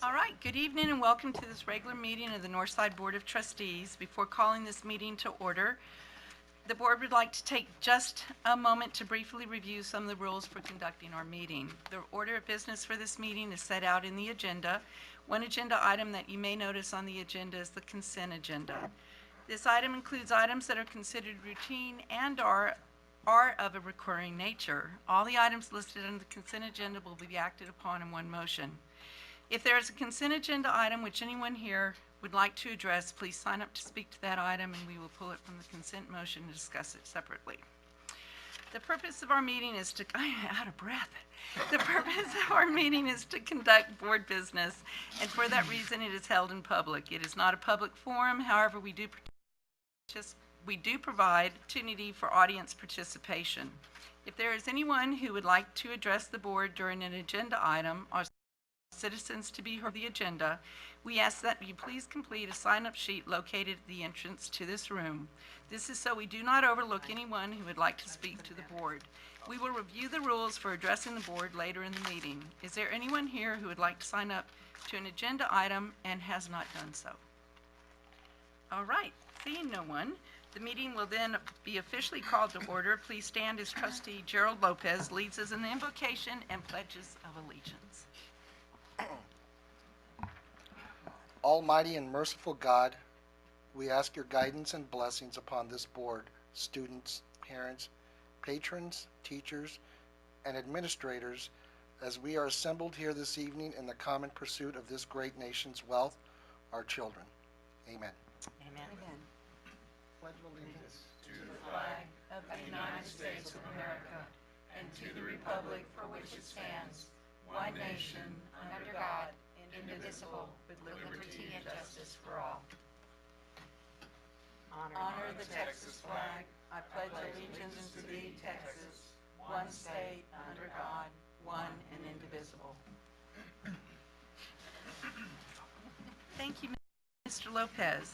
All right, good evening and welcome to this regular meeting of the Northside Board of Trustees. Before calling this meeting to order, the board would like to take just a moment to briefly review some of the rules for conducting our meeting. The order of business for this meeting is set out in the agenda. One agenda item that you may notice on the agenda is the consent agenda. This item includes items that are considered routine and are of a recurring nature. All the items listed on the consent agenda will be acted upon in one motion. If there is a consent agenda item which anyone here would like to address, please sign up to speak to that item and we will pull it from the consent motion and discuss it separately. The purpose of our meeting is to, I'm out of breath. The purpose of our meeting is to conduct board business, and for that reason it is held in public. It is not a public forum, however, we do provide opportunity for audience participation. If there is anyone who would like to address the board during an agenda item or citizens to be heard on the agenda, we ask that you please complete a sign-up sheet located at the entrance to this room. This is so we do not overlook anyone who would like to speak to the board. We will review the rules for addressing the board later in the meeting. Is there anyone here who would like to sign up to an agenda item and has not done so? All right, seeing no one, the meeting will then be officially called to order. Please stand as Trustee Gerald Lopez leads us in the invocation and pledges of allegiance. Almighty and merciful God, we ask your guidance and blessings upon this board, students, parents, patrons, teachers, and administrators as we are assembled here this evening in the common pursuit of this great nation's wealth, our children. Amen. Amen. Amen. Pledge of allegiance To the flag of the United States of America and to the republic for which it stands, one nation, under God, indivisible, with liberty and justice for all. Honor the Texas flag. I pledge allegiance to thee, Texas, one state, under God, one and indivisible. Thank you, Mr. Lopez.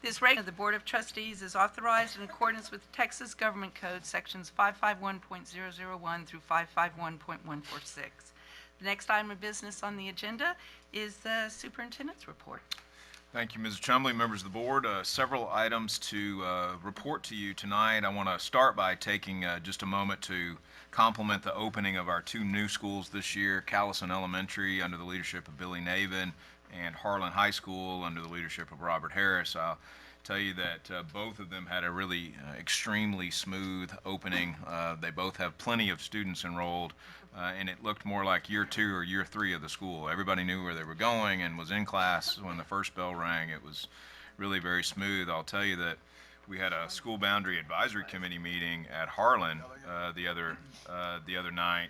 This regulation of the Board of Trustees is authorized in accordance with Texas Government Code Sections 551.001 through 551.146. The next item of business on the agenda is the superintendent's report. Thank you, Mrs. Chumley, members of the board. Several items to report to you tonight. I want to start by taking just a moment to compliment the opening of our two new schools this year, Callison Elementary under the leadership of Billy Navin and Harlan High School under the leadership of Robert Harris. I'll tell you that both of them had a really extremely smooth opening. They both have plenty of students enrolled. And it looked more like year 2 or year 3 of the school. Everybody knew where they were going and was in class when the first bell rang. It was really very smooth. I'll tell you that we had a school boundary advisory committee meeting at Harlan the other night,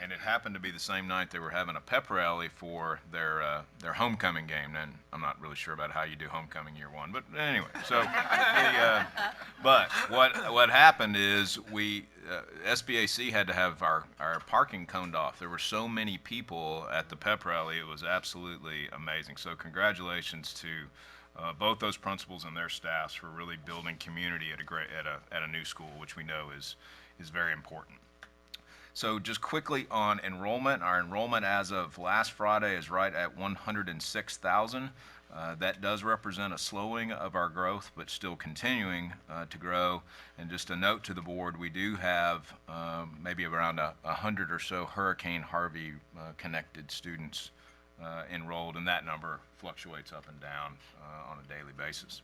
and it happened to be the same night they were having a pep rally for their homecoming game. And I'm not really sure about how you do homecoming year 1, but anyway. So, but what happened is we SBAC had to have our parking coned off. There were so many people at the pep rally; it was absolutely amazing. So congratulations to both those principals and their staffs for really building community at a new school, which we know is very important. So just quickly on enrollment, our enrollment as of last Friday is right at 106,000. That does represent a slowing of our growth, but still continuing to grow. And just a note to the board, we do have maybe around 100 or so Hurricane Harvey connected students enrolled, and that number fluctuates up and down on a daily basis.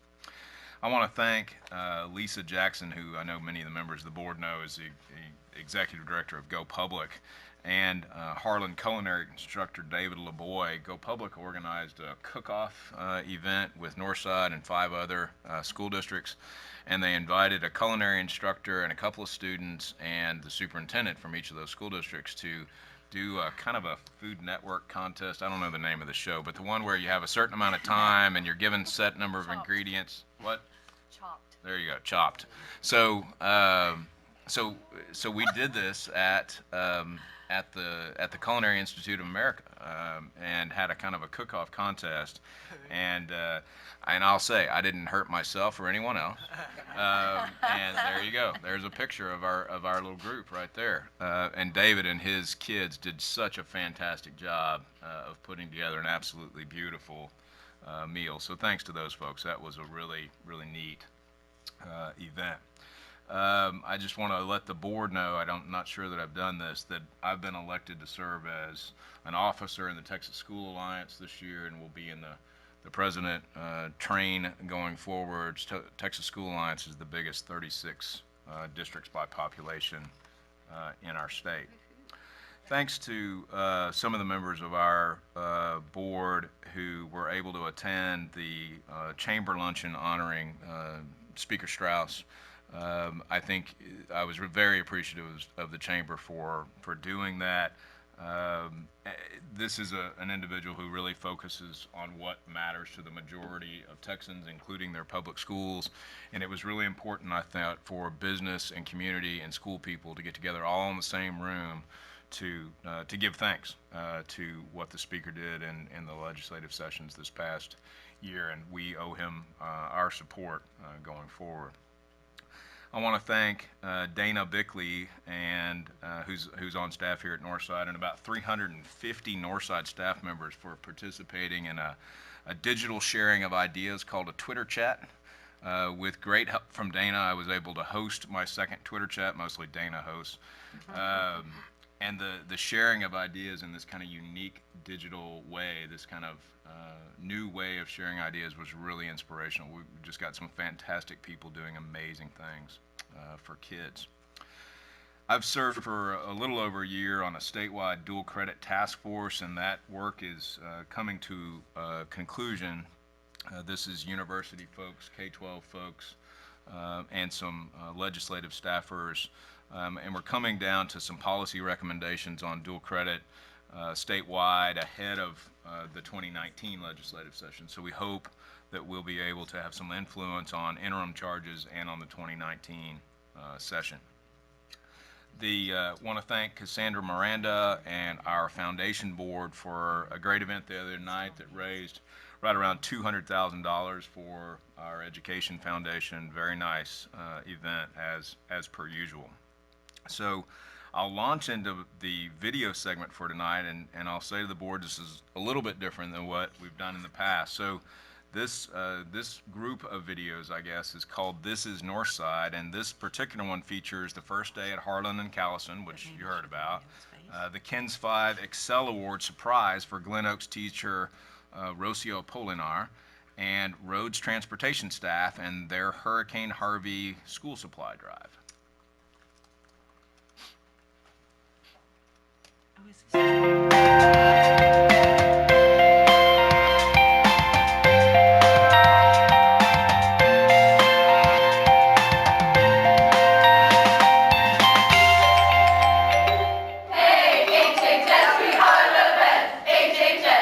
I want to thank Lisa Jackson, who I know many of the members of the board know is the Executive Director of Go Public, and Harlan culinary instructor David LeBoy. Go Public organized a cook-off event with Northside and 5 other school districts, and they invited a culinary instructor and a couple of students and the superintendent from each of those school districts to do a kind of a food network contest. I don't know the name of the show, but the one where you have a certain amount of time and you're given set number of ingredients. What? Chopped. There you go, Chopped. So So we did this at the Culinary Institute of America, and had a kind of a cook-off contest, and I'll say I didn't hurt myself or anyone else. And there you go. There's a picture of our little group right there. And David and his kids did such a fantastic job of putting together an absolutely beautiful meal. So thanks to those folks. That was a really, really neat event. I just want to let the board know, not sure that I've done this, that I've been elected to serve as an officer in the Texas School Alliance this year, and will be in the president train going forward. Texas School Alliance is the biggest 36 districts by population in our state. Thanks to some of the members of our board who were able to attend the chamber luncheon honoring Speaker Strauss. I think I was very appreciative of the chamber for doing that. This is an individual who really focuses on what matters to the majority of Texans, including their public schools, and it was really important, I thought, for business and community and school people to get together all in the same room to give thanks to what the speaker did in the legislative sessions this past year, and we owe him our support going forward. I want to thank Dana Bickley, and who's on staff here at Northside, and about 350 Northside staff members for participating in a digital sharing of ideas called a Twitter chat. With great help from Dana, I was able to host my second Twitter chat. Mostly Dana hosts. And the sharing of ideas in this kind of unique digital way, this kind of new way of sharing ideas, was really inspirational. We just got some fantastic people doing amazing things for kids. I've served for a little over a year on a statewide dual credit task force, and that work is coming to a conclusion. This is university folks, K-12 folks, and some legislative staffers. And we're coming down to some policy recommendations on dual credit statewide ahead of the 2019 legislative session. So we hope that we'll be able to have some influence on interim charges and on the 2019 session. Want to thank Cassandra Miranda and our foundation board for a great event the other night that raised right around $200,000 for our education foundation. Very nice event as per usual. So I'll launch into the video segment for tonight, and I'll say to the board, this is a little bit different than what we've done in the past. So this group of videos, I guess, is called This is Northside, and this particular one features the first day at Harlan and Callison, which you heard about, the KENS 5 Excel Award surprise for Glen Oaks teacher Rocio Polinar, and Roads Transportation staff and their Hurricane Harvey school supply drive.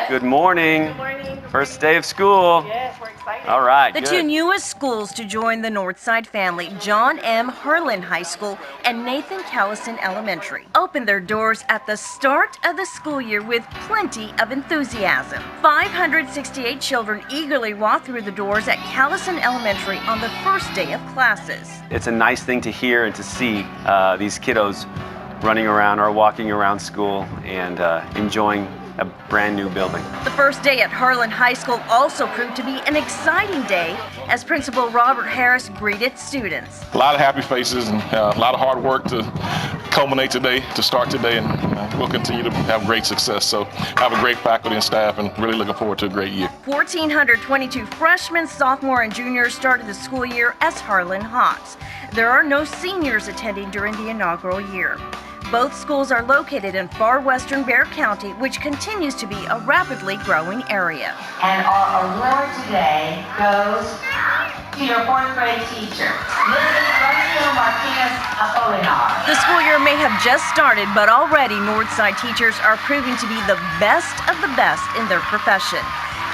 Good morning. Good morning. First day of school. Yes, we're excited. All right, The good. two newest schools to join the Northside family, John M. Harlan High School and Nathan Callison Elementary, opened their doors at the start of the school year with plenty of enthusiasm. 568 children eagerly walked through the doors at Callison Elementary on the first day of classes. It's a nice thing to hear and to see these kiddos running around or walking around school and enjoying a brand new building. The first day at Harlan High School also proved to be an exciting day as Principal Robert Harris greeted students. A lot of happy faces and a lot of hard work to culminate today, to start today, and we'll continue to have great success. So have a great faculty and staff, and really looking forward to a great year. 1,422 freshmen, sophomore, and juniors started the school year as Harlan Hawks. There are no seniors attending during the inaugural year. Both schools are located in far western Bexar County, which continues to be a rapidly growing area. And our award today goes to your fourth grade teacher, Mrs. Rocio Martinez Apolinar. The school year may have just started, but already Northside teachers are proving to be the best of the best in their profession.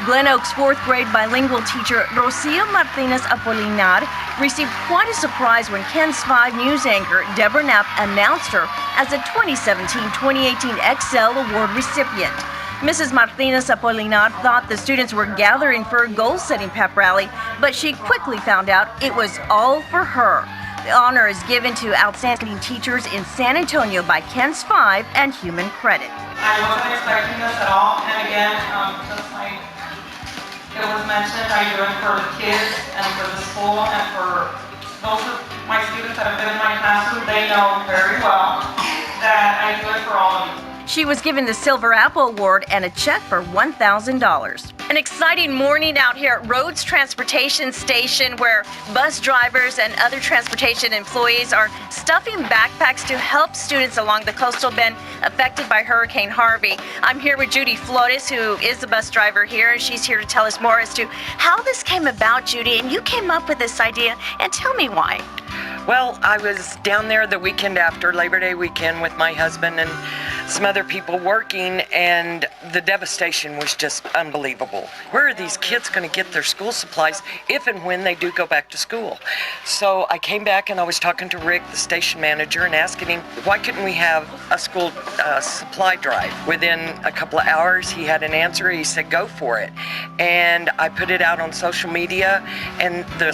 Glen Oaks fourth grade bilingual teacher Rocio Martinez Apolinar received quite a surprise when KENS 5 news anchor Deborah Knapp announced her as a 2017-2018 Excel Award recipient. Mrs. Martinez Apolinar thought the students were gathering for a goal-setting pep rally, but she quickly found out it was all for her. The honor is given to outstanding teachers in San Antonio by KENS 5 and Human Credit. I wasn't expecting this at all, and again, just like it was mentioned, I do it for the kids and for the school and for those of my students that have been in my classroom. They know very well that I do it for all of you. She was given the Silver Apple Award and a check for $1,000. An exciting morning out here at Rhodes Transportation Station where bus drivers and other transportation employees are stuffing backpacks to help students along the coastal bend affected by Hurricane Harvey. I'm here with Judy Flores, who is the bus driver here, and she's here to tell us more as to how this came about, Judy, and you came up with this idea, and tell me why. Well, I was down there the weekend after Labor Day weekend with my husband and some other people working, and the devastation was just unbelievable. Where are these kids going to get their school supplies if and when they do go back to school? So I came back and I was talking to Rick, the station manager, and asking him, why couldn't we have a school supply drive? Within a couple of hours, he had an answer. He said, go for it. And I put it out on social media, and the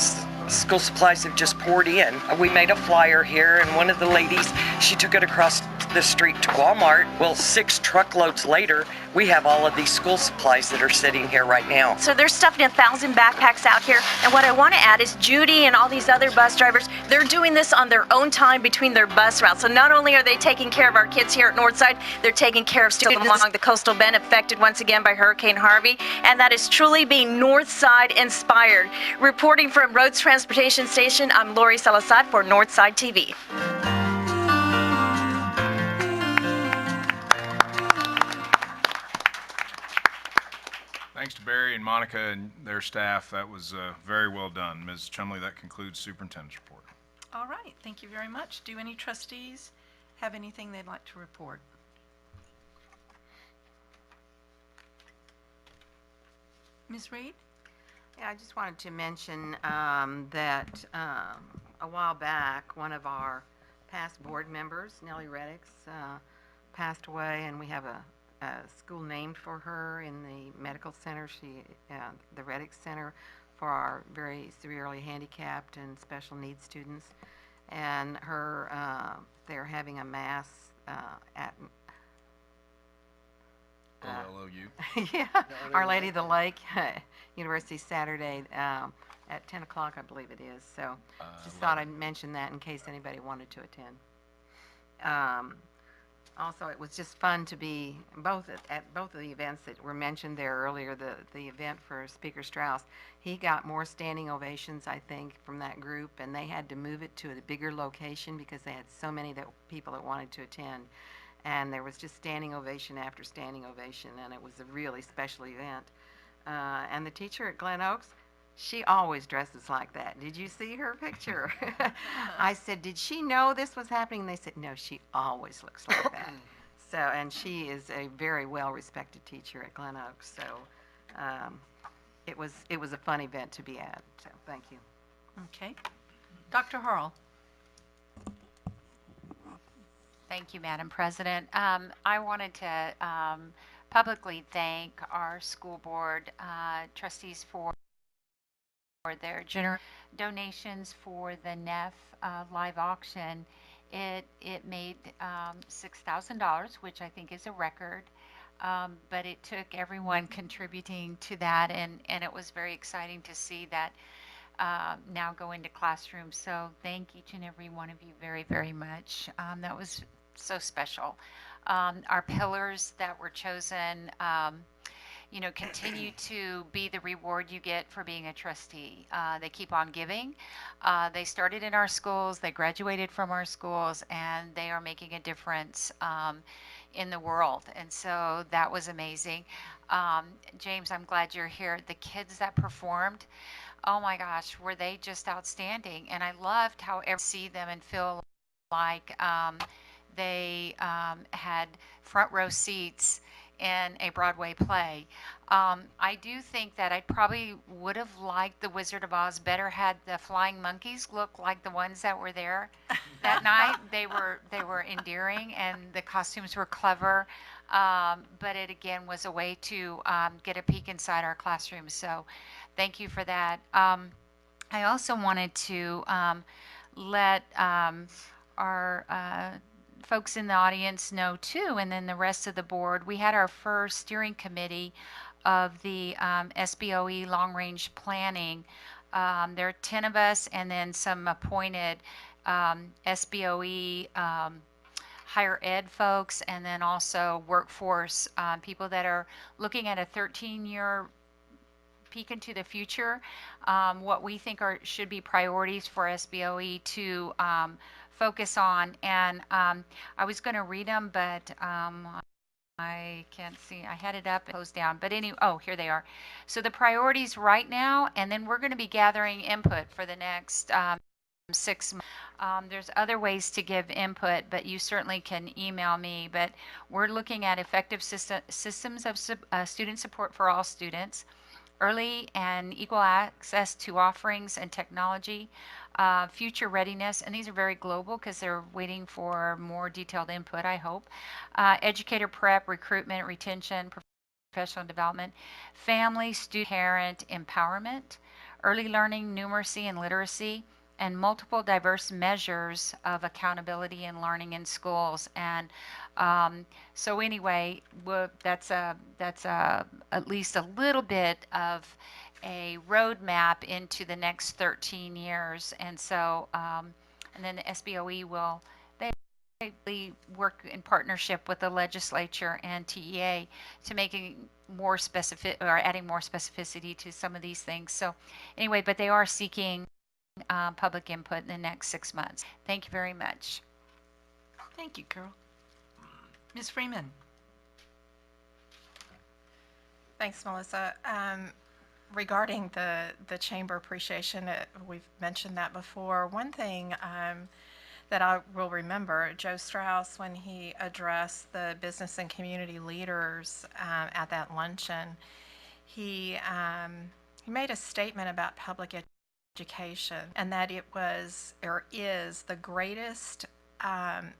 school supplies have just poured in. We made a flyer here, and one of the ladies, she took it across the street to Walmart. Well, 6 truckloads later, we have all of these school supplies that are sitting here right now. So they're stuffing 1,000 backpacks out here, and what I want to add is Judy and all these other bus drivers, they're doing this on their own time between their bus routes. So not only are they taking care of our kids here at Northside, they're taking care of students along the coastal bend affected once again by Hurricane Harvey, and that is truly being Northside inspired. Reporting from Rhodes Transportation Station, I'm Lori Salazar for Northside TV. Thanks to Barry and Monica and their staff. That was very well done. Ms. Chumley, that concludes Superintendent's report. All right, thank you very much. Do any trustees have anything they'd like to report? Ms. Reed? Yeah, I just wanted to mention that a while back, one of our past board members, Nellie Reddix, passed away, and we have a school named for her in the medical center. The Reddix Center for our very severely handicapped and special needs students. And they're having a mass at LLU. yeah, Our Lady of the Lake University Saturday at 10 o'clock, I believe it is. So just thought I'd mention that in case anybody wanted to attend. Also, it was just fun to be at both of the events that were mentioned there earlier. The event for Speaker Strauss, he got more standing ovations, I think, from that group, and they had to move it to a bigger location because they had so many people that wanted to attend. And there was just standing ovation after standing ovation, and it was a really special event. And the teacher at Glen Oaks, she always dresses like that. Did you see her picture? I said, did she know this was happening? And they said, no, she always looks like that. So, and she is a very well-respected teacher at Glen Oaks. So it was a fun event to be at. So thank you. Okay. Dr. Harrell? Thank you, Madam President. I wanted to publicly thank our school board trustees for their generous donations for the NEF live auction. It made $6,000, which I think is a record, but it took everyone contributing to that, and it was very exciting to see that now go into classrooms. So thank each and every one of you very, very much. That was so special. Our pillars that were chosen, continue to be the reward you get for being a trustee. They keep on giving. They started in our schools, they graduated from our schools, and they are making a difference in the world. And so that was amazing. James, I'm glad you're here. The kids that performed, oh my gosh, were they just outstanding. And I loved how everyone see them and feel like they had front row seats in a Broadway play. I do think that I probably would have liked The Wizard of Oz better had the flying monkeys look like the ones that were there that night. They were endearing and the costumes were clever. But it again was a way to get a peek inside our classrooms. So thank you for that. I also wanted to let our folks in the audience know too, and then the rest of the board, we had our first steering committee of the SBOE long range planning. There are 10 of us and then some appointed SBOE higher ed folks, and then also workforce people that are looking at a 13-year peek into the future, what we think should be priorities for SBOE to focus on. And I was going to read them, but I can't see. I had it up and closed down. But anyway, oh, here they are. So the priorities right now, and then we're going to be gathering input for the next 6 months. There's other ways to give input, but you certainly can email me. But we're looking at effective systems of student support for all students, early and equal access to offerings and technology, future readiness, and these are very global because they're waiting for more detailed input, I hope, educator prep, recruitment, retention, professional development, family, student, parent empowerment, early learning, numeracy and literacy, and multiple diverse measures of accountability and learning in schools. And so anyway, that's at least a little bit of a roadmap into the next 13 years. And so, and then the SBOE will they work in partnership with the legislature and TEA to making more specific or adding more specificity to some of these things. So anyway, but they are seeking public input in the next 6 months. Thank you very much. Thank you, Carol. Ms. Freeman. Thanks, Melissa. Regarding the chamber appreciation, we've mentioned that before. One thing that I will remember, Joe Strauss, when he addressed the business and community leaders at that luncheon, he made a statement about public education, and that it was or is the greatest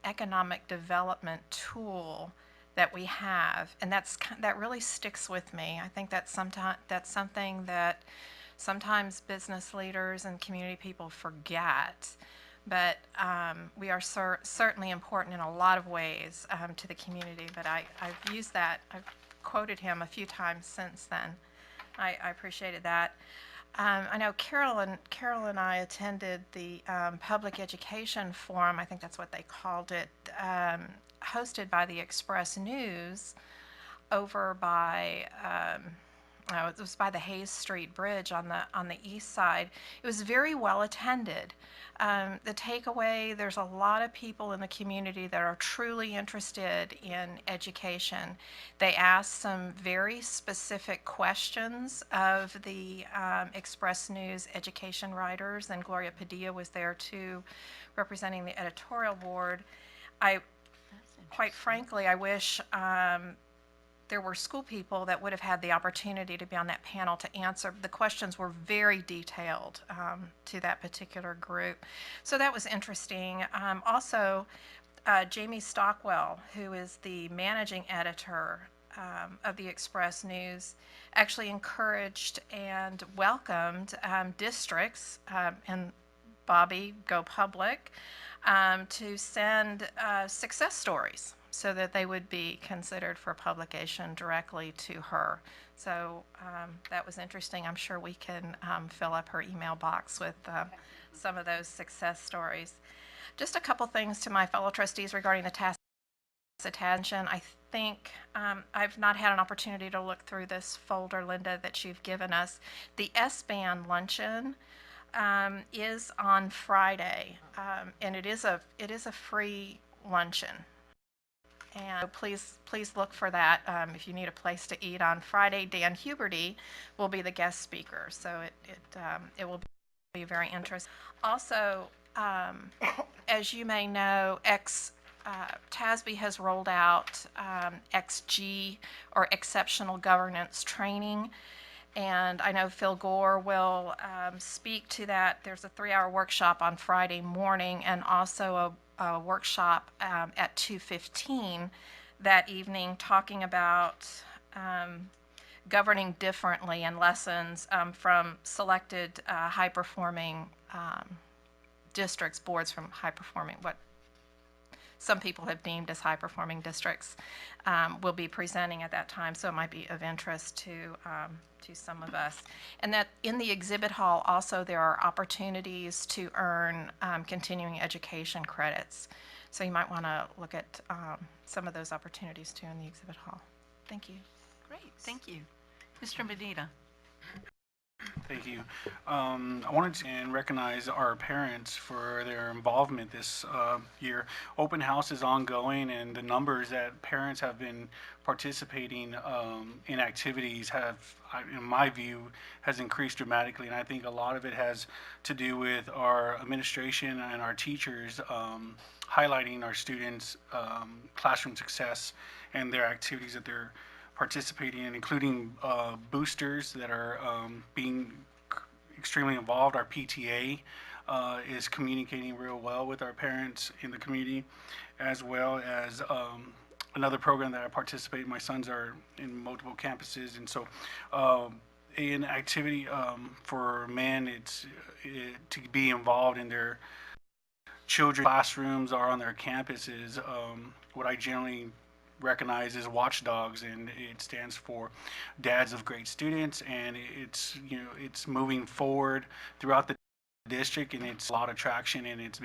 economic development tool that we have, and that really sticks with me. I think that's something that sometimes business leaders and community people forget, but we are certainly important in a lot of ways to the community. But I've used that. I've quoted him a few times since then. I appreciated that. I know Carol and I attended the Public Education Forum, I think that's what they called it, hosted by the Express News over by, it was by the Hayes Street Bridge on the east side. It was very well attended. The takeaway, there's a lot of people in the community that are truly interested in education. They asked some very specific questions of the Express News education writers, and Gloria Padilla was there too, representing the editorial board. Quite frankly, I wish there were school people that would have had the opportunity to be on that panel to answer. The questions were very detailed to that particular group. So that was interesting. Also, Jamie Stockwell, who is the managing editor of the Express News, actually encouraged and welcomed districts, and Bobby, go public, to send success stories so that they would be considered for publication directly to her. So that was interesting. I'm sure we can fill up her email box with some of those success stories. Just a couple things to my fellow trustees regarding the task attention. I think I've not had an opportunity to look through this folder, Linda, that you've given us. The S-Band luncheon is on Friday, and it is a free luncheon. And please look for that if you need a place to eat on Friday. Dan Huberty will be the guest speaker, so it will be very interesting. Also, as you may know, TASB has rolled out XG, or Exceptional Governance Training, and I know Phil Gore will speak to that. There's a 3-hour workshop on Friday morning, and also a workshop at 2:15 that evening, talking about governing differently, and lessons from selected high-performing districts, boards from high-performing, what some people have deemed as high-performing districts, will be presenting at that time, so it might be of interest to some of us. And that in the exhibit hall also there are opportunities to earn continuing education credits. So you might want to look at some of those opportunities too in the exhibit hall. Thank you. Great, thank you. Mr. Medina. Thank you. I wanted to recognize our parents for their involvement this year. Open house is ongoing, and the numbers that parents have been participating in activities have, in my view, has increased dramatically. And I think a lot of it has to do with our administration and our teachers highlighting our students' classroom success and their activities that they're participating in, including boosters that are being extremely involved. Our PTA is communicating real well with our parents in the community, as well as another program that I participate in. My sons are in multiple campuses, and so an activity for men, to be involved in their children's classrooms or on their campuses. What I generally recognize as Watchdogs, and it stands for Dads of Great Students, and it's moving forward throughout the district, and it's a lot of traction, and it's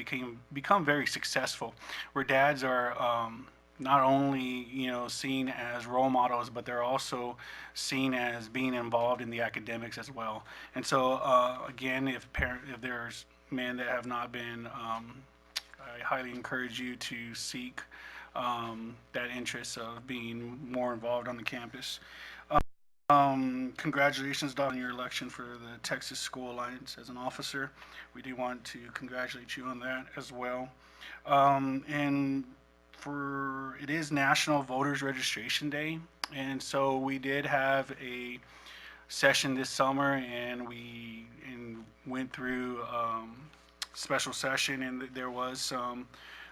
become very successful, where dads are not only seen as role models, but they're also seen as being involved in the academics as well. And so again, if there's men that have not been, I highly encourage you to seek that interest of being more involved on the campus. Congratulations, Doc, on your election for the Texas School Alliance as an officer. We do want to congratulate you on that as well. And it is National Voters Registration Day, and so we did have a session this summer, and we went through special session, and there was some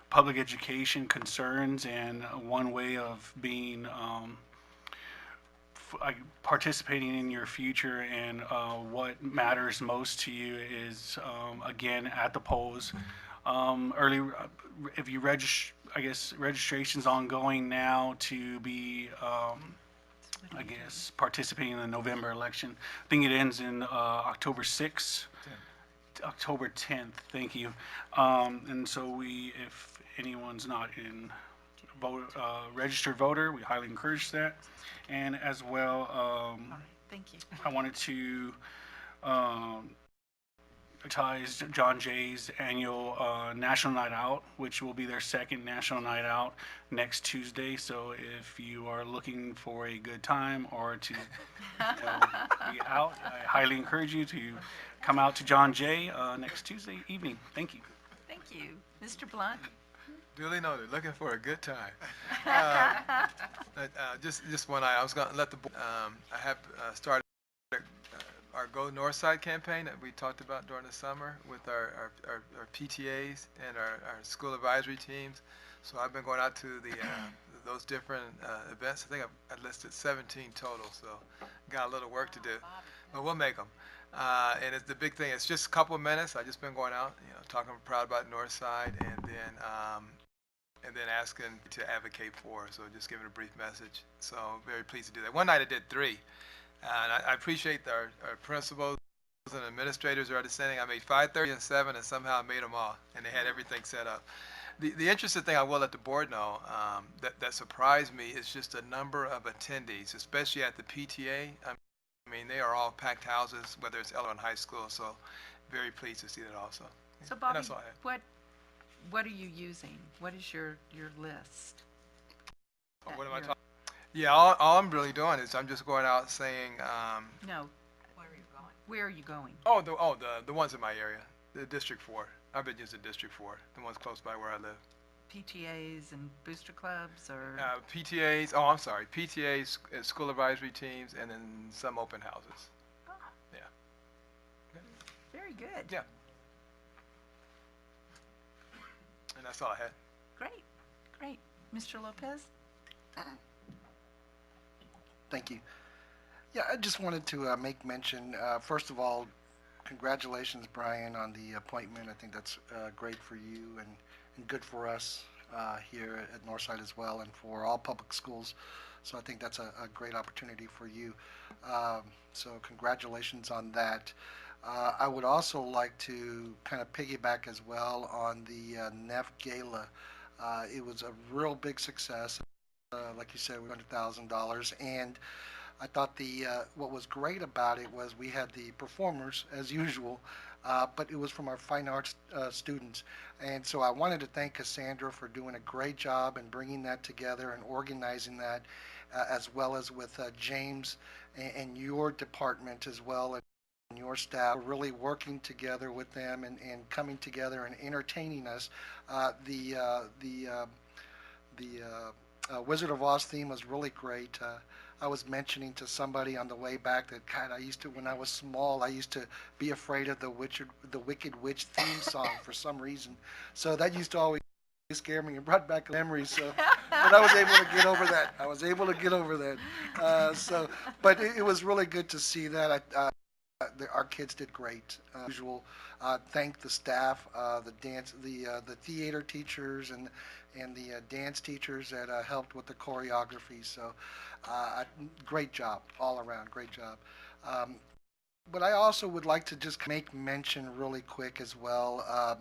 public education concerns, and one way of being participating in your future and what matters most to you is again at the polls. If you register, I guess registration's ongoing now to be I guess participating in the November election. I think it ends in October 6th. October 10th, thank you. And so if anyone's not in registered voter, we highly encourage that. And as well, Thank you. I wanted to advertise John Jay's annual National Night Out, which will be their second National Night Out next Tuesday. So if you are looking for a good time or to be out, I highly encourage you to come out to John Jay next Tuesday evening. Thank you. Thank you. Mr. Blunt? Duly noted. Looking for a good time. Just one I was going to let the board. I have started our Go Northside campaign that we talked about during the summer with our PTAs and our school advisory teams. So I've been going out to those different events. I think I've listed 17 total. So got a little work to do, but we'll make them. And it's the big thing. It's just a couple of minutes. I've just been going out, talking proud about Northside, and then asking to advocate for. So just giving a brief message. So very pleased to do that. One night I did 3, and I appreciate our principals and administrators are understanding. I made 5:30 and 7, and somehow I made them all, and they had everything set up. The interesting thing I will let the board know that surprised me is just the number of attendees, especially at the PTA. I mean, they are all packed houses, whether it's Ellen High School, so very pleased to see that also. So And Bobby, that's all I had. what are you using? What is your list? What am I talking? Yeah, all I'm really doing is I'm just going out saying. No. Where are you going? Where are you going? The ones in my area, the District 4. I've been using District 4, the ones close by where I live. PTAs and booster clubs, or? PTAs, oh, I'm sorry, PTAs, school advisory teams, and then some open houses. Oh, Yeah. very good. Yeah. And that's all I had. Great, great. Mr. Lopez? Thank you. Yeah, I just wanted to make mention, first of all, congratulations, Brian, on the appointment. I think that's great for you and good for us here at Northside as well, and for all public schools. So I think that's a great opportunity for you. So congratulations on that. I would also like to kind of piggyback as well on the NEF Gala. It was a real big success. Like you said, $100,000, and I thought the what was great about it was we had the performers as usual, but it was from our fine arts students, and so I wanted to thank Cassandra for doing a great job and bringing that together and organizing that, as well as with James and your department as well, and your staff really working together with them and coming together and entertaining us. The Wizard of Oz theme was really great. I was mentioning to somebody on the way back that, God, I used to, when I was small, I used to be afraid of the Wicked Witch theme song for some reason. So that used to always scare me and brought back memories. So, but I was able to get over that. I was able to get over that. But it was really good to see that. Our kids did great. Usual. Thank the staff, the theater teachers, and the dance teachers that helped with the choreography. So, great job all around. Great job. But I also would like to just make mention really quick as well.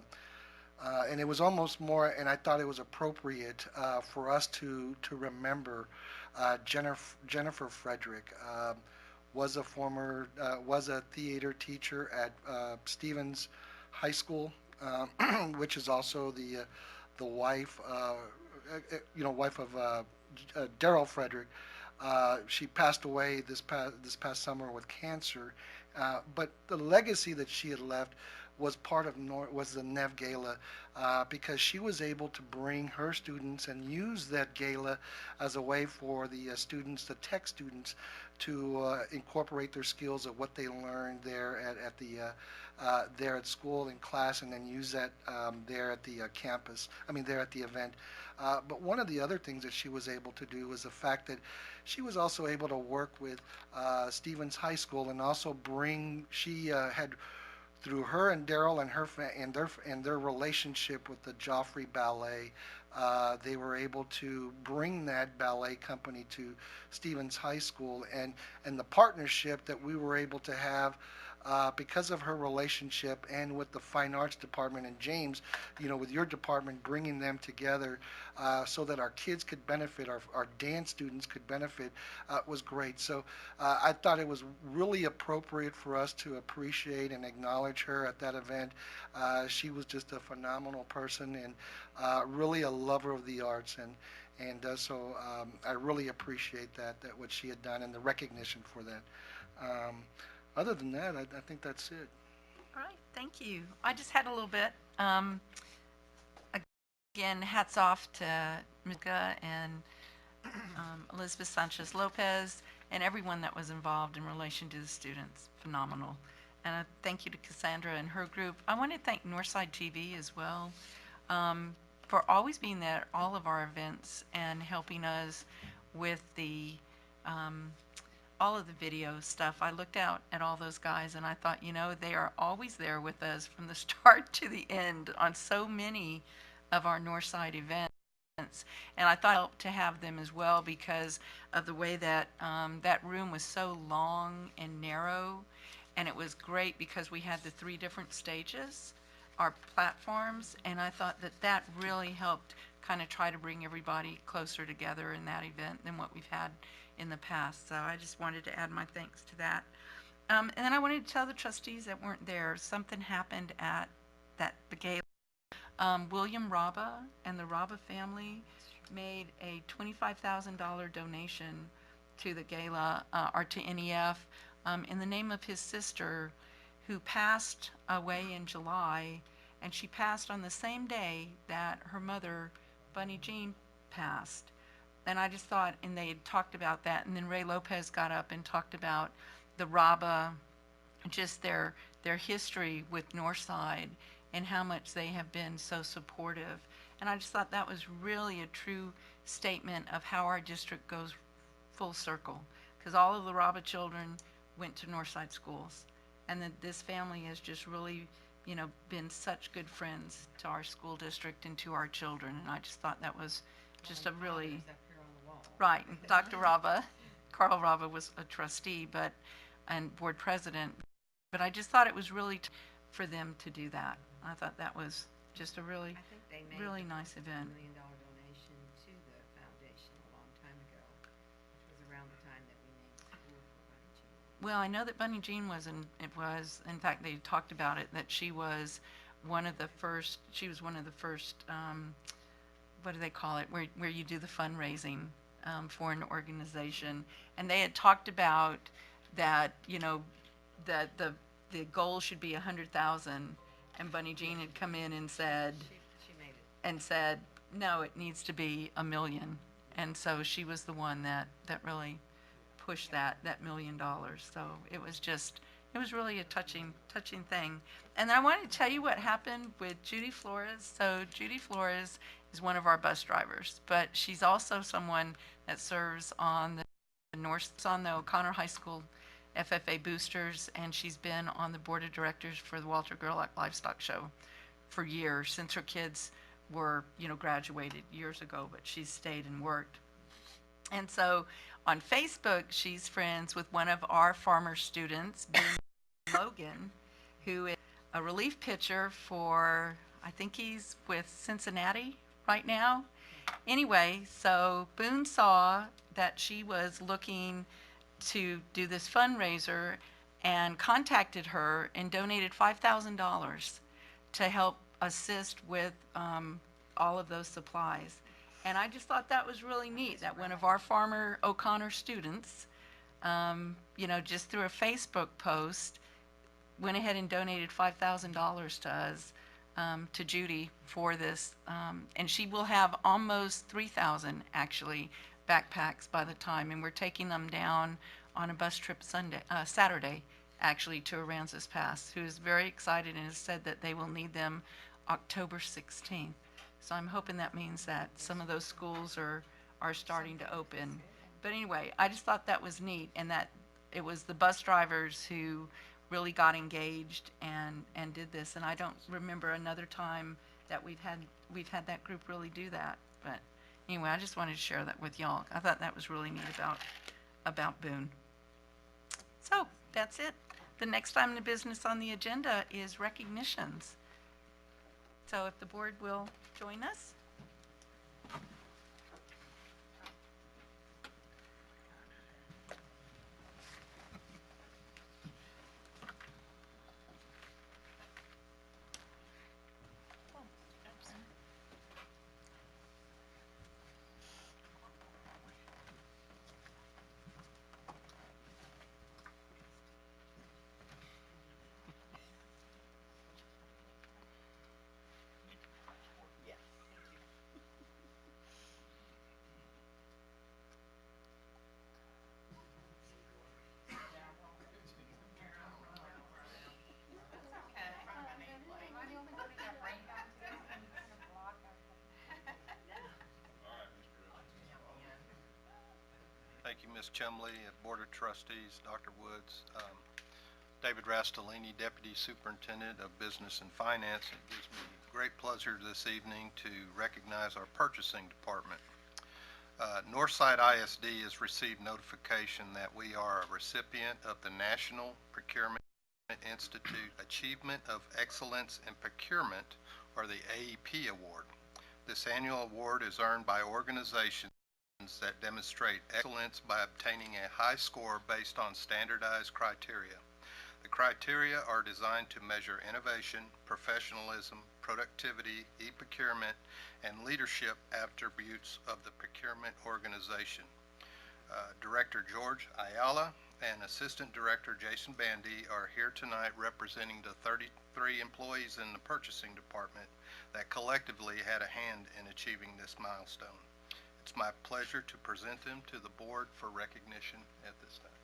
And it was almost more, and I thought it was appropriate for us to remember Jennifer Frederick. Was a theater teacher at Stevens High School, which is also the wife, wife of Daryl Frederick. She passed away this past summer with cancer, but the legacy that she had left was part of was the NEV Gala, because she was able to bring her students and use that gala as a way for the students, the tech students, to incorporate their skills of what they learned there there at school in class, and then use that there at the campus. I mean, there at the event. But one of the other things that she was able to do was the fact that she was also able to work with Stevens High School and also bring. She had, through her and Daryl and their relationship with the Joffrey Ballet, they were able to bring that ballet company to Stevens High School, and the partnership that we were able to have because of her relationship and with the fine arts department and James, with your department, bringing them together so that our kids could benefit, our dance students could benefit, was great. So I thought it was really appropriate for us to appreciate and acknowledge her at that event. She was just a phenomenal person and really a lover of the arts, and so I really appreciate that what she had done and the recognition for that. Other than that, I think that's it. All right, thank you. I just had a little bit. Again, hats off to Mika and Elizabeth Sanchez Lopez and everyone that was involved in relation to the students. Phenomenal. And thank you to Cassandra and her group. I want to thank Northside TV as well for always being there at all of our events and helping us with the all of the video stuff. I looked out at all those guys and I thought, they are always there with us from the start to the end on so many of our Northside events. And I thought it helped to have them as well because of the way that that room was so long and narrow. And it was great because we had the 3 different stages, our platforms, and I thought that really helped kind of try to bring everybody closer together in that event than what we've had in the past. So I just wanted to add my thanks to that. And then I wanted to tell the trustees that weren't there, something happened at the gala. William Raba and the Raba family made a $25,000 donation to the gala, or to NEF, in the name of his sister who passed away in July, and she passed on the same day that her mother Bunny Jean passed. And I just thought, and they had talked about that, and then Ray Lopez got up and talked about the RABA, just their history with Northside and how much they have been so supportive. And I just thought that was really a true statement of how our district goes full circle, because all of the RABA children went to Northside schools, and that this family has just really, you know, been such good friends to our school district and to our children. And I just thought that was just a really, right. And Dr. Rava, Carl Rava was a trustee, and board president, but I just thought it was really for them to do that. I thought that was just a really, I think they made really the nice first event. $1 million donation to the foundation a long time ago, which was around the time that we named the school for Bunny Jean. Well, I know that Bunny Jean in fact, they talked about it, that she was one of the first, what do they call it, where you do the fundraising for an organization. And they had talked about that, you know, that the goal should be 100,000, and Bunny Jean had come in and said, She made it. no, it needs to be 1 million. And so she was the one that really pushed that $1 million. So it was really a touching thing. And I wanted to tell you what happened with Judy Flores. So Judy Flores is one of our bus drivers, but she's also someone that serves on the O'Connor High School FFA boosters, and she's been on the board of directors for the Walter Gerlach Livestock Show for years, since her kids were, you know, graduated years ago, but she's stayed and worked. And so on Facebook, she's friends with one of our farmer students, Boone Logan, who is a relief pitcher for, I think he's with Cincinnati right now. Anyway, so Boone saw that she was looking to do this fundraiser and contacted her and donated $5,000 to help assist with all of those supplies. And I just thought that was really neat, that one of our farmer O'Connor students, you know, just through a Facebook post, went ahead and donated $5,000 to us, to Judy for this. And she will have almost 3,000 actually backpacks by the time, and we're taking them down on a bus trip Saturday, actually, to Aransas Pass, who is very excited and has said that they will need them October 16th. So I'm hoping that means that some of those schools are starting to open. But anyway, I just thought that was neat, and that it was the bus drivers who really got engaged and did this. And I don't remember another time that we've had that group really do that. But anyway, I just wanted to share that with y'all. I thought that was really neat about Boone. So that's it. The next item of business on the agenda is recognitions. So if the board will join us. Thank you, Ms. Chumley, Board of Trustees, Dr. Woods, David Rastolini, Deputy Superintendent of Business and Finance. It gives me great pleasure this evening to recognize our purchasing department. Northside ISD has received notification that we are a recipient of the National Procurement Institute Achievement of Excellence in Procurement, or the AEP Award. This annual award is earned by organizations that demonstrate excellence by obtaining a high score based on standardized criteria. The criteria are designed to measure innovation, professionalism, productivity, e-procurement, and leadership attributes of the procurement organization. Director George Ayala and Assistant Director Jason Bandy are here tonight representing the 34 three employees in the purchasing department that collectively had a hand in achieving this milestone. It's my pleasure to present them to the board for recognition at this time.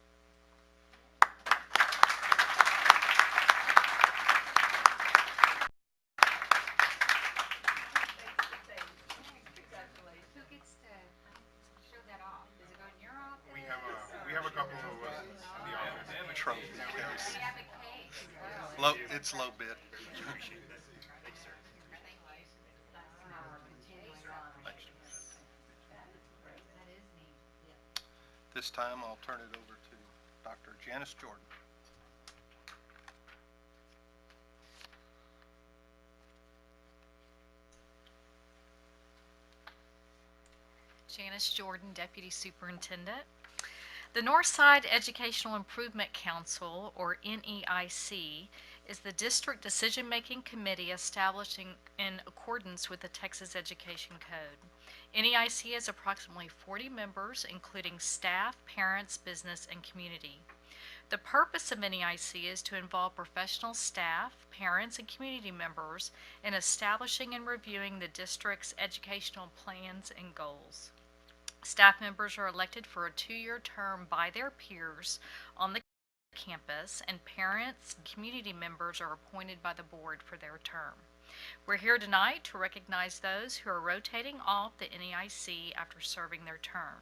Who gets to show that off? Does it go in your office? We have a couple of us in the office. They have a trophy case. We have a cake. It's low bid. This time I'll turn it over to Dr. Janice Jordan. Janice Jordan, Deputy Superintendent. The Northside Educational Improvement Council, or NEIC, is the district decision-making committee established in accordance with the Texas Education Code. NEIC has approximately 40 members, including staff, parents, business, and community. The purpose of NEIC is to involve professional staff, parents, and community members in establishing and reviewing the district's educational plans and goals. Staff members are elected for a 2-year term by their peers on the campus, and parents and community members are appointed by the board for their term. We're here tonight to recognize those who are rotating off the NEIC after serving their term.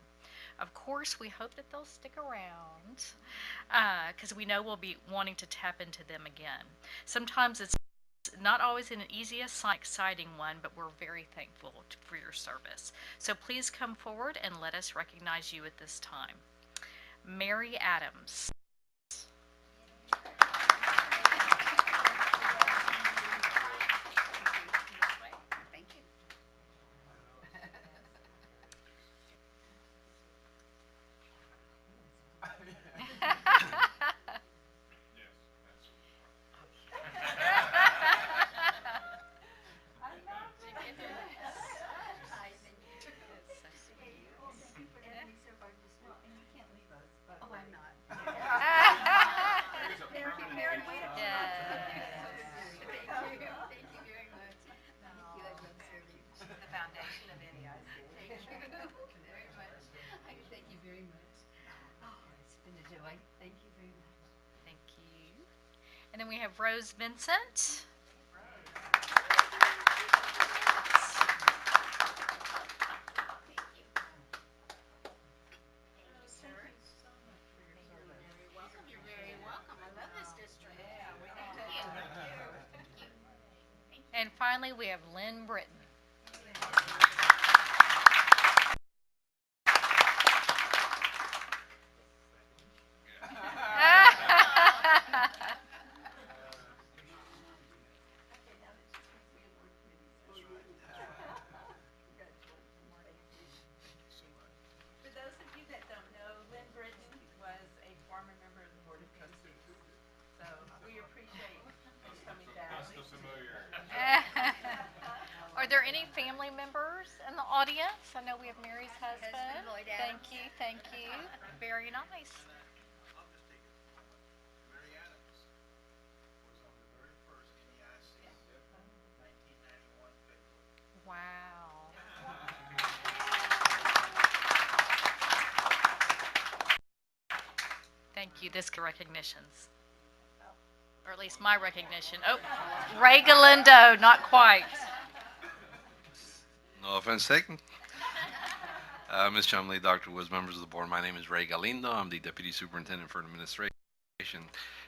Of course, we hope that they'll stick around because we know we'll be wanting to tap into them again. Sometimes it's not always an easiest, exciting one, but we're very thankful for your service. So please come forward and let us recognize you at this time. Mary Adams. Thank you. And then we have Rose Vincent. And finally, we have Lynn Britton. For those of you that don't know, Lynn Britton was a former member of the Board of Trustees. So we appreciate you coming down. Are there any family members in the audience? I know we have Mary's husband. Lloyd Thank Adams. you, thank you. Very nice. Mary Adams was on the very first NEIC 1991 February. Wow. Thank you. This recognitions. Or at least my recognition. Oh, Ray Galindo, not quite. No offense taken. Ms. Chumley, Dr. Woods, members of the board, my name is Ray Galindo. I'm the Deputy Superintendent for Administration,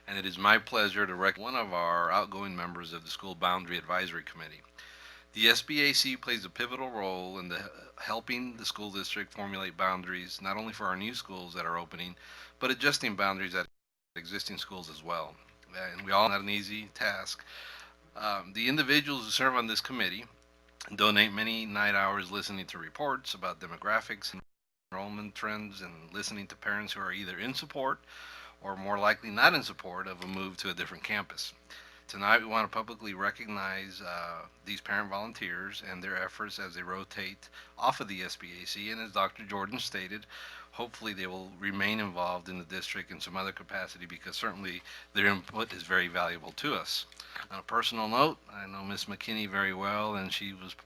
and it is my pleasure to recommend one of our outgoing members of the School Boundary Advisory Committee. The SBAC plays a pivotal role in helping the school district formulate boundaries, not only for our new schools that are opening, but adjusting boundaries at existing schools as well. And we all have an easy task. The individuals who serve on this committee donate many night hours listening to reports about demographics and enrollment trends and listening to parents who are either in support or more likely not in support of a move to a different campus. tonight we want to publicly recognize these parent volunteers and their efforts as they rotate off of the SBAC. And as Dr. Jordan stated, hopefully they will remain involved in the district in some other capacity, because certainly their input is very valuable to us. On a personal note, I know Ms. McKinney very well, and she was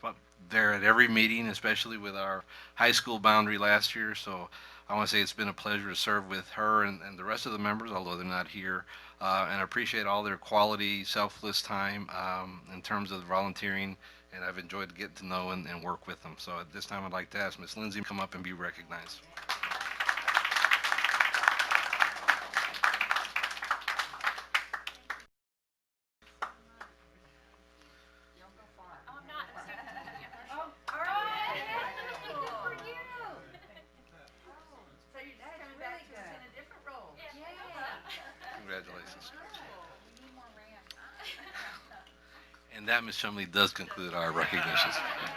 there at every meeting, especially with our high school boundary last year. So I want to say it's been a pleasure to serve with her and the rest of the members, although they're not here. And I appreciate all their quality, selfless time in terms of volunteering, and I've enjoyed getting to know and work with them. So at this time, I'd like to ask Ms. Lindsay to come up and be recognized. Congratulations. And that, Ms. Chumley, does conclude our recognitions. Right.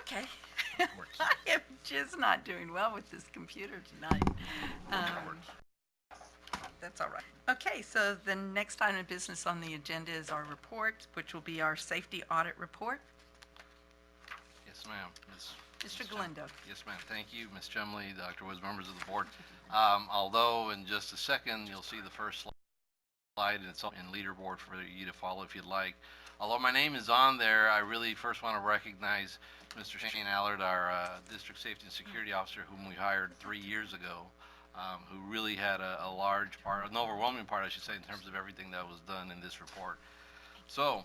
Okay. I am just not doing well with this computer tonight. That's all right. Okay, so the next item of business on the agenda is our report, which will be our safety audit report. Yes, ma'am. Mr. Galindo. Yes, ma'am. Thank you, Ms. Chumley, Dr. Woods, members of the board. Although in just a second, you'll see the first slide, and it's in leaderboard for you to follow if you'd like. Although my name is on there, I really first want to recognize Mr. Shane Allard, our District Safety and Security Officer, whom we hired 3 years ago, who really had a large part, an overwhelming part, I should say, in terms of everything that was done in this report. So,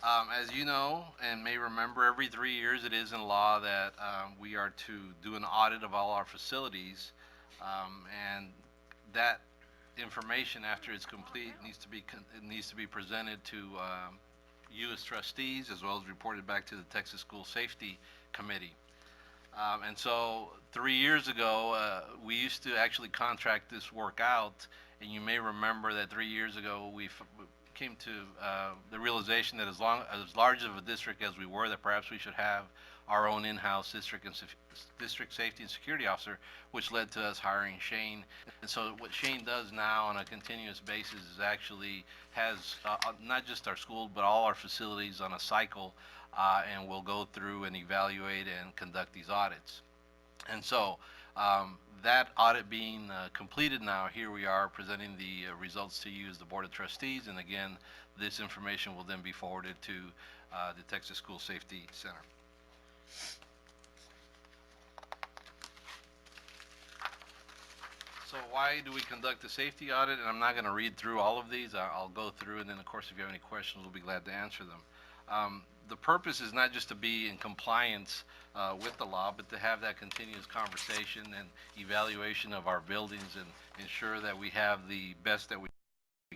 as you know and may remember, every 3 years it is in law that we are to do an audit of all our facilities, and that information, after it's complete, needs to be presented to you as trustees, as well as reported back to the Texas School Safety Committee. And so 3 years ago, we used to actually contract this work out, and you may remember that 3 years ago we came to the realization that as large of a district as we were, that perhaps we should have our own in-house district safety and security officer, which led to us hiring Shane. And so what Shane does now on a continuous basis is actually has not just our school, but all our facilities on a cycle, and we'll go through and evaluate and conduct these audits. And so that audit being completed now, here we are presenting the results to you as the Board of Trustees. And again, this information will then be forwarded to the Texas School Safety Center. So why do we conduct a safety audit? And I'm not going to read through all of these. I'll go through, and then of course if you have any questions, we'll be glad to answer them. The purpose is not just to be in compliance with the law, but to have that continuous conversation and evaluation of our buildings and ensure that we have the best that we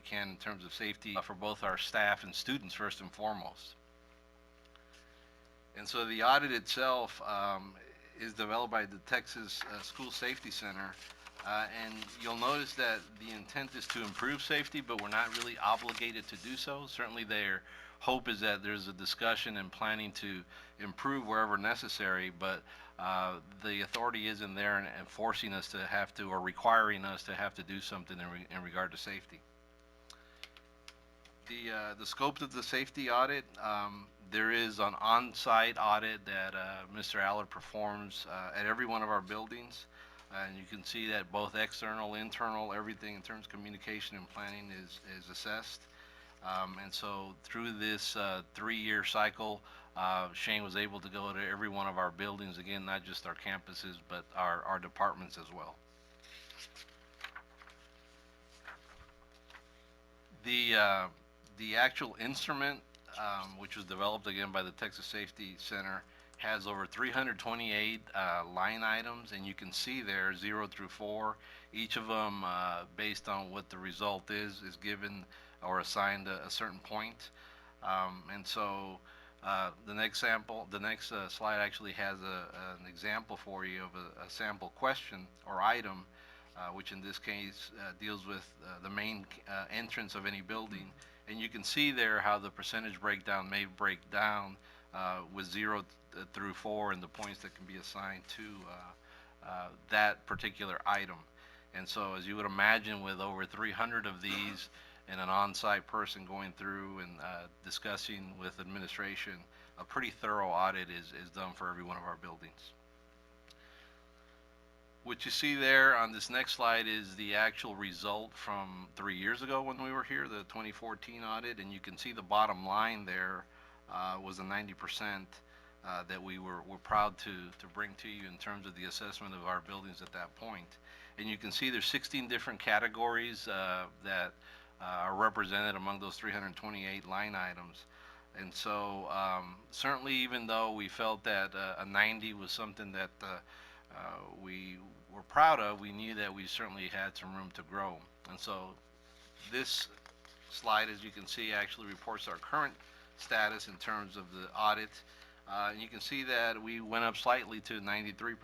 can in terms of safety for both our staff and students first and foremost. And so the audit itself is developed by the Texas School Safety Center. And you'll notice that the intent is to improve safety, but we're not really obligated to do so. Certainly their hope is that there's a discussion and planning to improve wherever necessary, but the authority isn't there and forcing us to have to, or requiring us to have to do something in regard to safety. The scope of the safety audit, there is an on-site audit that Mr. Allard performs at every one of our buildings. And you can see that both external, internal, everything in terms of communication and planning is assessed. And so through this 3-year cycle, Shane was able to go to every one of our buildings, again, not just our campuses, but our departments as well. The actual instrument which was developed again by the Texas Safety Center, has over 328 line items, and you can see there 0 through 4. Each of them, based on what the result is given or assigned a certain point. And so the next slide actually has an example for you of a sample question or item, which in this case deals with the main entrance of any building. And you can see there how the percentage breakdown may break down with 0 through 4 and the points that can be assigned to that particular item. And so as you would imagine, with over 300 of these and an on-site person going through and discussing with administration, a pretty thorough audit is done for every one of our buildings. What you see there on this next slide is the actual result from 3 years ago when we were here, the 2014 audit, and you can see the bottom line there was a 90% that we were proud to bring to you in terms of the assessment of our buildings at that point. And you can see there's 16 different categories that are represented among those 328 line items. And so certainly, even though we felt that a 90 was something that we were proud of, we knew that we certainly had some room to grow. And so this slide, as you can see, actually reports our current status in terms of the audit. And you can see that we went up slightly to 93%.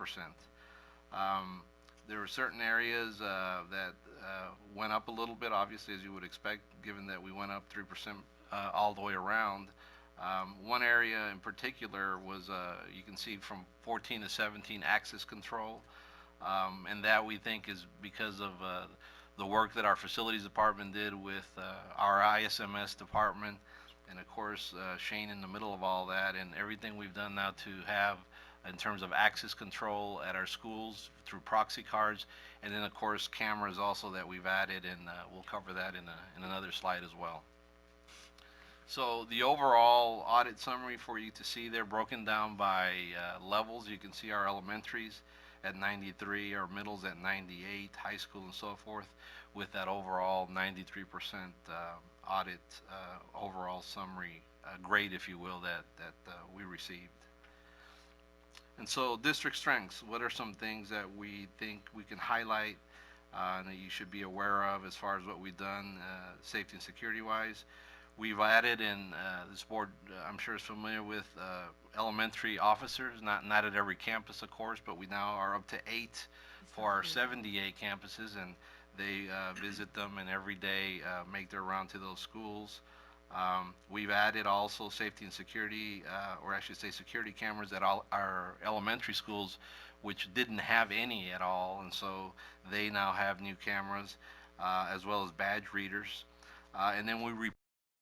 There were certain areas that went up a little bit, obviously, as you would expect, given that we went up 3% all the way around. One area in particular was, you can see from 14 to 17, access control. And that we think is because of the work that our facilities department did with our ISMS department, and of course Shane in the middle of all that, and everything we've done now to have in terms of access control at our schools through proxy cards, and then of course cameras also that we've added, and we'll cover that in another slide as well. So the overall audit summary for you to see there, broken down by levels. You can see our elementaries at 93, our middles at 98, high school and so forth, with that overall 93% audit overall summary grade, if you will, that we received. And so district strengths, what are some things that we think we can highlight and that you should be aware of as far as what we've done safety and security wise? We've added, and this board I'm sure is familiar with, elementary officers, not at every campus of course, but we now are up to 8 for our 78 campuses, and they visit them and every day make their round to those schools. We've added also safety and security, or I should say security cameras at all our elementary schools, which didn't have any at all, and so they now have new cameras, as well as badge readers. And then we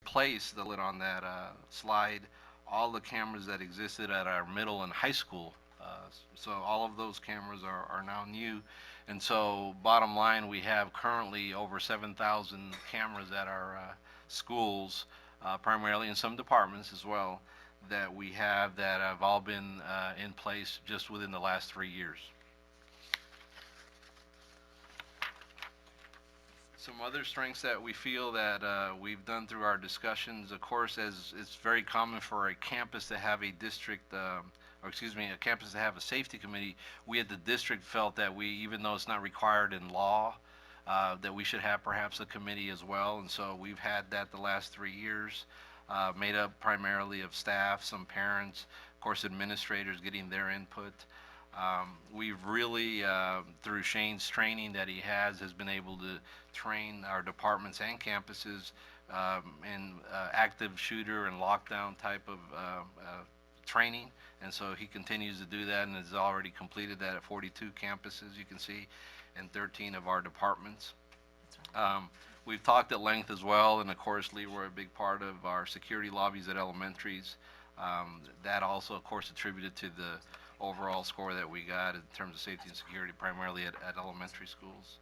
replaced the lid on that slide, all the cameras that existed at our middle and high school. So all of those cameras are now new. And so bottom line, we have currently over 7,000 cameras at our schools, primarily in some departments as well, that we have that have all been in place just within the last 3 years. Some other strengths that we feel that we've done through our discussions, of course, as it's very common for a campus to have a district, a campus to have a safety committee. We at the district felt that we, even though it's not required in law, that we should have perhaps a committee as well. And so we've had that the last 3 years, made up primarily of staff, some parents, of course, administrators getting their input. We've really, through Shane's training that he has been able to train our departments and campuses in active shooter and lockdown type of training. And so he continues to do that and has already completed that at 42 campuses, you can see, and 13 of our departments. We've talked at length as well, and of course, Lee, we're a big part of our security lobbies at elementaries. That also, of course, attributed to the overall score that we got in terms of safety and security, primarily at elementary schools.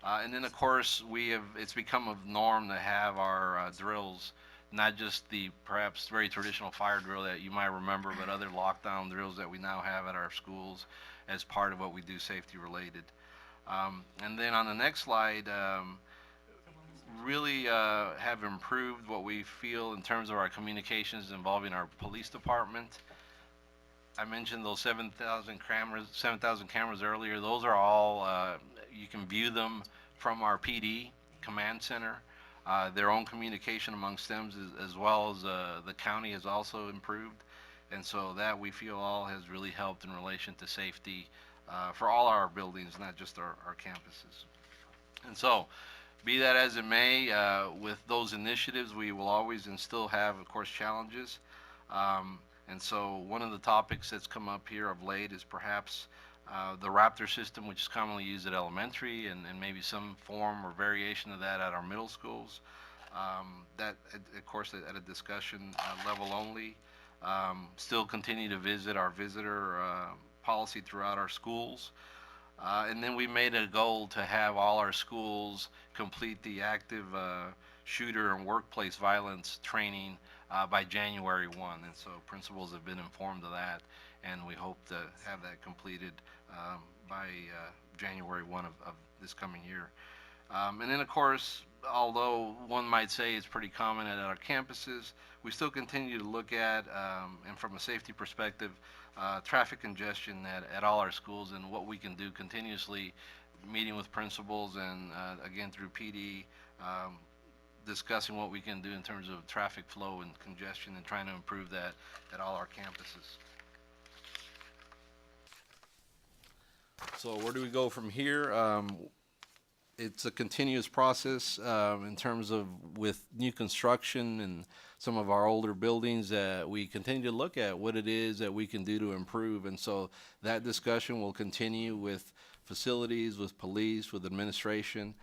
And then, of course, it's become a norm to have our drills, not just the perhaps very traditional fire drill that you might remember, but other lockdown drills that we now have at our schools as part of what we do safety related. And then on the next slide, really have improved what we feel in terms of our communications involving our police department. I mentioned those 7,000 cameras earlier. Those are all, you can view them from our PD command center. Their own communication amongst them as well as the county has also improved. And so that we feel all has really helped in relation to safety for all our buildings, not just our campuses. And so, be that as it may, with those initiatives, we will always and still have, of course, challenges. And so one of the topics that's come up here of late is perhaps the Raptor system, which is commonly used at elementary, and maybe some form or variation of that at our middle schools. That, of course, at a discussion level only. Still continue to visit our visitor policy throughout our schools. And then we made a goal to have all our schools complete the active shooter and workplace violence training by January 1. And so principals have been informed of that, and we hope to have that completed by January 1 of this coming year. And then, of course, although one might say it's pretty common at our campuses, we still continue to look at, and from a safety perspective, traffic congestion at all our schools and what we can do continuously, meeting with principals and again through PD, discussing what we can do in terms of traffic flow and congestion and trying to improve that at all our campuses. So where do we go from here? It's a continuous process in terms of with new construction and some of our older buildings that we continue to look at what it is that we can do to improve. And so that discussion will continue with facilities, with police, with administration.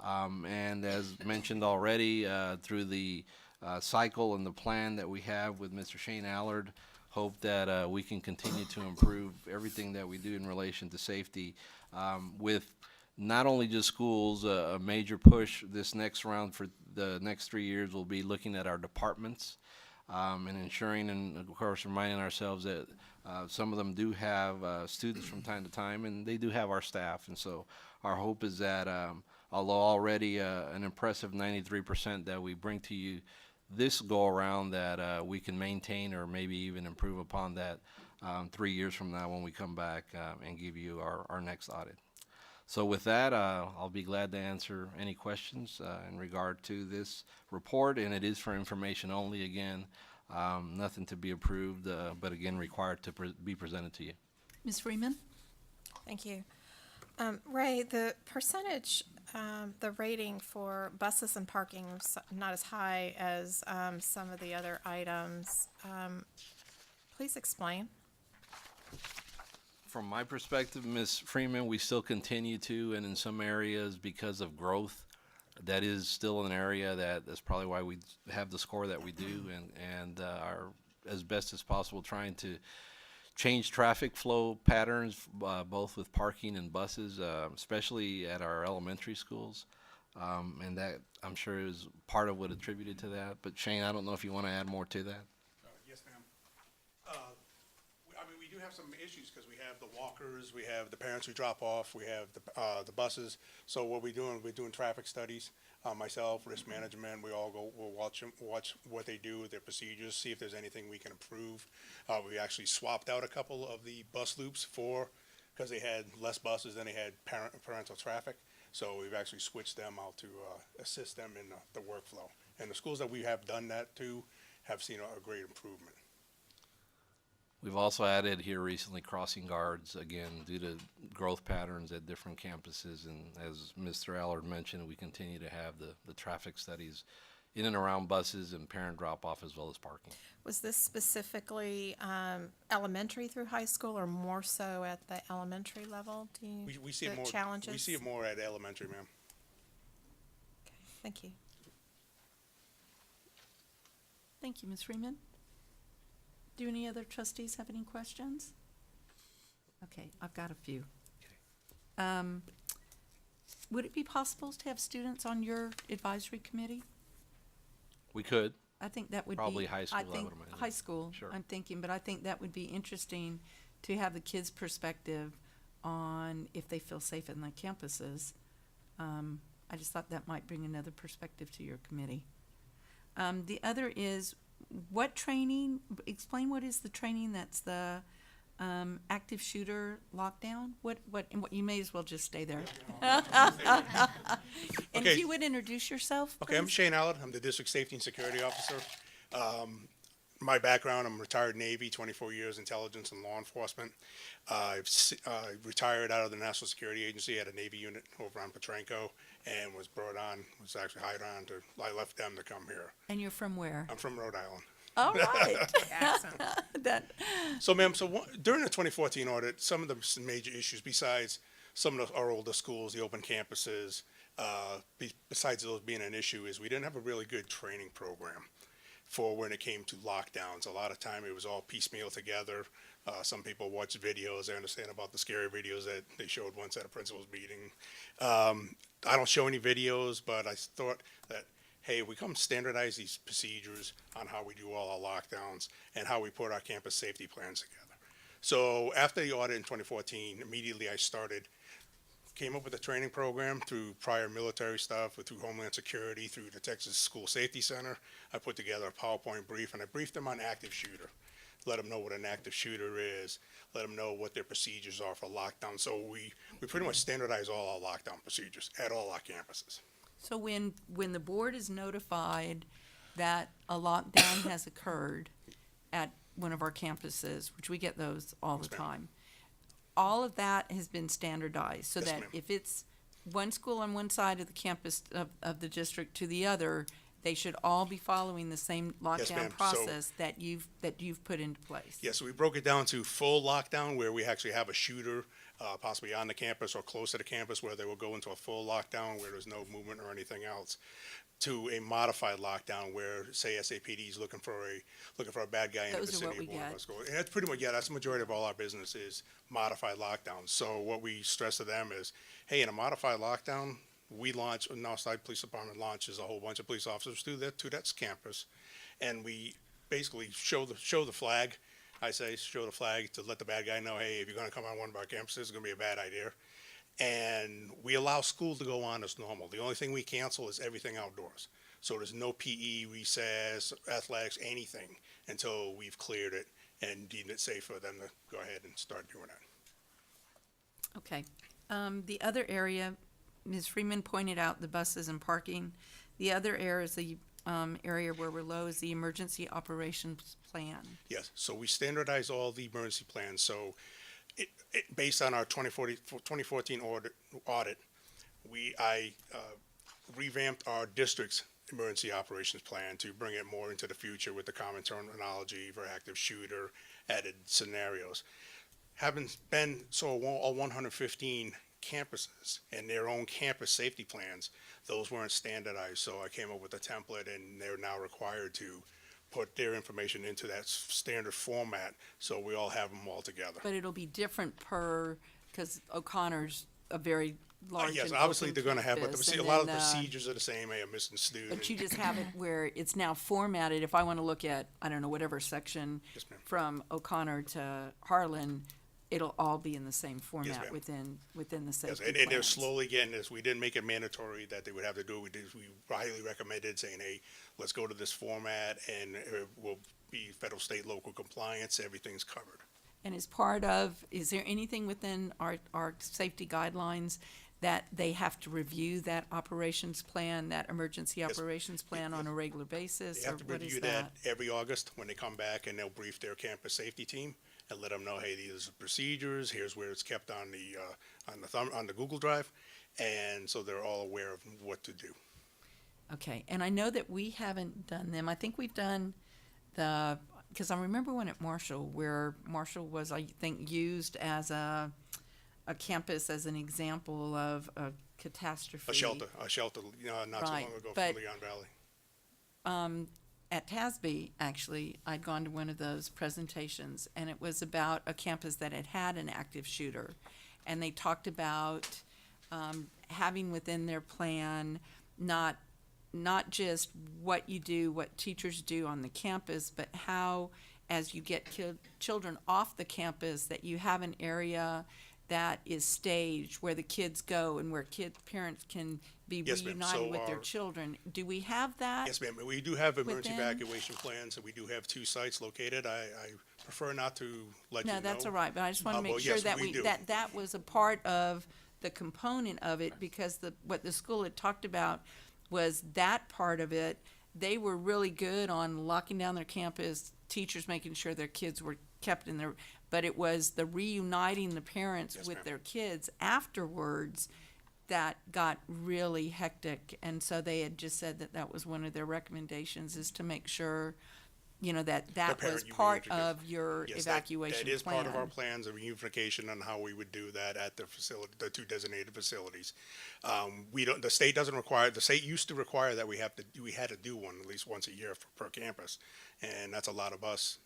And as mentioned already, through the cycle and the plan that we have with Mr. Shane Allard, hope that we can continue to improve everything that we do in relation to safety with not only just schools. A major push this next round for the next 3 years will be looking at our departments and ensuring, and of course reminding ourselves that some of them do have students from time to time, and they do have our staff. And so our hope is that although already an impressive 93% that we bring to you this go around, that we can maintain or maybe even improve upon that 3 years from now when we come back and give you our next audit. So with that, I'll be glad to answer any questions in regard to this report, and it is for information only again, nothing to be approved, but again required to be presented to you. Ms. Freeman? Thank you. Ray, the percentage, the rating for buses and parking was not as high as some of the other items. Please explain. From my perspective, Ms. Freeman, we still continue to, and in some areas because of growth, that is still an area that's probably why we have the score that we do, and are as best as possible trying to change traffic flow patterns, both with parking and buses, especially at our elementary schools. And that, I'm sure, is part of what attributed to that. But Shane, I don't know if you want to add more to that. Yes, ma'am. I mean, we do have some issues because we have the walkers, we have the parents who drop off, we have the buses. So what we're doing traffic studies. Myself, risk management, we'll watch what they do, their procedures, see if there's anything we can improve. We actually swapped out a couple of the bus loops because they had less buses than they had parental traffic. So we've actually switched them out to assist them in the workflow. And the schools that we have done that to have seen a great improvement. We've also added here recently crossing guards, again, due to growth patterns at different campuses. And as Mr. Allard mentioned, we continue to have the traffic studies in and around buses and parent drop-off as well as parking. Was this specifically elementary through high school, or more so at the elementary level? Do you We see it more. Challenges? We see it more at elementary, ma'am. Okay, thank you. Thank you, Ms. Freeman. Do any other trustees have any questions? Okay, I've got a few. Would it be possible to have students on your advisory committee? We could. I think that would Probably be. high school, I I think would imagine. high school, Sure. I'm thinking, but I think that would be interesting to have the kids' perspective on if they feel safe in the campuses. I just thought that might bring another perspective to your committee. The other is what training, explain what is the training that's the active shooter lockdown? What, you may as well just stay there. And if Okay. you would introduce yourself, Okay, I'm please. Shane Allard. I'm the District Safety and Security Officer. My background, I'm retired Navy, 24 years intelligence and law enforcement. Retired out of the National Security Agency at a Navy unit over on Petrenko and was actually hired on I left them to come here. And you're from where? I'm from Rhode Island. All right. So, ma'am, during the 2014 audit, some of the major issues, besides some of our older schools, the open campuses, besides those being an issue, is we didn't have a really good training program for when it came to lockdowns. A lot of time it was all piecemeal together. Some people watch videos. I understand about the scary videos that they showed once at a principal's meeting. I don't show any videos, but I thought that, hey, we come standardize these procedures on how we do all our lockdowns and how we put our campus safety plans together. So after the audit in 2014, immediately I came up with a training program through prior military stuff, through Homeland Security, through the Texas School Safety Center. I put together a PowerPoint brief, and I briefed them on active shooter. Let them know what an active shooter is, let them know what their procedures are for lockdown. So we pretty much standardize all our lockdown procedures at all our campuses. So when the board is notified that a lockdown has occurred at one of our campuses, which we get those all the time, all of that has been standardized so that if it's one school on one side of the campus of the district to the other, they should all be following the same lockdown ma'am. process that you've put into place. Yes, so we broke it down to full lockdown, where we actually have a shooter possibly on the campus or close to the campus, where they will go into a full lockdown where there's no movement or anything else, to a modified lockdown where, say, SAPD is looking for a bad guy in the Those are what vicinity of we one of get. our schools. And that's pretty much, that's the majority of all our business is modified lockdowns. So what we stress to them is, hey, in a modified lockdown, Northside Police Department launches a whole bunch of police officers to that campus, and we basically show the flag. I say show the flag to let the bad guy know, hey, if you're going to come on one of our campuses, it's going to be a bad idea. And we allow school to go on as normal. The only thing we cancel is everything outdoors. So there's no PE, recess, athletics, anything until we've cleared it and deemed it safe for them to go ahead and start doing that. Okay. The other area, Ms. Freeman pointed out the buses and parking. The other area is the area where we're low is the emergency operations plan. Yes, so we standardize all the emergency plans. So based on our 2014 audit, I revamped our district's emergency operations plan to bring it more into the future with the common terminology for active shooter, added scenarios. Having been all 115 campuses and their own campus safety plans, those weren't standardized. So I came up with a template, and they're now required to put their information into that standard format, so we all have them all together. But it'll be different because O'Connor's a very large Yes, and obviously open they're going to have, but campus, a and lot of the then, procedures are the same. A missing student. But you just have it where it's now formatted. If I want to look at, I don't know, whatever section from O'Connor to Harlan, it'll all be in the same format ma'am. within the safety Yes, and they're plans. slowly getting this. We didn't make it mandatory that they would have to do it. We highly recommended saying, hey, let's go to this format, and it will be federal, state, local compliance. Everything's covered. And is there anything within our safety guidelines that they have to review that operations plan, that emergency operations plan on a regular basis? They have to or what is review that every August when they come back, and they'll brief their campus safety team and let them know, hey, these are procedures. Here's where it's kept on the Google Drive, and so they're all aware of what to do. Okay, and I know that we haven't done them. I think we've done because I remember one at Marshall where Marshall was, I think, used as a campus as an example of a catastrophe. A shelter, not too long ago for Leon Valley. At TASB, actually, I'd gone to one of those presentations, and it was about a campus that had an active shooter. And they talked about having within their plan not just what you do, what teachers do on the campus, but how, as you get children off the campus, that you have an area that is staged, where the kids go and where parents can be Yes, ma'am. reunited So with their our- children. Do we have that? Yes, ma'am. We do have emergency Within- evacuation plans, and we do have 2 sites located. I prefer not to let you know. No, that's all right, but I just want to make well, sure yes, that we do. that was a part of the component of it, because what the school had talked about was that part of it. They were really good on locking down their campus, teachers making sure their kids were kept in their, but it was the reuniting the parents Yes, with ma'am. their kids afterwards that got really hectic. And so they had just said that that was one of their recommendations, is to make sure, that was parent part reunification. of your Yes, evacuation that is plan. part of our plans of reunification on how we would do that at the facility, the 2 designated facilities. The state doesn't require, the state used to require that we had to do one at least once a year per campus. And that's a lot of bus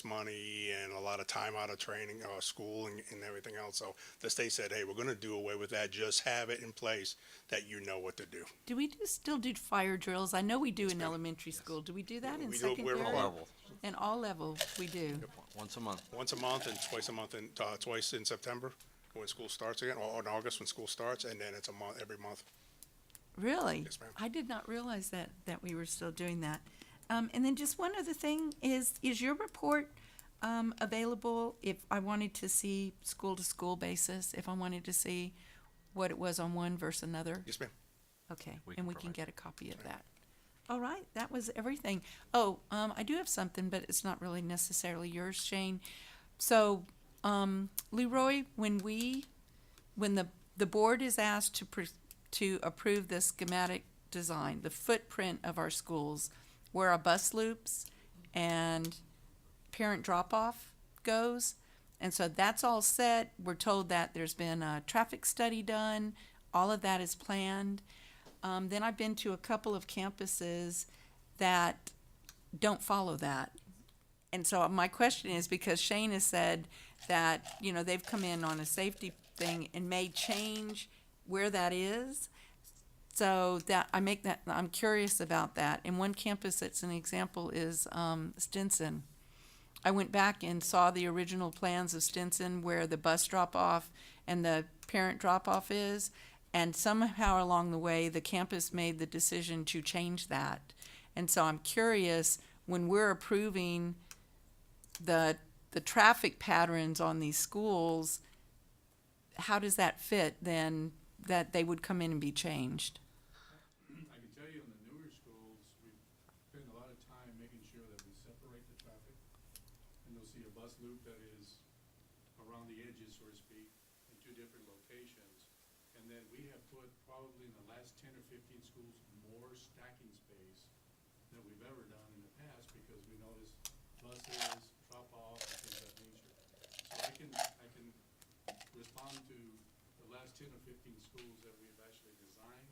money and a lot of time out of training, school and everything else. So the state said, hey, we're going to do away with that. Just have it in place that you know what to do. Do we still do fire drills? I know we do in elementary school. Do we do that in We do it secondary? all levels. In all levels, we do. Once a month. Once a month and twice a month, and twice in September when school starts again, or in August when school starts, and then it's a month every month. Really? Yes, ma'am. I did not realize that we were still doing that. And then just one other thing is your report available if I wanted to see school-to-school basis, if I wanted to see what it was on one versus another? Yes, ma'am. Okay, We and can we can provide get a copy of that. All right, that was everything. Oh, I do have something, but it's not really necessarily yours, Shane. So, Leroy, when the board is asked to approve the schematic design, the footprint of our schools, where our bus loops and parent drop-off goes, and so that's all set. We're told that there's been a traffic study done. All of that is planned. Then I've been to a couple of campuses that don't follow that. And so my question is, because Shane has said that, they've come in on a safety thing and may change where that is. So I'm curious about that. And one campus that's an example is Stinson. I went back and saw the original plans of Stinson where the bus drop-off and the parent drop-off is, and somehow along the way, the campus made the decision to change that. And so I'm curious, when we're approving the traffic patterns on these schools, how does that fit then, that they would come in and be changed? I can tell you in the newer schools, we spend a lot of time making sure that we separate the traffic. And you'll see a bus loop that is around the edges, so to speak, in 2 different locations. And then we have put probably in the last 10 or 15 schools more stacking space than we've ever done in the past, because we noticed buses, drop off, and things of that nature. So I can respond to the last 10 or 15 schools that we've actually designed.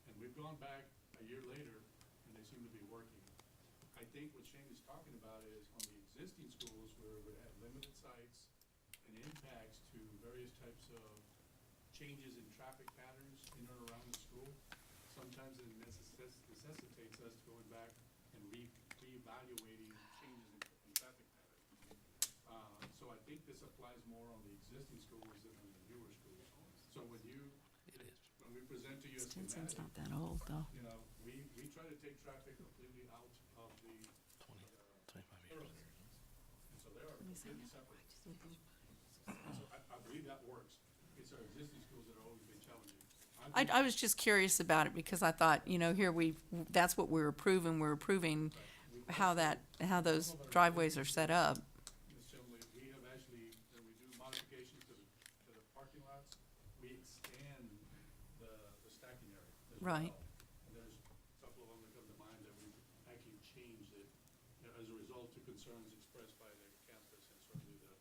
And we've gone back a year later, and they seem to be working. I think what Shane is talking about is on the existing schools where we have limited sites and impacts to various types of changes in traffic patterns in or around the school. Sometimes it necessitates us going back and reevaluating changes in traffic patterns. So I think this applies more on the existing schools than on the newer schools. So when we present to you a Stinson's schematic, not that old, though. we try to take traffic completely out of the 25 years. And so they are completely separate. So I believe that works. It's our existing schools that are always been challenging. I was just curious about it, because I thought, that's what we're approving. We're approving how those driveways are set up. Ms. Chumley, we have actually, when we do modifications to the parking lots, we extend the stacking area as Right. well. And there's a couple of them that come to mind that we've actually changed it as a result of concerns expressed by the campus and certainly the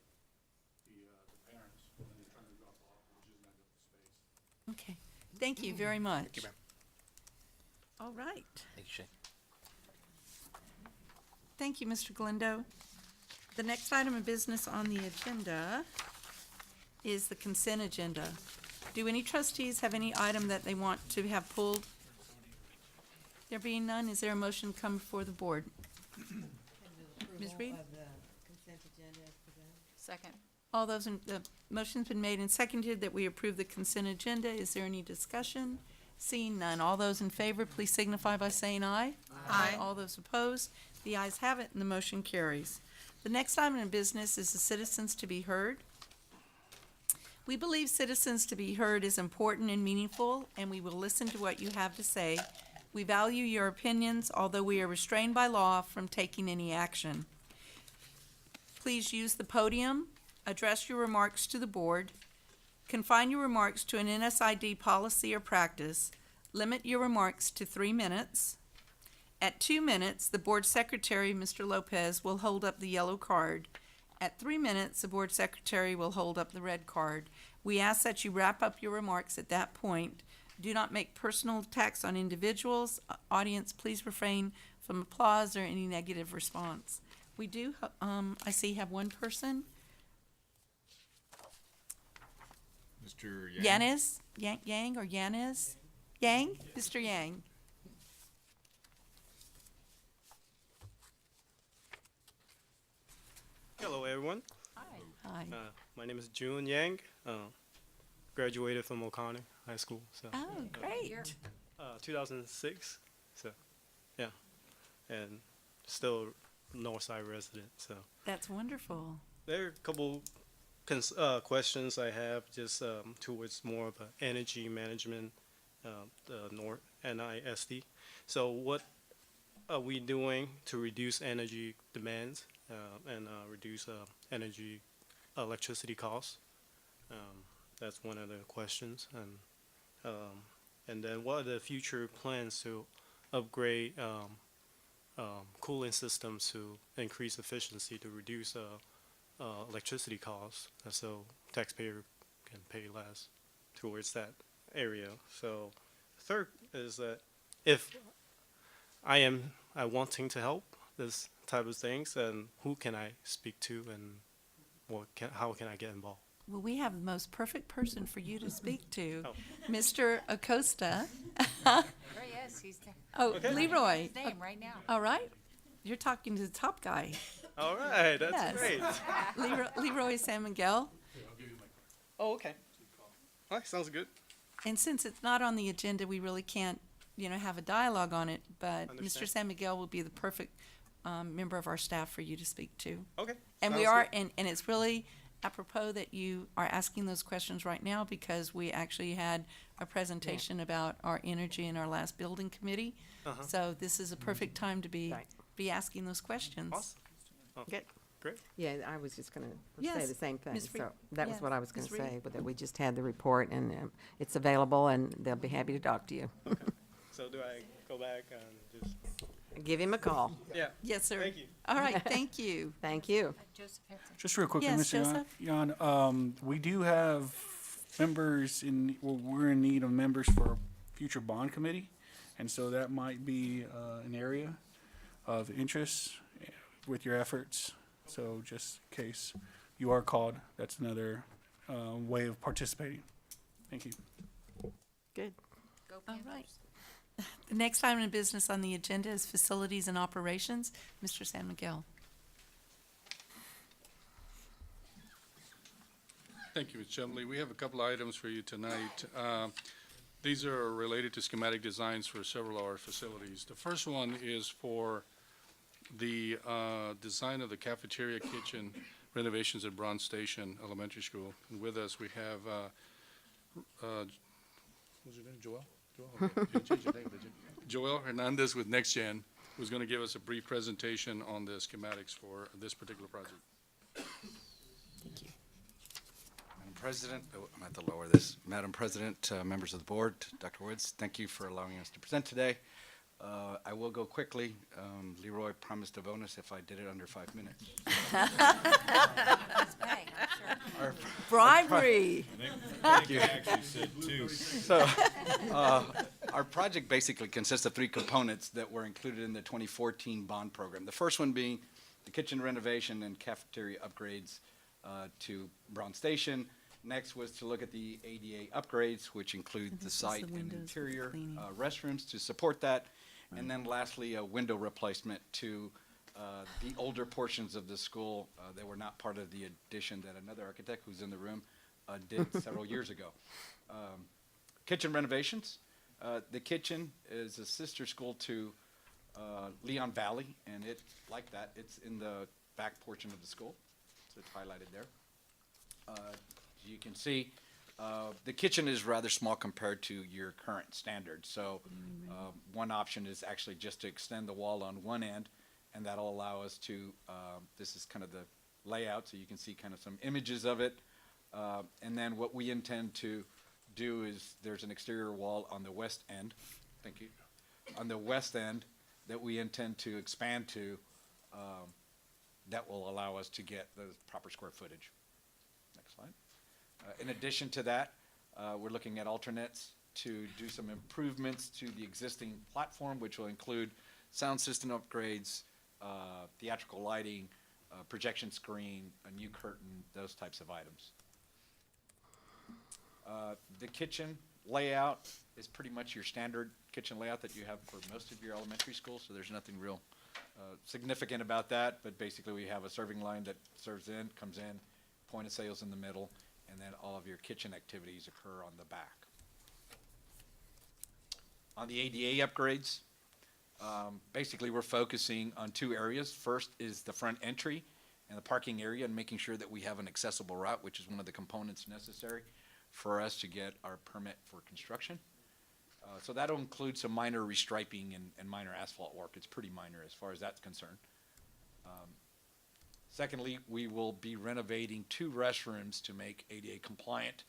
parents when they're trying to drop off, which is not enough space. Okay, thank you very much. Thank you, ma'am. All right. Thank you, Shane. Thank you, Mr. Glendo. The next item of business on the agenda is the consent agenda. Do any trustees have any item that they want to have pulled? There being none, is there a motion to come before the board? Ms. Reed? Of the consent agenda as presented. Second. All those the motion's been made and seconded that we approve the consent agenda. Is there any discussion? Seeing none. All those in favor, please signify by saying aye. Aye. All those opposed, the ayes have it and the motion carries. The next item in business is the citizens to be heard. We believe citizens to be heard is important and meaningful, and we will listen to what you have to say. We value your opinions, although we are restrained by law from taking any action. Please use the podium, address your remarks to the board, confine your remarks to an NSID policy or practice, limit your remarks to 3 minutes. At 2 minutes, the board secretary, Mr. Lopez, will hold up the yellow card. At 3 minutes, the board secretary will hold up the red card. We ask that you wrap up your remarks at that point. Do not make personal attacks on individuals. Audience, please refrain from applause or any negative response. We do, I see, have one person. Mr. Yang. Yanez? Yang or Yanez? Yang? Mr. Yang. Hello, everyone. Hi. My name is June Yang. Graduated from O'Connor High School. So. Oh, great. 2006. So, yeah, and still Northside resident. So. That's wonderful. There are a couple questions I have just towards more of a energy management, the NISD. So, what are we doing to reduce energy demands and reduce electricity costs? That's one of the questions. And then what are the future plans to upgrade cooling systems to increase efficiency to reduce electricity costs, so taxpayer can pay less towards that area? So third is that if I wanting to help this type of things, and who can I speak to, and how can I get involved? Well, we have the most perfect person for you to speak to, Oh. Mr. Acosta. There he is, he's there. Oh, Okay. Leroy. His name right now. All right. You're talking to the top guy. All right, that's Yes. great. Leroy San Miguel. Oh, okay. All right, sounds good. And since it's not on the agenda, we really can't, have a dialogue on it. But Mr. Understand. San Miguel will be the perfect member of our staff for you to speak to. Okay. And we sounds are, good. and it's really apropos that you are asking those questions right now, because we actually had a presentation about our energy in our last building committee. Uh-huh. So this is a perfect time to be asking those questions. Awesome. Oh, Good. Great. Yeah, I was just going to say Yes, the same thing. Ms. Reed. So that was Yes, what I was going Ms. to Reed. say, that we just had the report, and it's available, and they'll be happy to talk to you. So do I go back and just? Give him a call. Yeah. Yes, sir. Thank you. All right, thank you. Thank you. Joseph Henson. Just real quickly, Yes, Mr. Jan, we do have members we're in need of members for a future bond committee. And so that might be an area of interest with your efforts. So just in case you are called, that's another way of participating. Thank you. Good. All right. The next item of business on the agenda is facilities and operations. Mr. San Miguel. Thank you, Ms. Chumley. We have a couple items for you tonight. These are related to schematic designs for several of our facilities. The first one is for the design of the cafeteria kitchen renovations at Bronze Station Elementary School. And with us, we have, what's your name, Joel? Joel? Okay. You didn't change your name, did you? Joel Hernandez with NextGen, who's going to give us a brief presentation on the schematics for this particular project. Madam President, I'm at the lower this. Madam President, members of the board, Dr. Woods, thank you for allowing us to present today. I will go quickly. Leroy promised a bonus if I did it under 5 minutes. Bribery. Thank you. So, our project basically consists of 3 components that were included in the 2014 bond program. The first one being the kitchen renovation and cafeteria upgrades to Brown Station. Next was to look at the ADA upgrades, which include the site and interior restrooms to support that. And then lastly, a window replacement to The older portions of the school, they were not part of the addition that another architect who's in the room did several years ago. Kitchen renovations. The kitchen is a sister school to Leon Valley, and it, like that, it's in the back portion of the school, so it's highlighted there. As you can see, the kitchen is rather small compared to your current standard, so one option is actually just to extend the wall on one end, and that'll allow us to, this is kind of the layout, so you can see kind of some images of it. And then what we intend to do is, there's an exterior wall on the west end, thank you, on the west end that we intend to expand to, that will allow us to get the proper square footage. Next slide. In addition to that, we're looking at alternates to do some improvements to the existing platform, which will include sound system upgrades, theatrical lighting, projection screen, a new curtain, those types of items. The kitchen layout is pretty much your standard kitchen layout that you have for most of your elementary schools, so there's nothing real significant about that, but basically we have a serving line that serves in, comes in, point of sales in the middle, and then all of your kitchen activities occur on the back. On the ADA upgrades, basically we're focusing on two areas. First is the front entry and the parking area, and making sure that we have an accessible route, which is one of the components necessary for us to get our permit for construction. So that'll include some minor restriping and minor asphalt work. It's pretty minor as far as that's concerned. Secondly, we will be renovating 2 restrooms to make ADA compliant.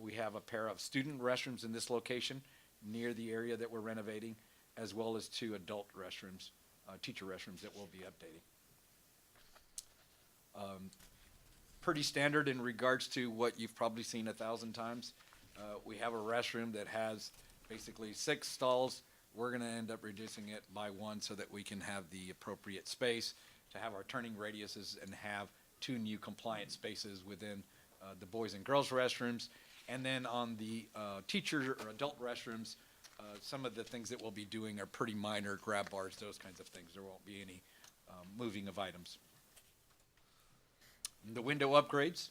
We have a pair of student restrooms in this location near the area that we're renovating, as well as 2 adult restrooms, teacher restrooms that we'll be updating. Pretty standard in regards to what you've probably seen 1,000 times. We have a restroom that has basically 6 stalls. We're going to end up reducing it by 1 so that we can have the appropriate space to have our turning radiuses and have 2 new compliant spaces within the boys and girls restrooms. And then on the teacher or adult restrooms, some of the things that we'll be doing are pretty minor, grab bars, those kinds of things. There won't be any moving of items. The window upgrades.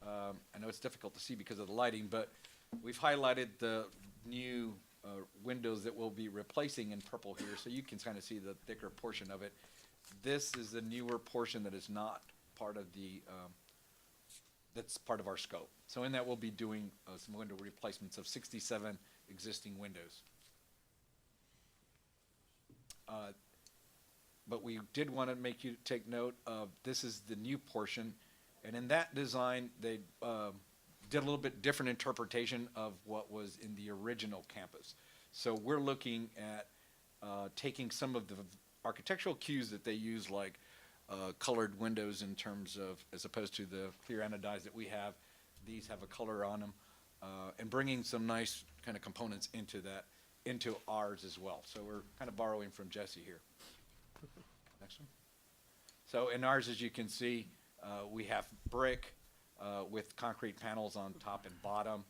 I know it's difficult to see because of the lighting, but we've highlighted the new windows that we'll be replacing in purple here, so you can kind of see the thicker portion of it. This is the newer portion that is not part of the, that's part of our scope. So in that we'll be doing some window replacements of 67 existing windows. But we did want to make you take note of, this is the new portion, and in that design, they did a little bit different interpretation of what was in the original campus. So we're looking at taking some of the architectural cues that they use, like colored windows in terms of, as opposed to the clear anodized that we have, these have a color on them, and bringing some nice kind of components into that, into ours as well. So we're kind of borrowing from Jesse here. Next one. So in ours, as you can see, we have brick with concrete panels on top and bottom.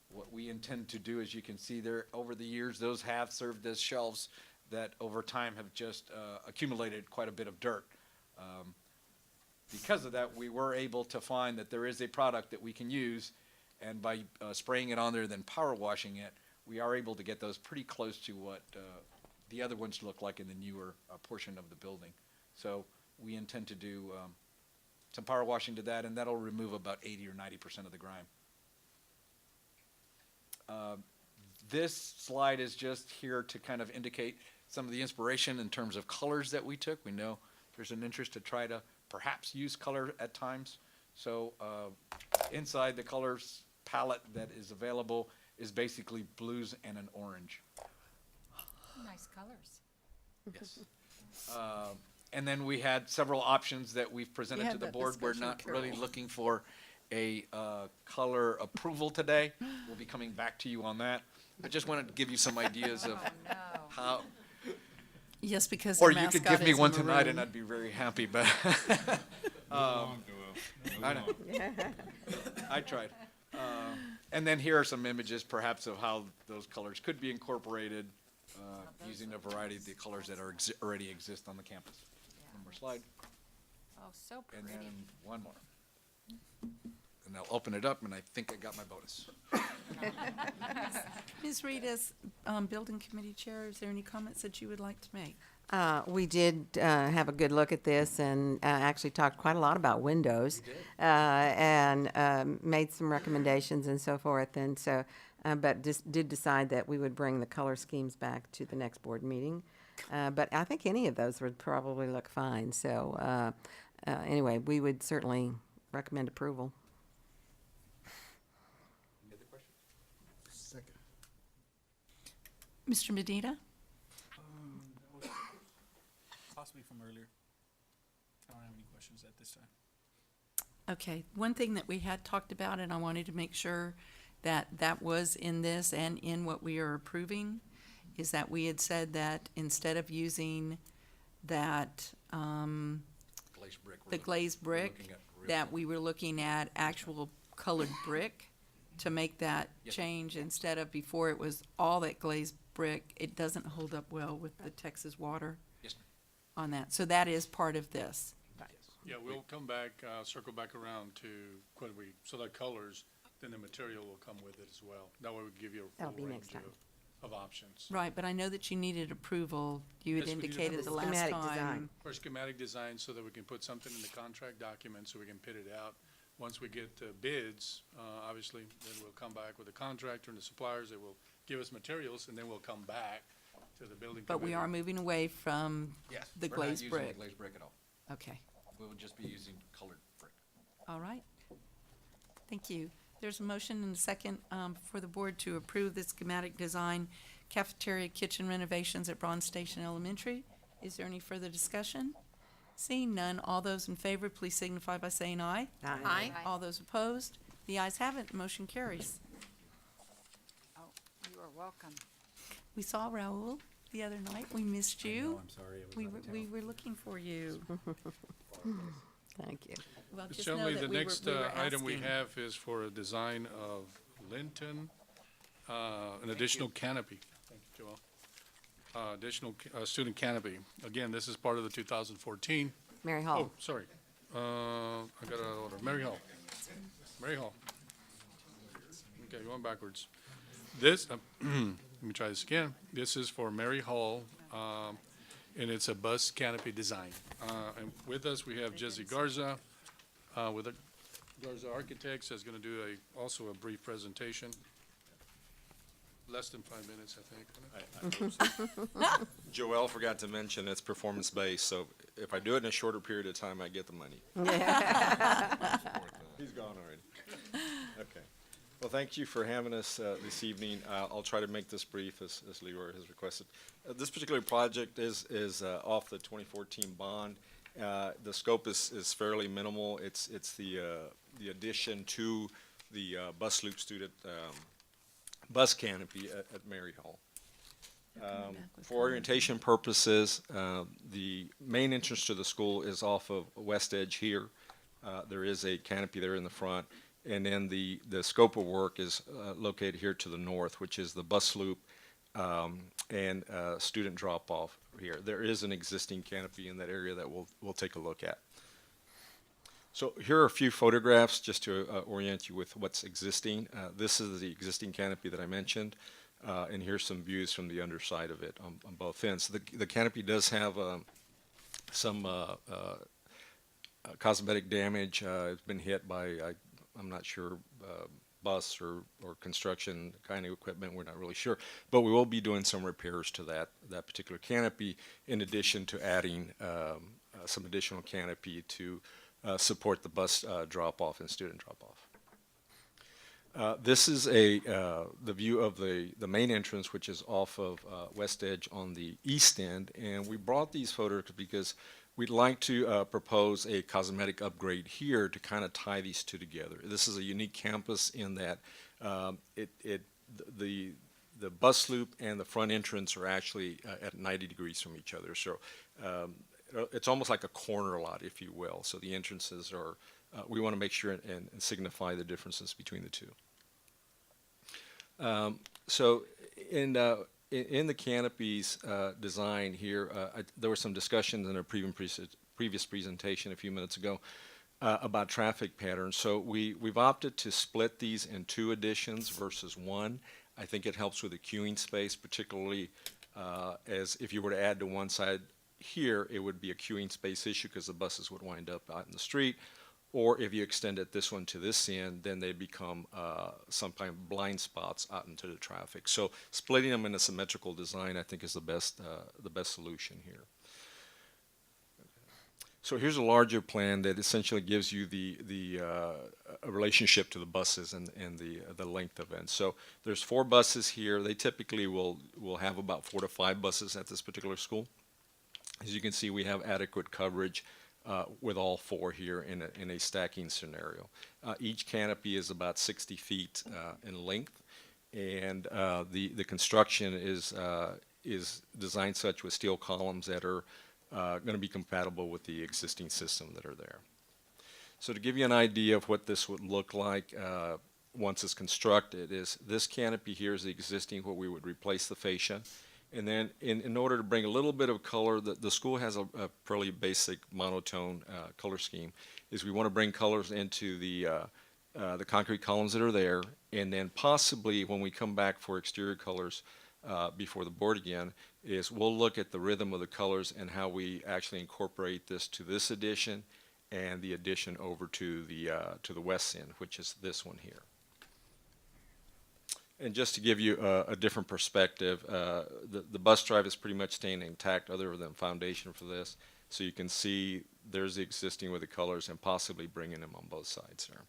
What we intend to do, as you can see there, over the years, those have served as shelves that over time have just accumulated quite a bit of dirt. Because of that, we were able to find that there is a product that we can use, and by spraying it on there, then power washing it, we are able to get those pretty close to what the other ones look like in the newer portion of the building. So we intend to do some power washing to that, and that'll remove about 80 or 90% of the grime. This slide is just here to kind of indicate some of the inspiration in terms of colors that we took. We know there's an interest to try to perhaps use color at times. So inside the colors palette that is available is basically blues and an orange. Nice colors. Yes. And then we had several options that we've presented to the board. We're not really looking for a color approval today. We'll be coming back to you on that. I just wanted to give you some ideas of how. Yes, because Or the you could mascot give me is one tonight maroon. and I'd be very happy, but. I know. I tried. And then here are some images perhaps of how those colors could be incorporated using a variety of the colors that are already exist on the campus. more slide. Oh, so And pretty. then one more. And I'll open it up, and I think I got my bonus. Ms. Reed, as Building Committee Chair, is there any comments that you would like to make? We did have a good look at this and actually talked quite a lot about windows. And made some recommendations and so forth. And so, but just did decide that we would bring the color schemes back to the next board meeting. But I think any of those would probably look fine. So anyway, we would certainly recommend approval. Any other questions? Second. Mr. Medina? Possibly from earlier. I don't have any questions at this time. Okay, one thing that we had talked about, and I wanted to make sure that that was in this and in what we are approving, is that we had said that instead of using that, Glazed brick. the glazed brick, that we were looking at actual colored brick to make that Yes, change instead of before it was all that glazed brick. It doesn't hold up well with the Texas water Yes, ma'am. on that. So that is part of this. Yeah, we'll come back, circle back around to when we select colors, then the material will come with it as well. That way we give you a That'll full be range next time. of options. Right, but I know that you needed approval. You had Yes, we need indicated the approval. last Schematic time. design. For schematic design, so that we can put something in the contract document, so we can put it out. Once we get bids, obviously, then we'll come back with the contractor and the suppliers that will give us materials, and then we'll come back to the building But we committee. are moving away from Yes. the we're not glazed using the brick. glazed brick at all. Okay, We will just be using colored brick. all right. Thank you. There's a motion and a second for the board to approve the schematic design cafeteria kitchen renovations at Bronze Station Elementary. Is there any further discussion? Seeing none, all those in favor, please signify by saying aye. Aye. All those opposed? The ayes have it, motion carries. Oh, you are welcome. We saw Raul the other night. We missed you. I'm sorry. We were looking for you. Thank you. Well, Mr. just know Chumley, that the we were- next we were item we asking. have is for a design of Linton, an additional canopy. Thank you, Joel. Additional student canopy. Again, this is part of the 2014. Mary Hall. Oh, sorry. I got out of order. Mary Hall. Mary Hall. Okay, going backwards. This, let me try this again. This is for Mary Hall, and it's a bus canopy design. And with us, we have Jesse Garza, with the Garza Architects, that's gonna do also a brief presentation. Less than 5 minutes, I think. Joelle forgot to mention it's performance-based, so if I do it in a shorter period of time, I get the money. He's gone already. Okay. Well, thank you for having us this evening. I'll try to make this brief as Leroy has requested. This particular project is off the 2014 bond. The scope is fairly minimal. It's the addition to the bus loop student bus canopy at Mary Hall. For orientation purposes, the main entrance to the school is off of West Edge here. There is a canopy there in the front. And then the scope of work is located here to the north, which is the bus loop and student drop-off here. There is an existing canopy in that area that we'll take a look at. So here are a few photographs just to orient you with what's existing. This is the existing canopy that I mentioned, and here's some views from the underside of it on both ends. The canopy does have some cosmetic damage. It's been hit by, I'm not sure, bus or construction kind of equipment. We're not really sure. But we will be doing some repairs to that particular canopy, in addition to adding some additional canopy to support the bus drop-off and student drop-off. This is the view of the main entrance, which is off of West Edge on the east end. And we brought these photos because we'd like to propose a cosmetic upgrade here to kind of tie these two together. This is a unique campus in that the bus loop and the front entrance are actually at 90 degrees from each other. So it's almost like a corner lot, if you will. So the entrances are, we want to make sure and signify the differences between the two. So in the canopy's design here, there were some discussions in a previous presentation a few minutes ago about traffic patterns. So we've opted to split these in 2 additions versus 1. I think it helps with the queuing space, particularly as if you were to add to one side here, it would be a queuing space issue because the buses would wind up out in the street. Or if you extended this one to this end, then they become some kind of blind spots out into the traffic. So splitting them in a symmetrical design, I think, is the best solution here. So here's a larger plan that essentially gives you a relationship to the buses and the length of it. So there's 4 buses here. They typically will have about 4 to 5 buses at this particular school. As you can see, we have adequate coverage with all 4 here in a stacking scenario. Each canopy is about 60 feet in length, and the construction is designed such with steel columns that are going to be compatible with the existing system that are there. So to give you an idea of what this would look like once it's constructed, is this canopy here is the existing, where we would replace the fascia. And then in order to bring a little bit of color, the school has a fairly basic monotone color scheme, is we want to bring colors into the concrete columns that are there, and then possibly when we come back for exterior colors before the board again, is we'll look at the rhythm of the colors and how we actually incorporate this to this addition and the addition over to the west end, which is this one here. And just to give you a different perspective, the bus drive is pretty much staying intact other than foundation for this. So you can see there's the existing with the colors and possibly bringing them on both sides there.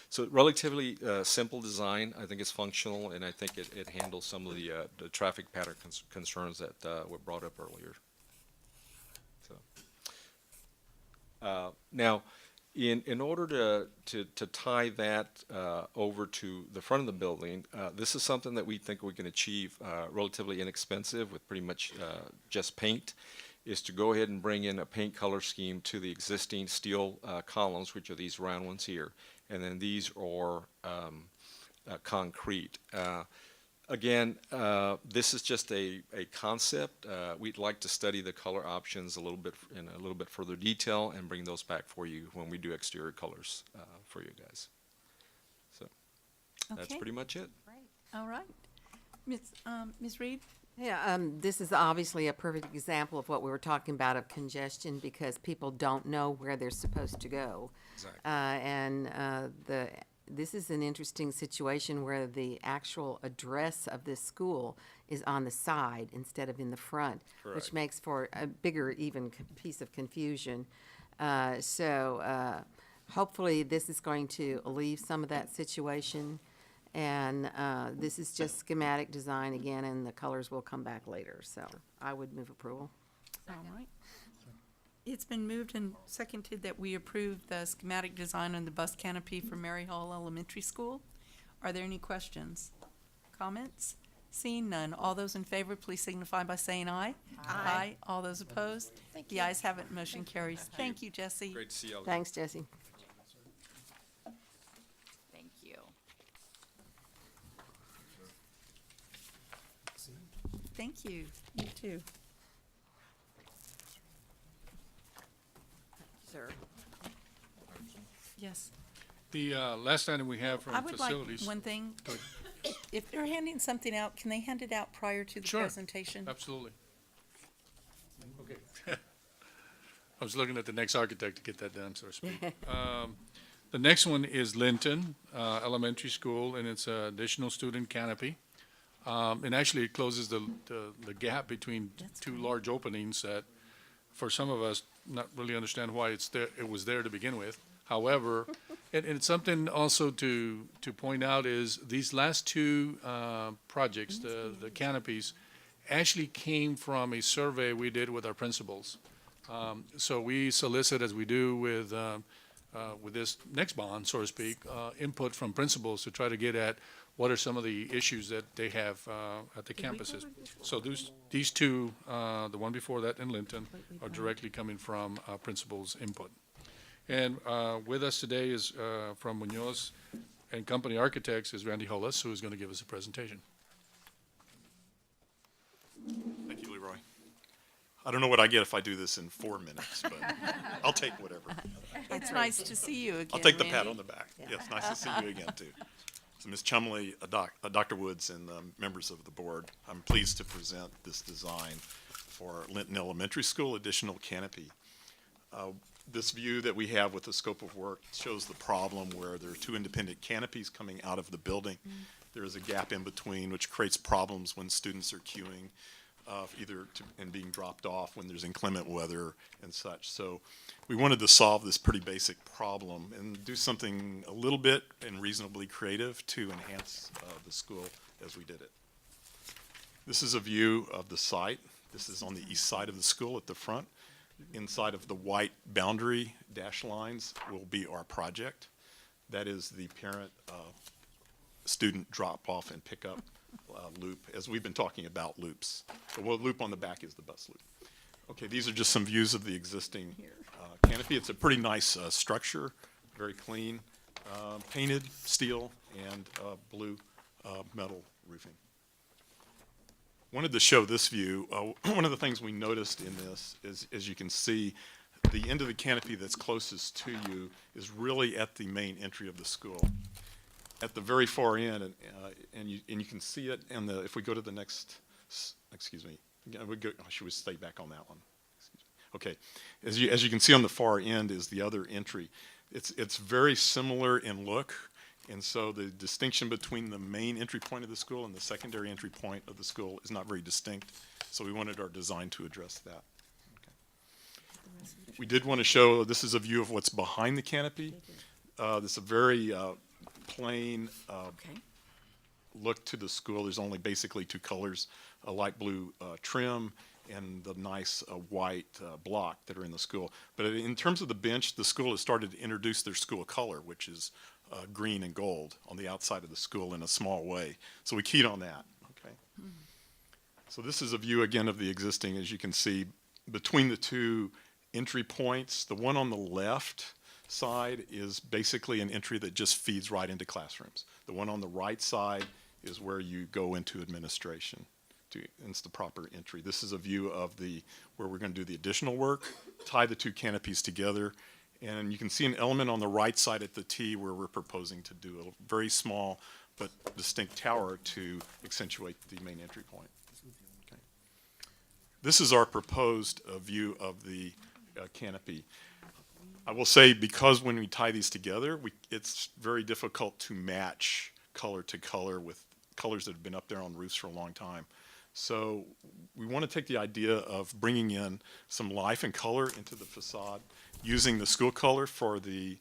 So relatively simple design. I think it's functional, and I think it handles some of the traffic pattern concerns that were brought up earlier. So now, in order to tie that over to the front of the building, this is something that we think we can achieve relatively inexpensive with pretty much just paint, is to go ahead and bring in a paint color scheme to the existing steel columns, which are these round ones here, and then these are concrete. Again, this is just a concept. We'd like to study the color options in a little bit further detail and bring those back for you when we do exterior colors for you guys. So that's pretty much it. All right. Ms. Reed? Yeah, this is obviously a perfect example of what we were talking about of congestion, because people don't know where they're supposed to go. Exactly. This is an interesting situation where the actual address of this school is on the side instead of in the front, Correct. which makes for a bigger even piece of confusion. Hopefully this is going to alleviate some of that situation. And this is just schematic design again, and the colors will come back later. So I would move approval. All right. It's been moved and seconded that we approve the schematic design on the bus canopy for Mary Hall Elementary School. Are there any questions? Comments? Seeing none. All those in favor, please signify by saying aye. Aye. All those opposed? The ayes have it. Motion carries. Thank you, Jesse. Great to see you all. Thanks, Jesse. Thank you. Thank you. You too. Sir. Yes. The last item we have I from would like facilities. one thing. If they're handing something out, can they hand it out prior to the Sure. presentation? Absolutely. Okay. I was looking at the next architect to get that done, so to speak. The next one is Linton Elementary School, and it's an additional student canopy. And actually, it closes the gap between two large openings that, for some of us, not really understand why it was there to begin with. However, and it's something also to point out is these last 2 projects, the canopies, actually came from a survey we did with our principals. So we solicit, as we do with this next bond, so to speak, input from principals to try to get at what are some of the issues that they have at the campuses. So these 2, the one before that in Linton, are directly coming from principals' input. And with us today is from Munoz and Company Architects is Randy Hollis, who is going to give us a presentation. Thank you, Leroy. I don't know what I get if I do this in 4 minutes, but I'll take whatever. It's nice to see you again, I'll take the pat Randy. on the back. Yes, nice to see you again, too. So Ms. Chumley, Dr. Woods, and members of the board, I'm pleased to present this design for Linton Elementary School additional canopy. This view that we have with the scope of work shows the problem where there are two independent canopies coming out of the building. There is a gap in between, which creates problems when students are queuing, and being dropped off when there's inclement weather and such. So we wanted to solve this pretty basic problem and do something a little bit and reasonably creative to enhance the school as we did it. This is a view of the site. This is on the east side of the school at the front. Inside of the white boundary dash lines will be our project. That is the parent-student drop-off and pickup loop, as we've been talking about loops. The loop on the back is the bus loop. Okay, these are just some views of the existing canopy. It's a pretty nice structure, very clean, painted steel and blue metal roofing. Wanted to show this view. One of the things we noticed in this is, as you can see, the end of the canopy that's closest to you is really at the main entry of the school. At the very far end, and you can see it in the, if we go to the next, excuse me, should we stay back on that one? Okay, as you can see on the far end is the other entry. It's very similar in look, and so the distinction between the main entry point of the school and the secondary entry point of the school is not very distinct, so we wanted our design to address that. Okay. We did want to show, this is a view of what's behind the canopy. This is a very plain look to the school. There's only basically two colors, a light blue trim and the nice white block that are in the school. But in terms of the bench, the school has started to introduce their school color, which is green and gold on the outside of the school in a small way. So we keyed on that. Okay. So this is a view again of the existing, as you can see, between the two entry points. The one on the left side is basically an entry that just feeds right into classrooms. The one on the right side is where you go into administration. It's the proper entry. This is a view of where we're going to do the additional work, tie the two canopies together, and you can see an element on the right side at the T where we're proposing to do a very small but distinct tower to accentuate the main entry point. Okay. This is our proposed view of the canopy. I will say, because when we tie these together, it's very difficult to match color to color with colors that have been up there on roofs for a long time. So we want to take the idea of bringing in some life and color into the facade, using the school color for the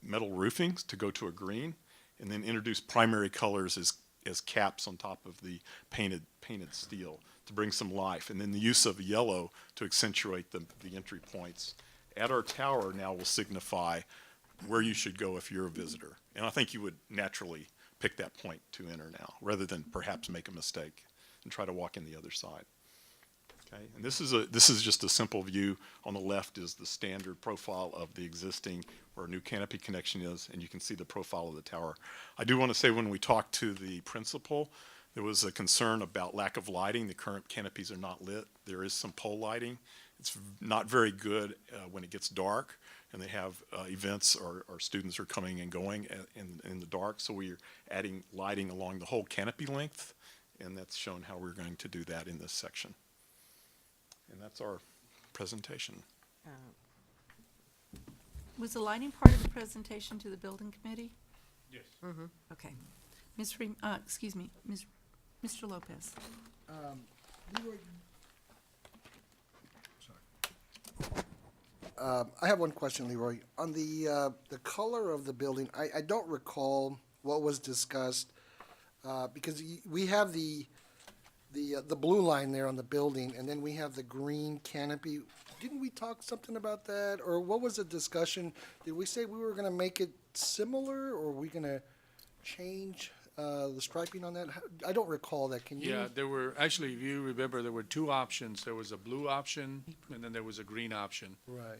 metal roofings to go to a green, and then introduce primary colors as caps on top of the painted steel to bring some life, and then the use of yellow to accentuate the entry points. At our tower now will signify where you should go if you're a visitor. And I think you would naturally pick that point to enter now, rather than perhaps make a mistake and try to walk in the other side. Okay, and this is just a simple view. On the left is the standard profile of the existing, where a new canopy connection is, and you can see the profile of the tower. I do want to say, when we talked to the principal, there was a concern about lack of lighting. The current canopies are not lit. There is some pole lighting. It's not very good when it gets dark and they have events or students are coming and going in the dark. So we're adding lighting along the whole canopy length, and that's shown how we're going to do that in this section. And that's our presentation. Was the lighting part of the presentation to the building committee? Yes. Mm-hmm. Okay. Excuse me, Mr. Lopez. I have one question, Leroy. On the color of the building, I don't recall what was discussed, because we have the blue line there on the building, and then we have the green canopy. Didn't we talk something about that, or what was the discussion? Did we say we were going to make it similar, or are we going to change the striping on that? I don't recall that. Can you? Yeah, there were, actually, if you remember, there were two options. There was a blue option, and then there was a green option. Right.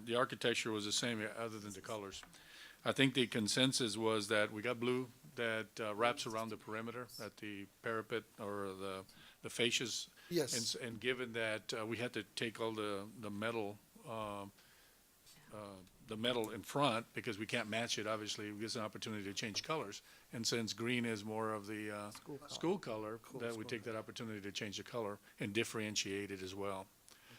The architecture was the same, other than the colors. I think the consensus was that we got blue, that wraps around the perimeter at the parapet or the fascias. Yes. And given that we had to take all the metal, the metal in front, because we can't match it, obviously, it gives an opportunity to change colors. And since green is more of the school color, that we take that opportunity to change the color and differentiate it as well.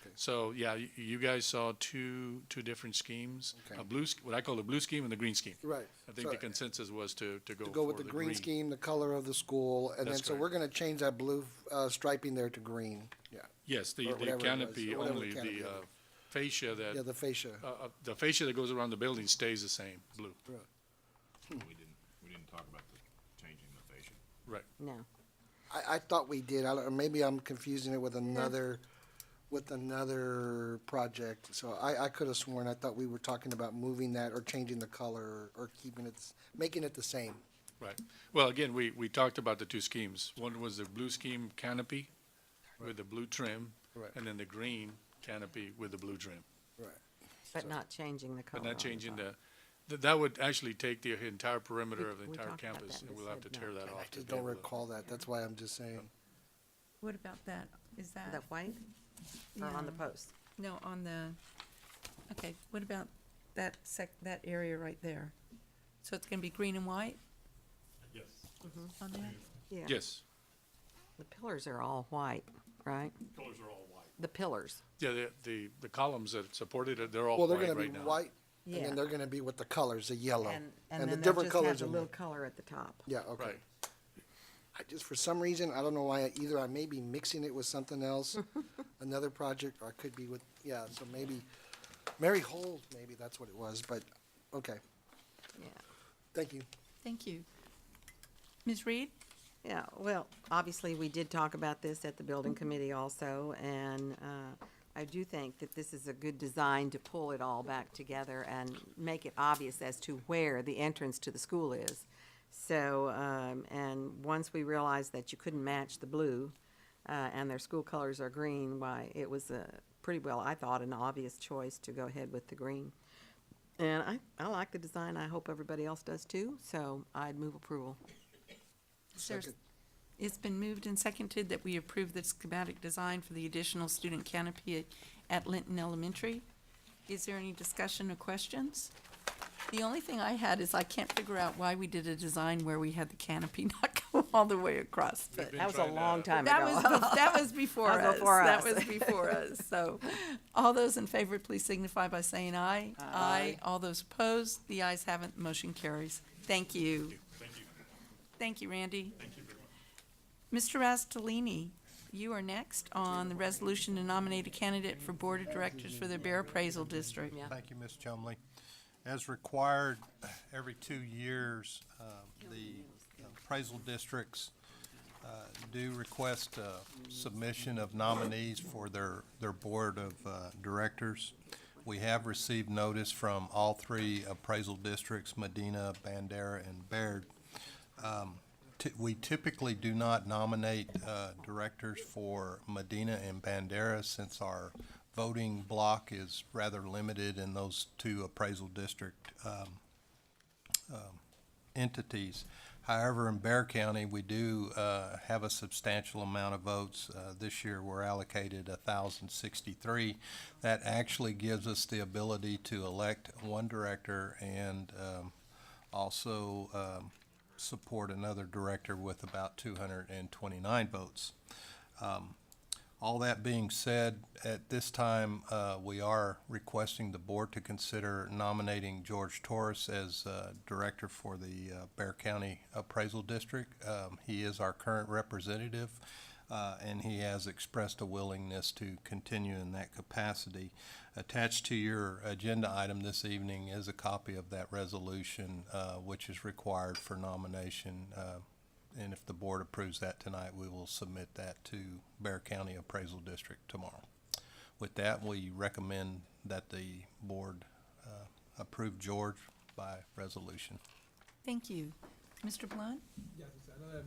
Okay. So, yeah, you guys saw two different schemes, Okay. a blue, what I call the blue scheme and the green scheme. Right. I think So- the consensus was to go To go for with the green scheme, the color of the school, and then, That's so we're gonna change that blue striping there to green, yeah. Yes, Or the whatever it was, canopy or whatever only, canopy the is. fascia that. Yeah, the fascia. The fascia that goes around the building stays the same, blue. Right. We didn't talk about the changing the fascia. Right. No. I thought we did, or maybe I'm confusing it with another project. So I could have sworn, I thought we were talking about moving that or changing the color or keeping it, making it the same. Right. Well, again, we talked about the two schemes. One was the blue scheme canopy with the blue trim. Right. And then the green canopy with the blue trim. Right. But not changing the color. But not on the changing top. that would actually take the entire perimeter of the We entire talked about campus, that and and we'll have to said tear no. that I off. to just be don't able to- recall that, that's why I'm just saying. What about that? Is that? That white? Or on the Yeah. post? No, on the, okay, what about that that area right there? So it's gonna be green and white Yes. on there? Yeah. Yes. The pillars are all white, right? Colors are all white. The pillars. Yeah, the columns that supported it, they're all Well, they're white gonna be right now. white, and Yeah. then they're gonna be with the colors, the yellow. And the then they'll different just have colors the in little there. color at the top. Yeah, okay. Right. I just, for some reason, I don't know why, either I may be mixing it with something else, another project, or I could be with, yeah, so maybe, Mary Hold, maybe that's what it was, but, okay. Yeah. Thank you. Thank you. Ms. Reed? Yeah, well, obviously, we did talk about this at the building committee also, and I do think that this is a good design to pull it all back together and make it obvious as to where the entrance to the school is. So, and once we realized that you couldn't match the blue, and their school colors are green, why, it was pretty well, I thought, an obvious choice to go ahead with the green. And I like the design, I hope everybody else does too, so I'd move approval. Second. It's been moved and seconded that we approve the schematic design for the additional student canopy at Linton Elementary. Is there any discussion or questions? The only thing I had is I can't figure out why we did a design where we had the canopy not go all the way across, but. That was a long time That ago. that was before That was us. before That us. was before us. So, all those in favor, please signify by saying aye. Aye. All those opposed, the ayes have it, motion carries. Thank you. Thank you. Thank you, Randy. Thank you very much. Mr. Rastellini, you are next on the resolution to nominate a candidate for Board of Directors for the Bear Appraisal District. Thank you, Ms. Chumley. As required, every 2 years, the appraisal districts do request submission of nominees for their board of directors. We have received notice from all three appraisal districts, Medina, Bandera, and Baird. We typically do not nominate directors for Medina and Bandera since our voting block is rather limited in those two appraisal district entities. However, in Bexar County, we do have a substantial amount of votes. This year, we're allocated 1,063. That actually gives us the ability to elect one director and also support another director with about 229 votes. All that being said, at this time, we are requesting the board to consider nominating George Torres as director for the Bexar County Appraisal District. He is our current representative, and he has expressed a willingness to continue in that capacity. Attached to your agenda item this evening is a copy of that resolution, which is required for nomination. And if the board approves that tonight, we will submit that to Bexar County Appraisal District tomorrow. With that, we recommend that the board approve George by resolution. Thank you. Mr. Blunt? Yes, I know that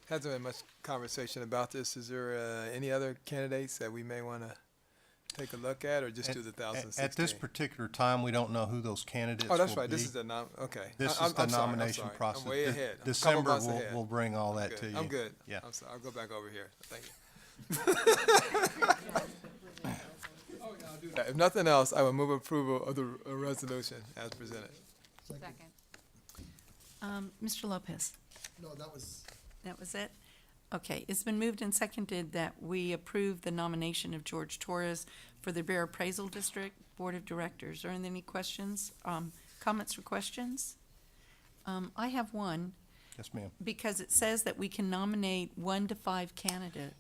hasn't been much conversation about this. Is there any other candidates that we may want to take a look at, or just do the At 2016? this particular time, we don't know who those candidates will Oh, be. that's right. This is the okay. This I'm is the sorry, I'm nomination sorry. process. I'm way ahead. I'm a couple December, months ahead. we'll bring all that Good. to you. I'm good. Yeah. I'm sorry. I'll go back over here. Thank you. If nothing else, I will move approval of the resolution as presented. Second. Mr. Lopez? No, that was. That was it? Okay, it's been moved and seconded that we approve the nomination of George Torres for the Bear Appraisal District Board of Directors. Are there any questions, comments or questions? I have one, Yes, ma'am. because it says that we can nominate 1 to 5 candidates.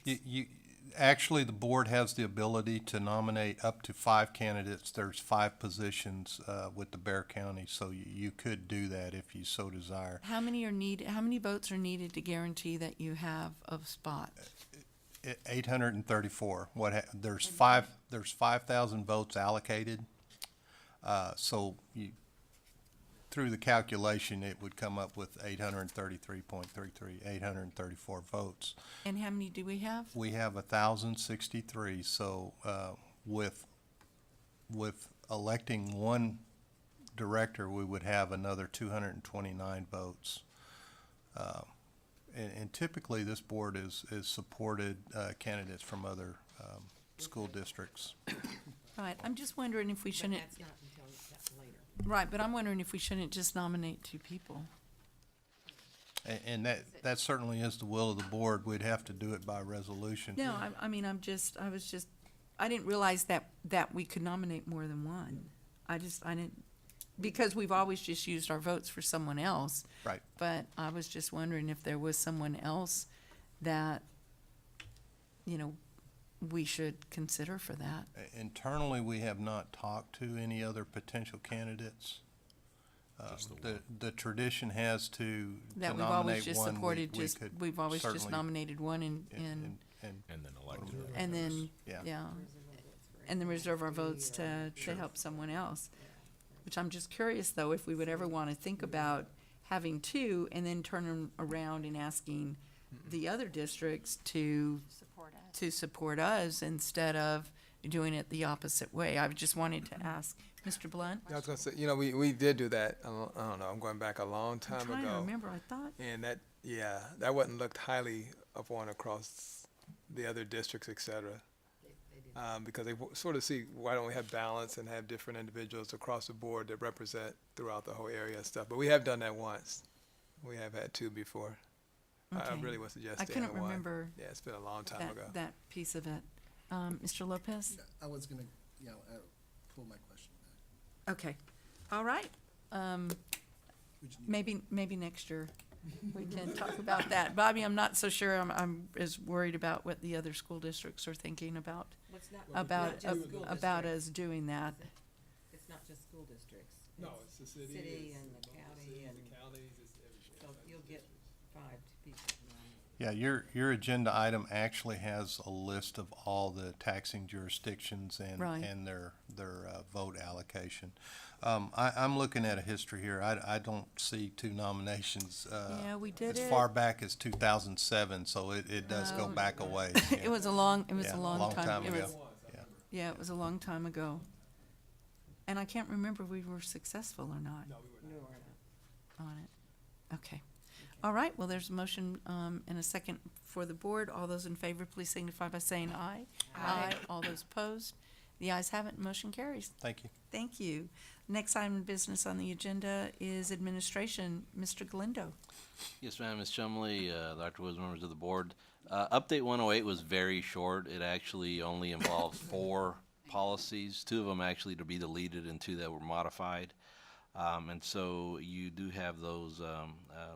Actually, the board has the ability to nominate up to 5 candidates. There's 5 positions with the Bear County, so you could do that if you so desire. How many votes are needed to guarantee that you have a spot? 834. There's 5,000 votes allocated. So through the calculation, it would come up with 833.33, 834 votes. And how many do we have? We have 1,063, so with electing one director, we would have another 229 votes. And typically, this board is supported candidates from other school districts. Right, I'm just wondering if we shouldn't. Right, but I'm wondering if we shouldn't just nominate 2 people. And that certainly is the will of the board. We'd have to do it by resolution. No, I mean, I didn't realize that we could nominate more than one. I didn't, because we've always just used our votes for someone else. Right. But I was just wondering if there was someone else that, we should consider for that. Internally, we have not talked to any other potential candidates. The tradition has to That we've nominate always just one. supported, we've always just certainly- nominated one and And then elect them. and then, Yeah. yeah. And then reserve our votes to help someone else. Which I'm just curious, though, if we would ever want to think about having 2 and then turn them around and asking the other districts to support us instead of doing it the opposite way. I just wanted to ask, Mr. Blunt? I was going to say, we did do that. I don't know. I'm going back a long time I'm trying ago. to remember, I thought. And that wasn't looked highly upon across the other districts, et cetera. Because they sort of see, why don't we have balance and have different individuals across the board that represent throughout the whole area and stuff. But we have done that once. We have had 2 before. I Okay. really would suggest I staying couldn't at 1. remember Yeah, it's been a long time ago. that piece of it. Mr. Lopez? I was gonna, pull my question back. Okay, all right. Maybe next year we can talk about that. Bobby, I'm not so sure I'm as worried about what the other school districts are thinking about us doing that. It's not just school districts. No, it's the city. City and the county and. The counties, it's everything. So you'll get 5 people. Yeah, your agenda item actually has a list of all the taxing jurisdictions Right. and their vote allocation. I'm looking at a history here. I don't see 2 nominations. Yeah, we did As it. far back as 2007, so it does go back a ways. It was a long Yeah, time. It ago. was- Yeah, it was a long time ago. And I can't remember if we were successful or not on it. Okay. All right, well, there's a motion and a second for the board. All those in favor, please signify by saying aye. Aye. All those opposed? The ayes have it, motion carries. Thank you. Thank you. Next item of business on the agenda is administration. Mr. Galindo. Yes, ma'am, Ms. Chumley, Dr. Woods, members of the board. Update 108 was very short. It actually only involves 4 policies, 2 of them actually to be deleted and 2 that were modified. And so you do have those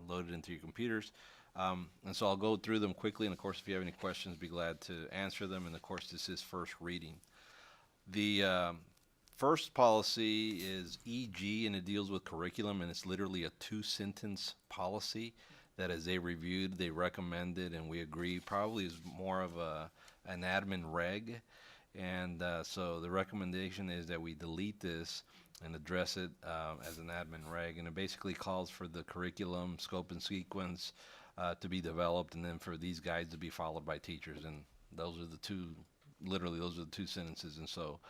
loaded into your computers. And so I'll go through them quickly, and of course, if you have any questions, be glad to answer them. And of course, this is first reading. The first policy is EG, and it deals with curriculum, and it's literally a 2-sentence policy that as they reviewed, they recommended, and we agree probably is more of an admin reg. And so the recommendation is that we delete this and address it as an admin reg. And it basically calls for the curriculum, scope and sequence to be developed, and then for these guides to be followed by teachers. And those are the 2 literally, those are the two sentences. And so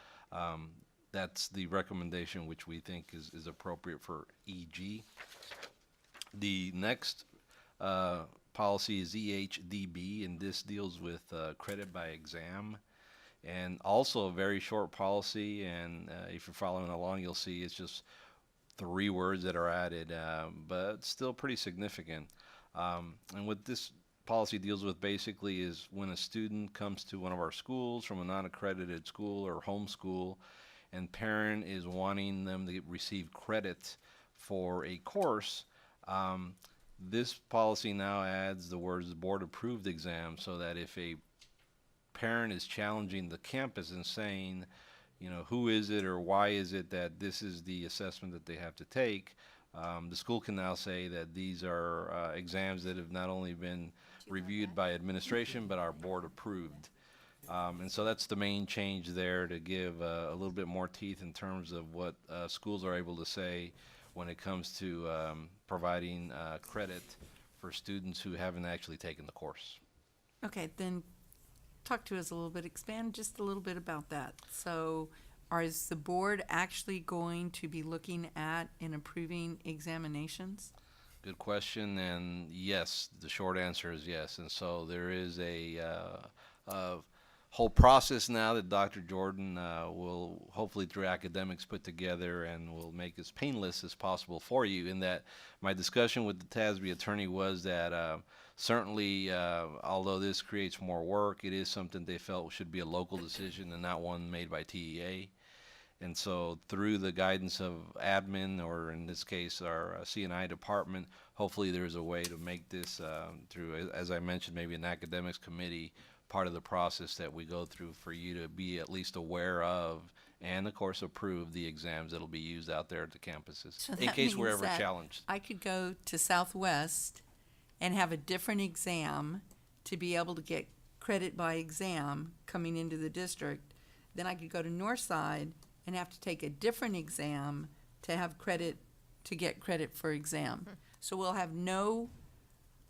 that's the recommendation which we think is appropriate for EG. The next policy is EHDB, and this deals with credit by exam. And also a very short policy, and if you're following along, you'll see it's just 3 words that are added, but still pretty significant. And what this policy deals with basically is when a student comes to one of our schools from a non-accredited school or homeschool, and parent is wanting them to receive credit for a course, this policy now adds the words board approved exam, so that if a parent is challenging the campus and saying, you know, who is it or why is it that this is the assessment that they have to take, the school can now say that these are exams that have not only been reviewed by administration but are board approved. And so that's the main change there, to give a little bit more teeth in terms of what schools are able to say when it comes to providing credit for students who haven't actually taken the course. Okay, then talk to us a little bit, expand just a little bit about that. So is the board actually going to be looking at and approving examinations? Good question, and yes, the short answer is yes. And so there is a whole process now that Dr. Jordan will hopefully through academics put together and will make as painless as possible for you. In that my discussion with the TASB attorney was that certainly although this creates more work, it is something they felt should be a local decision and not one made by TEA. And so through the guidance of admin, or in this case our C&I department, hopefully there's a way to make this through, as I mentioned, maybe an academics committee, part of the process that we go through for you to be at least aware of and of course approve the exams that'll be used out there at the campuses So in that case we're means ever that challenged. I could go to Southwest and have a different exam to be able to get credit by exam coming into the district. Then I could go to Northside and have to take a different exam to have credit, to get credit for exam. So we'll have no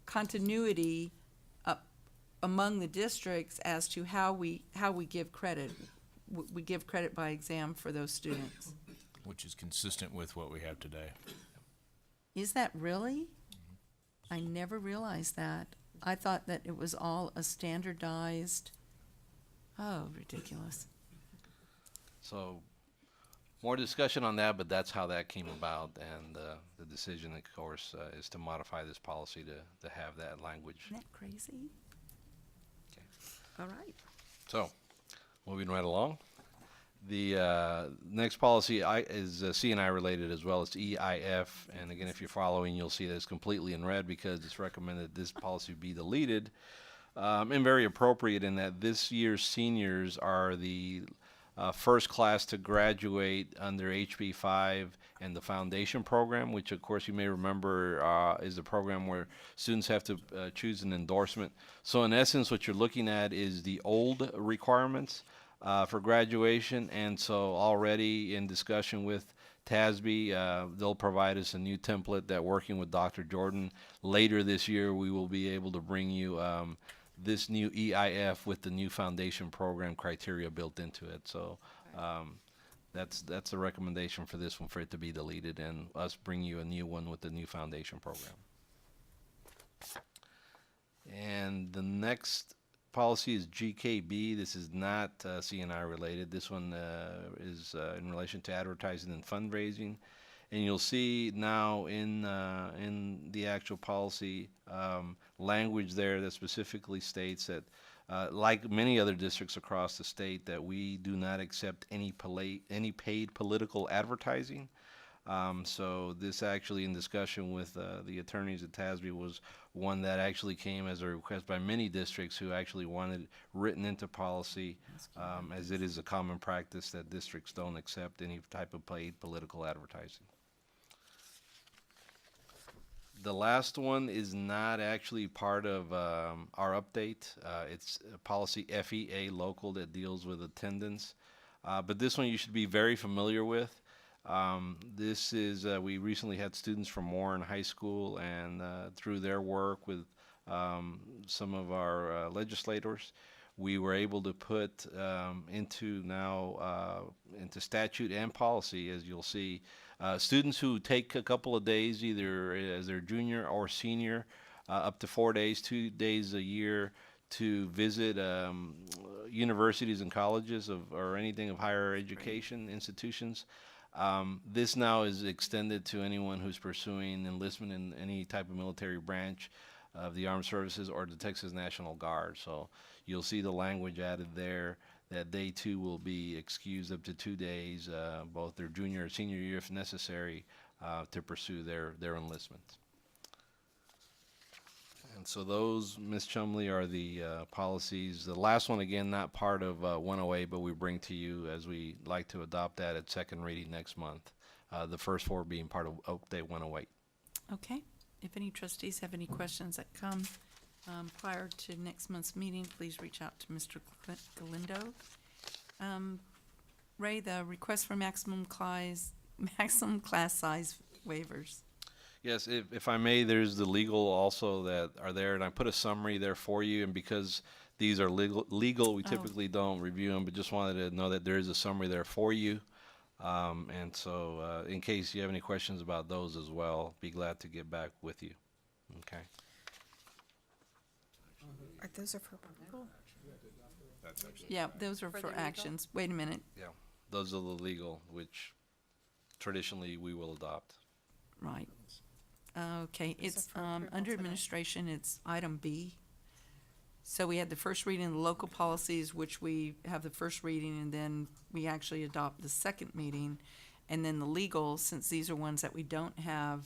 continuity among the districts as to how we give credit. We give credit by exam for those students. Which is consistent with what we have today. Is that really? I never realized that. I thought that it was all a standardized, oh, ridiculous. So more discussion on that, but that's how that came about, and the decision, of course, is to modify this policy to have that language. Isn't that crazy? Okay. All right. So, moving right along. The next policy is C&I related as well. It's EIF, and again, if you're following, you'll see that it's completely in red because it's recommended this policy be deleted, and very appropriate in that this year's seniors are the first class to graduate under HB 5 and the foundation program, which of course you may remember is a program where students have to choose an endorsement. So in essence, what you're looking at is the old requirements for graduation, and so already in discussion with TASB, they'll provide us a new template that, working with Dr. Jordan, later this year we will be able to bring you this new EIF with the new foundation program criteria built into it. So that's a recommendation for this one, for it to be deleted, and us bring you a new one with the new foundation program. And the next policy is GKB. This is not C&I related. This one is in relation to advertising and fundraising. And you'll see now in the actual policy language there that specifically states that, like many other districts across the state, that we do not accept any paid political advertising. So this actually, in discussion with the attorneys at TASB, was one that actually came as a request by many districts who actually wanted written into policy, as it is a common practice that districts don't accept any type of paid political advertising. The last one is not actually part of our update. It's a policy FEA local that deals with attendance. But this one you should be very familiar with. This is, we recently had students from Warren High School, and through their work with some of our legislators, we were able to put into now into statute and policy, as you'll see, students who take a couple of days, either as their junior or senior, up to 4 days, 2 days a year, to visit universities and colleges or anything of higher education institutions. This now is extended to anyone who's pursuing enlistment in any type of military branch of the armed services or the Texas National Guard. So you'll see the language added there that they too will be excused up to 2 days, both their junior or senior year if necessary, to pursue their enlistment. And so those, Ms. Chumley, are the policies. The last one, again, not part of 108, but we bring to you as we like to adopt that at second reading next month. The first 4 being part of Update 108. Okay. If any trustees have any questions that come prior to next month's meeting, please reach out to Mr. Galindo. Ray, the request for maximum class size waivers. Yes, if I may, there's the legal also that are there, and I put a summary there for you. And because these are legal, we typically don't review them, but just wanted to know that there is a summary there for you. And so, in case you have any questions about those as well, be glad to get back with you. Okay. Those are for approval? Yeah, those are for actions. Wait a minute. Yeah, those are the legal, which traditionally we will adopt. Right. Okay, it's under administration, it's item B. So we had the first reading of the local policies, which we have the first reading, and then we actually adopt the second meeting. And then the legal, since these are ones that we don't have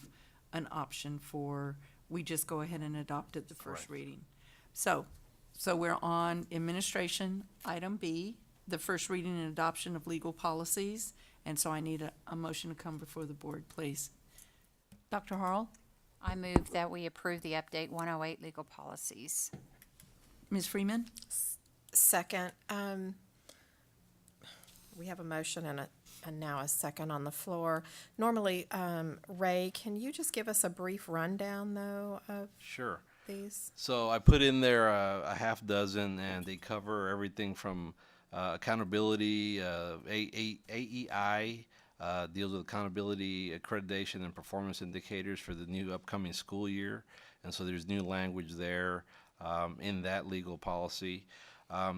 an option for, we just go ahead and adopt it the first reading. So we're on administration, item B, the first reading and adoption of legal policies. And so I need a motion to come before the board, please. Dr. Harrell? I move that we approve the Update 108 legal policies. Ms. Freeman? Second. We have a motion and now a second on the floor. Normally, Ray, can you just give us a brief rundown, though, of Sure. these? So I put in there a half dozen, and they cover everything from accountability, AEI, deals with accountability, accreditation, and performance indicators for the new upcoming school year. And so there's new language there in that legal policy.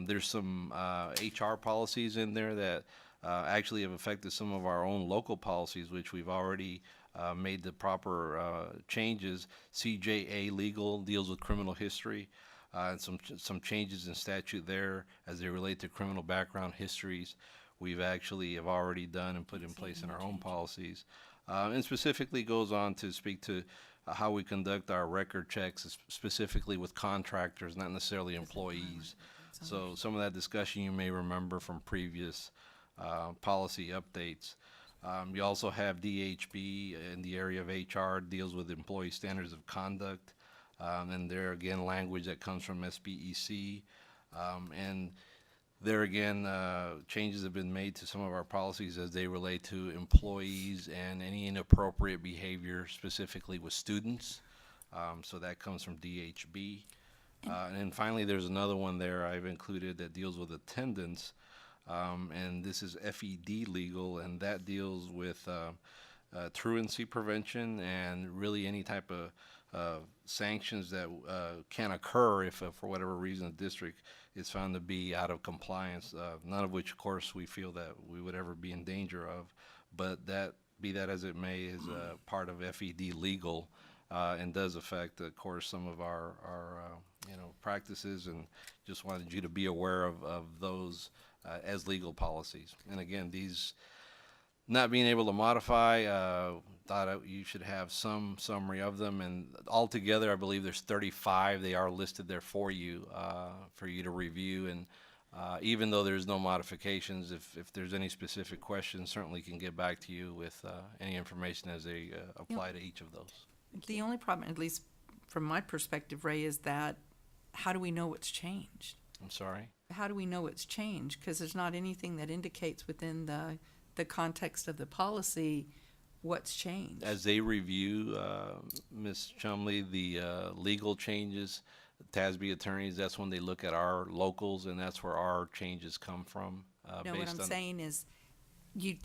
There's some HR policies in there that actually have affected some of our own local policies, which we've already made the proper changes. CJA legal deals with criminal history. And some changes in statute there as they relate to criminal background histories. We've actually have already done and put in place in our own policies. And specifically goes on to speak to how we conduct our record checks, specifically with contractors, not necessarily employees. So some of that discussion you may remember from previous policy updates. You also have DHB in the area of HR, deals with employee standards of conduct. And there again, language that comes from SBEC. And there again, changes have been made to some of our policies as they relate to employees and any inappropriate behavior, specifically with students. So that comes from DHB. And then finally, there's another one there I've included that deals with attendance. And this is FED legal, and that deals with truancy prevention and really any type of sanctions that can occur if, for whatever reason, the district is found to be out of compliance, none of which, of course, we feel that we would ever be in danger of. But that, be that as it may, is part of FED legal and does affect, of course, some of our practices, and just wanted you to be aware of those as legal policies. And again, these not being able to modify, thought you should have some summary of them, and altogether I believe there's 35. They are listed there for you to review, and even though there's no modifications, if there's any specific questions, certainly can get back to you with any information as they apply to each of those. The only problem, at least from my perspective, Ray, is that how do we know what's changed? I'm sorry? How do we know it's changed? Because there's not anything that indicates within the context of the policy what's changed. As they review, Ms. Chumley, the legal changes, TASB attorneys, that's when they look at our locals, and that's where our changes come from. No, what based I'm on- saying is, you.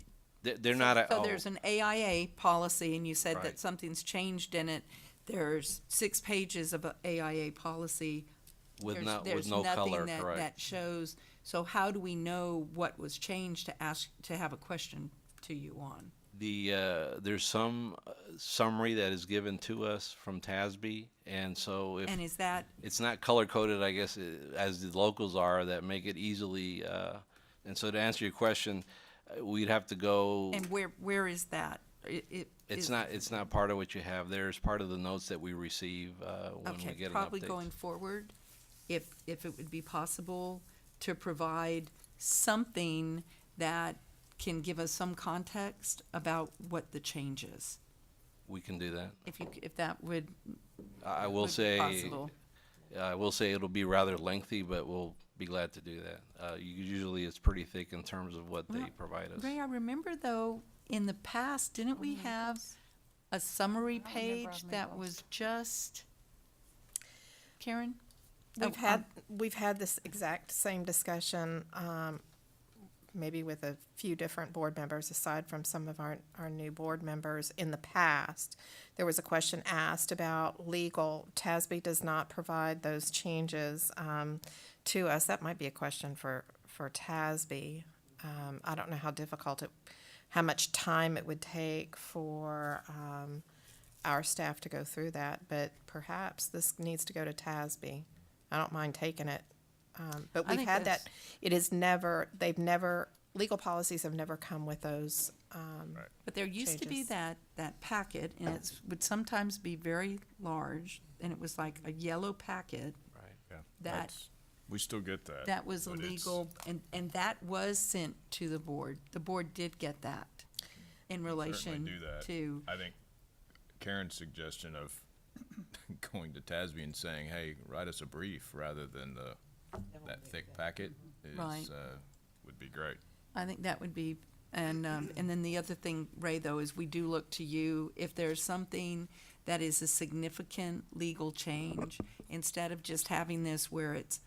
They're not at So all. there's an AIA policy, and you said Right. that something's changed in it. There's 6 pages of a AIA policy. With There's no color, nothing that correct. shows, so how do we know what was changed to ask, to have a question to you on? There's some summary that is given to us from TASB, and so if And is that, it's not color coded, I guess, as the locals are, that make it easily. And so to answer your question, we'd have to go. and where is that? It's not part of what you have there. It's part of the notes that we receive when we Okay, get an probably update. going forward, if it would be possible to provide something that can give us some context about what the change is. We can do that. If that would, I will would be say, possible. I will say it'll be rather lengthy, but we'll be glad to do that. Usually it's pretty thick in terms of what they Well, provide us. Ray, I remember though, in the past, didn't we have a summary page that was just, Karen? We've had this exact same discussion, maybe with a few different board members, aside from some of our new board members in the past. There was a question asked about legal. TASB does not provide those changes to us. That might be a question for TASB. I don't know how much time it would take for our staff to go through that, but perhaps this needs to go to TASB. I don't mind taking it. But I we've think had that, that's- legal policies have never come with those. But there used to be changes. that packet, and it would sometimes be very large, and it was like a yellow packet Yeah, that, we still get that. that was but it's- illegal, and that was sent to the board. The board did get that in relation Certainly do that. to, I think Karen's suggestion of going to TASB and saying, hey, write us a brief rather than that thick packet Right. would be great. I think that would be, and then the other thing, Ray, though, is we do look to you, if there's something that is a significant legal change, instead of just having this where it's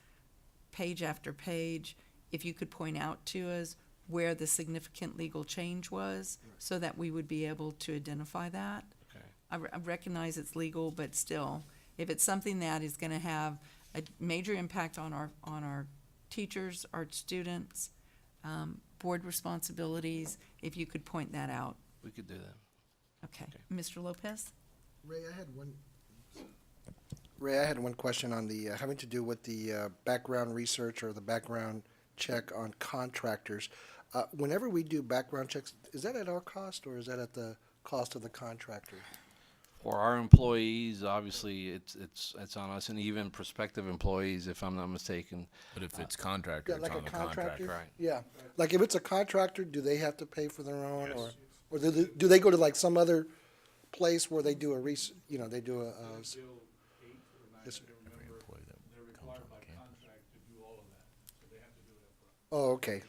page after page, if you could point out to us where the significant legal change was, so that we would be able to identify that. Okay. I recognize it's legal, but still, if it's something that is gonna have a major impact on our teachers, our students, board responsibilities, if you could point that out. We could do that. Okay. Mr. Lopez? Ray, I had one question on the, having to do with the background research or the background check on contractors. Whenever we do background checks, is that at our cost or is that at the cost of the contractor? For our employees, obviously, it's on us, and even prospective employees, if I'm not mistaken. But if it's contractor, Yeah, it's like a on the contractor. contractor? Right. Yeah, like if it's a contractor, do they have to pay for their own or do they go to like some other place where they do a they do a, yes, sir. Every employee that They're comes required on by campus. contract to do all of that, so they have to do it upfront. Oh, okay.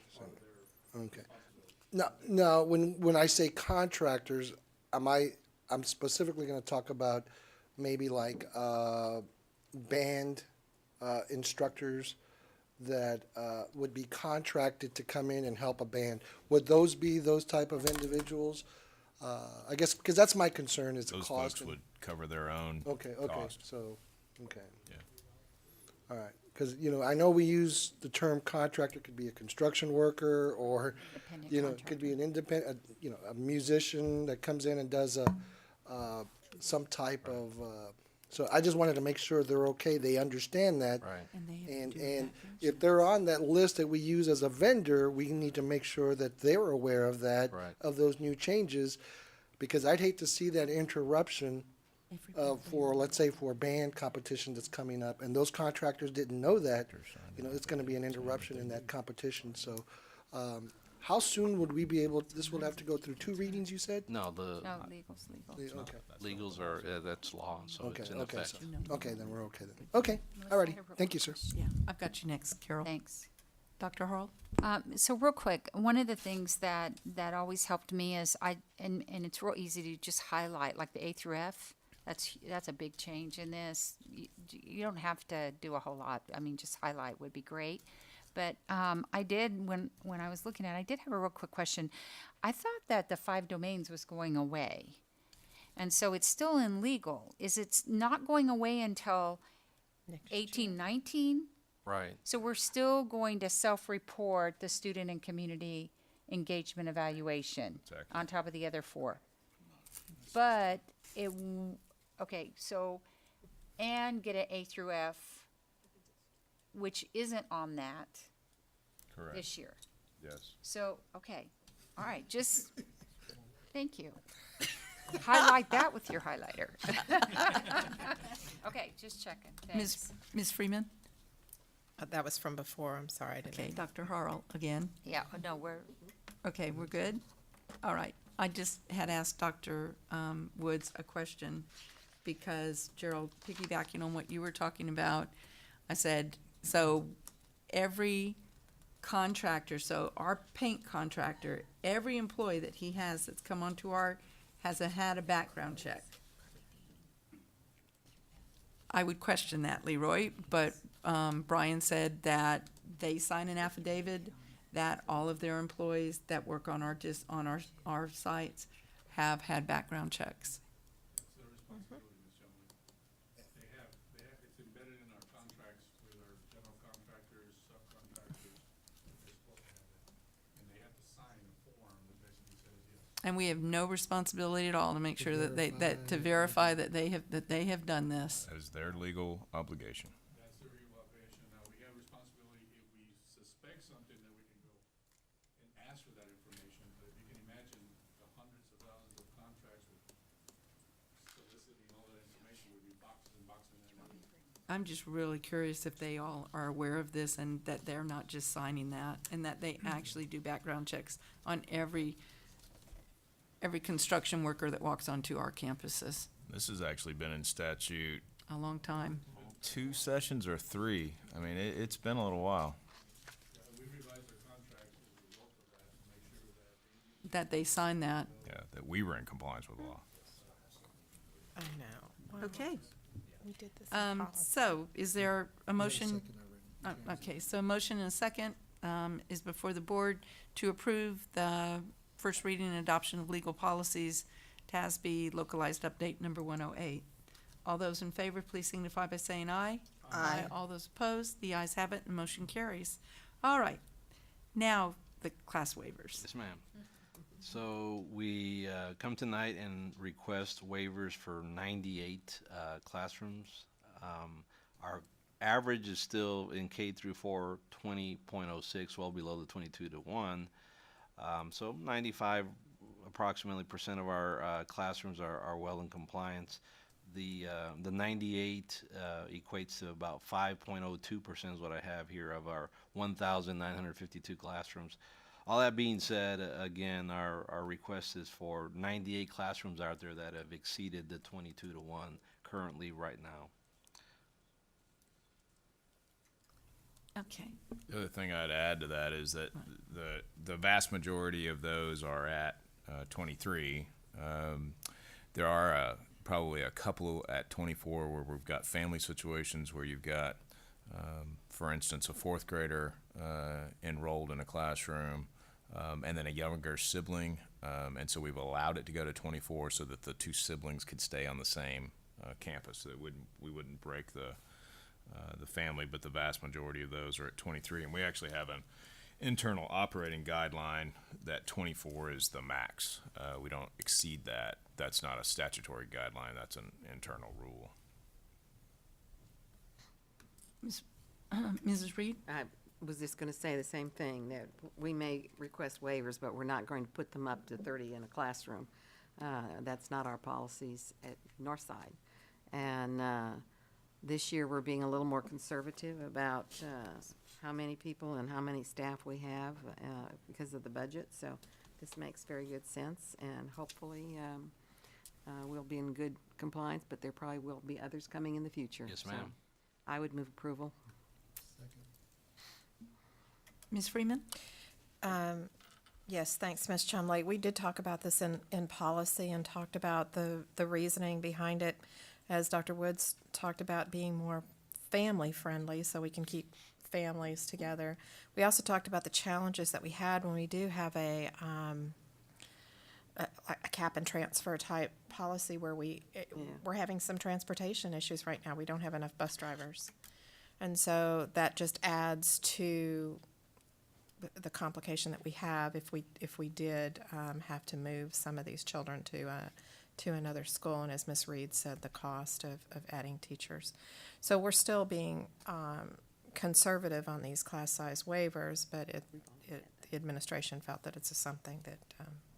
Okay. Now, when I say contractors, I'm specifically gonna talk about maybe like, band, instructors that, would be contracted to come in and help a band. Would those be those type of individuals? I guess, because that's my concern is the Those cost. folks and- would cover their own Okay, cost. so, okay. Yeah. All right, because, I know we use the term contractor, could be a construction worker, or, it could be an independent, a musician that comes in and does some type of, so I just wanted to make sure they're okay, they understand that. Right. And they have to And, do and background if they're on that list that we use as a vendor, we need to make sure that they're aware of that, Right. of those new changes, because I'd hate to see that interruption for, let's say, for a band competition that's coming up, and those contractors didn't know that, it's gonna be an interruption in that competition, so, how soon would we be able, this will have to go through 2 readings, you said? No, legal's legal. Okay, legals are, that's law, so okay, it's in okay, effect. so, okay, then we're okay then. Okay, alrighty, thank you, sir. Yeah, I've got you next, Carol. Thanks. Dr. Harl? So real quick, one of the things that always helped me is and it's real easy to just highlight like the A through F. That's a big change in this. You don't have to do a whole lot. I mean, just highlight would be great. But I did, when I was looking at it, I did have a real quick question. I thought that the 5 domains was going away. And so it's still in legal. Is it not going away until 1819? Right. So we're still going to self-report the student and community engagement evaluation Exactly. on top of the other 4. But okay, so, and get an A through F, which isn't on that Correct. this year. Yes. So, okay, all right, just, thank you. Highlight that with your highlighter. Okay, just checking, thanks. Ms. Freeman? That was from before, I'm sorry, I didn't. Okay, Dr. Harrell again. Yeah, no, we're, Okay, we're good? All right. I just had asked Dr. Woods a question because, Gerald, piggybacking on what you were talking about, I said, so every contractor, so our paint contractor, every employee that he has that's come onto has had a background check. I would question that, Leroy, but Brian said that they sign an affidavit that all of their employees that work on our sites have had background checks. It's their responsibility, Ms. Chumley. They have, it's embedded in our contracts with our general contractors, subcontractors. They're supposed to have that. And they have to sign a form that basically says yes. And we have no responsibility at all to make sure to verify that they have done this. That is their legal obligation. That's the real obligation. Now, we have responsibility if we suspect something that we can go and ask for that information. But if you can imagine the hundreds of thousands of contracts with soliciting all that information would be boxes and boxes and everything. I'm just really curious if they all are aware of this and that they're not just signing that and that they actually do background checks on every construction worker that walks onto our campuses. This has actually been in statute A long time. 2 sessions or 3. I mean, it's been a little while. We revised our contracts as a result of that to make sure that That they sign that. Yeah, that we were in compliance with the law. I know. Well, Okay. We did this in policy. So is there a motion? Okay, so a motion and a second is before the board to approve the first reading and adoption of legal policies, TASB localized update number 108. All those in favor, please signify by saying aye. Aye. All those opposed, the ayes have it, and motion carries. All right, now the class waivers. Yes, ma'am. So we come tonight and request waivers for 98 classrooms. Our average is still in K through 4, 20.06, well below the 22-1. So 95 approximately % of our classrooms are well in compliance. The 98 equates to about 5.02% is what I have here of our 1,952 classrooms. All that being said, again, our request is for 98 classrooms out there that have exceeded the 22-1 currently right now. Okay. The other thing I'd add to that is that the vast majority of those are at 23. There are probably a couple at 24 where we've got family situations where you've got, for instance, a 4th grader enrolled in a classroom and then a younger sibling. And so we've allowed it to go to 24 so that the 2 siblings could stay on the same campus. So that we wouldn't break the family, but the vast majority of those are at 23. And we actually have an internal operating guideline that 24 is the max. We don't exceed that. That's not a statutory guideline. That's an internal rule. Mrs. Reed? I was just going to say the same thing, that we may request waivers, but we're not going to put them up to 30 in a classroom. That's not our policies at Northside. And this year, we're being a little more conservative about how many people and how many staff we have because of the budget. So this makes very good sense, and hopefully we'll be in good compliance, but there probably will be others coming in the future. Yes, ma'am. So I would move approval. Ms. Freeman? Yes, thanks, Ms. Chumley. We did talk about this in policy and talked about the reasoning behind it, as Dr. Woods talked about being more family-friendly, so we can keep families together. We also talked about the challenges that we had when we do have a cap and transfer type policy where we're having some transportation issues right now. We don't have enough bus drivers. And so that just adds to the complication that we have if we did have to move some of these children to another school, and as Ms. Reed said, the cost of adding teachers. So we're still being conservative on these class size waivers, but the administration felt that it's something that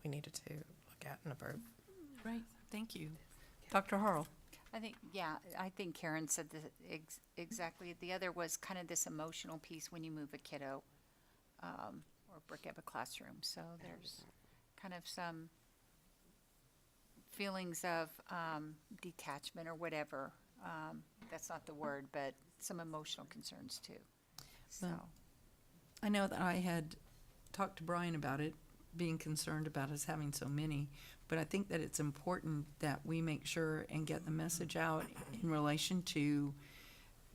we needed to look at and approve. Great, thank you. Dr. Harrell? I think Karen said exactly. The other was kind of this emotional piece when you move a kiddo or break up a classroom. So there's kind of some feelings of detachment or whatever. That's not the word, but some emotional concerns too. So I know that I had talked to Brian about it, being concerned about us having so many, but I think that it's important that we make sure and get the message out in relation to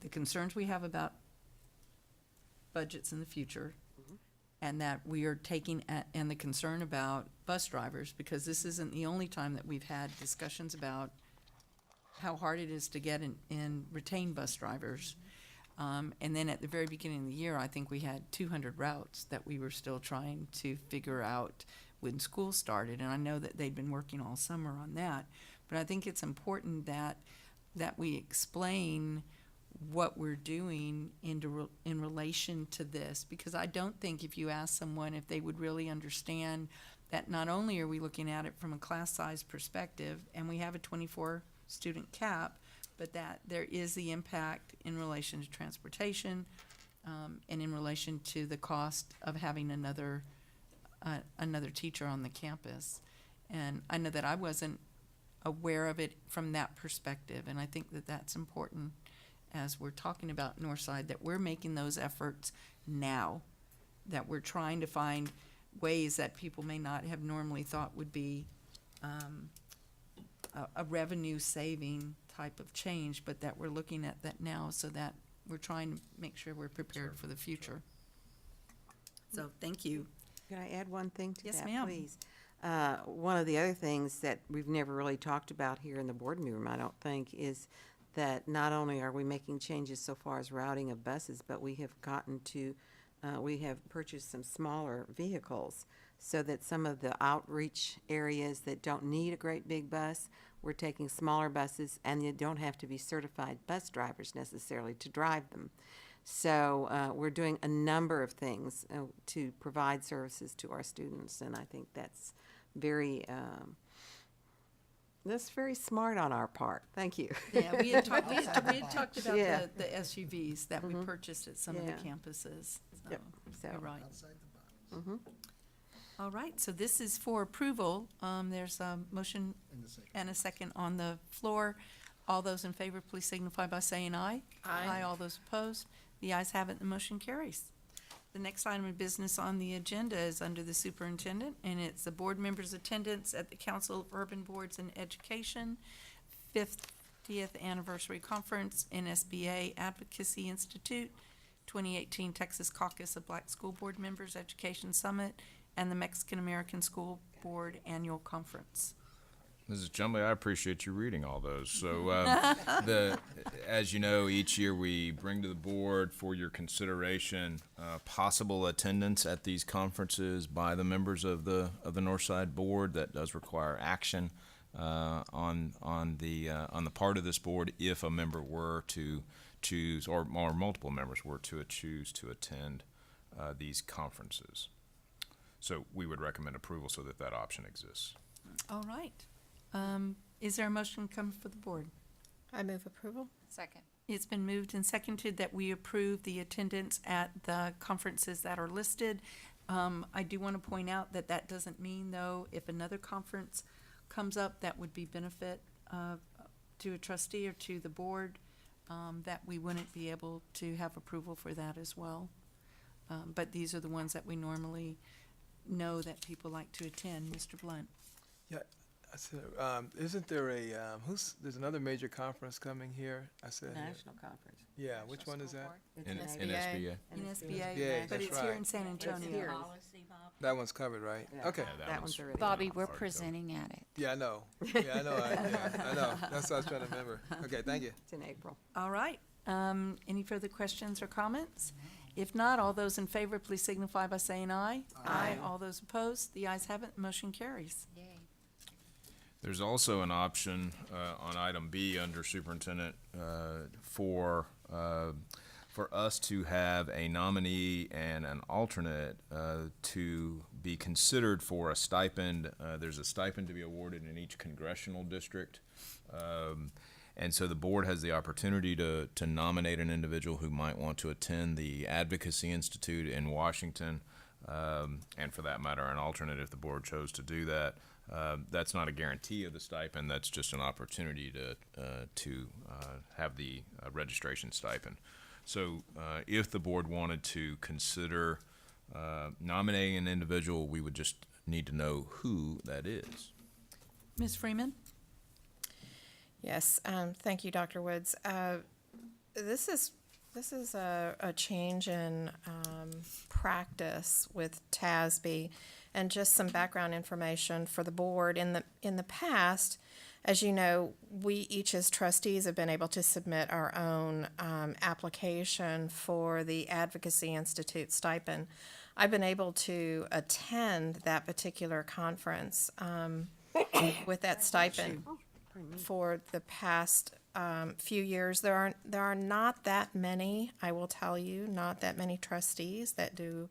the concerns we have about budgets in the future, and that we are taking and the concern about bus drivers, because this isn't the only time that we've had discussions about how hard it is to get and retain bus drivers. And then at the very beginning of the year, I think we had 200 routes that we were still trying to figure out when school started. And I know that they'd been working all summer on that. But I think it's important that we explain what we're doing in relation to this, because I don't think if you ask someone if they would really understand that not only are we looking at it from a class size perspective, and we have a 24 student cap, but that there is the impact in relation to transportation, and in relation to the cost of having another teacher on the campus. And I know that I wasn't aware of it from that perspective, and I think that that's important as we're talking about Northside, that we're making those efforts now, that we're trying to find ways that people may not have normally thought would be a revenue saving type of change, but that we're looking at that now, so that we're trying to make sure we're prepared for the future. So thank you. Can I add one thing to Yes, that, ma'am. please? One of the other things that we've never really talked about here in the board room, I don't think, is that not only are we making changes so far as routing of buses, but we have we have purchased some smaller vehicles so that some of the outreach areas that don't need a great big bus, we're taking smaller buses, and you don't have to be certified bus drivers necessarily to drive them. So we're doing a number of things to provide services to our students, and I think that's very smart on our part. Thank you. Yeah, we had talked about Yeah. the SUVs that we Mhm. purchased at some of the Yeah. campuses. So, Yep. So- you're right. Mhm. All right, so this is for approval. There's a motion and a second on the floor. All those in favor, please signify by saying aye. Aye. All those opposed. The ayes have it, the motion carries. The next item of business on the agenda is under the superintendent, and it's the board members' attendance at the Council of Urban Boards in Education 50th Anniversary Conference, NSBA Advocacy Institute, 2018 Texas Caucus of Black School Board Members Education Summit, and the Mexican American School Board Annual Conference. Mrs. Chumley, I appreciate you reading all those. So, as you know, each year we bring to the board for your consideration possible attendance at these conferences by the members of the Northside Board. That does require action on the part of this board if a member were to choose, or multiple members were to choose to attend these conferences. So we would recommend approval so that that option exists. All right. Is there a motion come for the board? I move approval. Second. It's been moved and seconded that we approve the attendance at the conferences that are listed. I do want to point out that that doesn't mean, though, if another conference comes up that would be benefit to a trustee or to the board, that we wouldn't be able to have approval for that as well. But these are the ones that we normally know that people like to attend. Mr. Blunt? Yeah, I said, isn't there a, there's another major conference coming here? I said. National conference. Yeah, which one is that? NSBA. NSBA, But that's it's here right. in San Antonio. That one's covered, right? Okay. That one's already. Bobby, we're presenting at it. Yeah, I know. Yeah, I know. I know. That's what I was trying to remember. Okay, thank you. It's in April. All right. Any further questions or comments? If not, all those in favor, please signify by saying aye. Aye. All those opposed, the ayes have it, motion carries. There's also an option on item B under superintendent for us to have a nominee and an alternate to be considered for a stipend. There's a stipend to be awarded in each congressional district. And so the board has the opportunity to nominate an individual who might want to attend the Advocacy Institute in Washington, and for that matter, an alternate if the board chose to do that. That's not a guarantee of the stipend. That's just an opportunity to have the registration stipend. So if the board wanted to consider nominating an individual, we would just need to know who that is. Ms. Freeman? Yes, thank you, Dr. Woods. This is a change in practice with TASB, and just some background information for the board. In the past, as you know, we each as trustees have been able to submit our own application for the Advocacy Institute stipend. I've been able to attend that particular conference with that stipend for the past few years. There are not that many, I will tell you, not that many trustees that do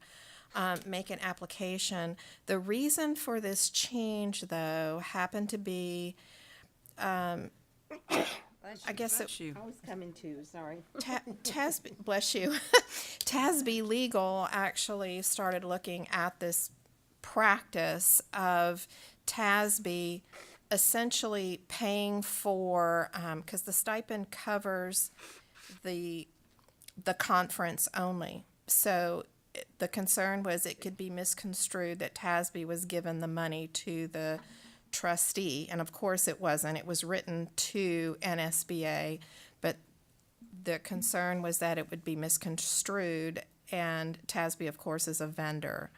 make an application. The reason for this change, though, happened to be, I guess it, I was coming too, sorry. TASB, bless you. TASB Legal actually started looking at this practice of TASB essentially paying for, because the stipend covers the conference only. So the concern was it could be misconstrued that TASB was given the money to the trustee, and of course it wasn't. It was written to NSBA, but the concern was that it would be misconstrued, and TASB, of course, is a vendor.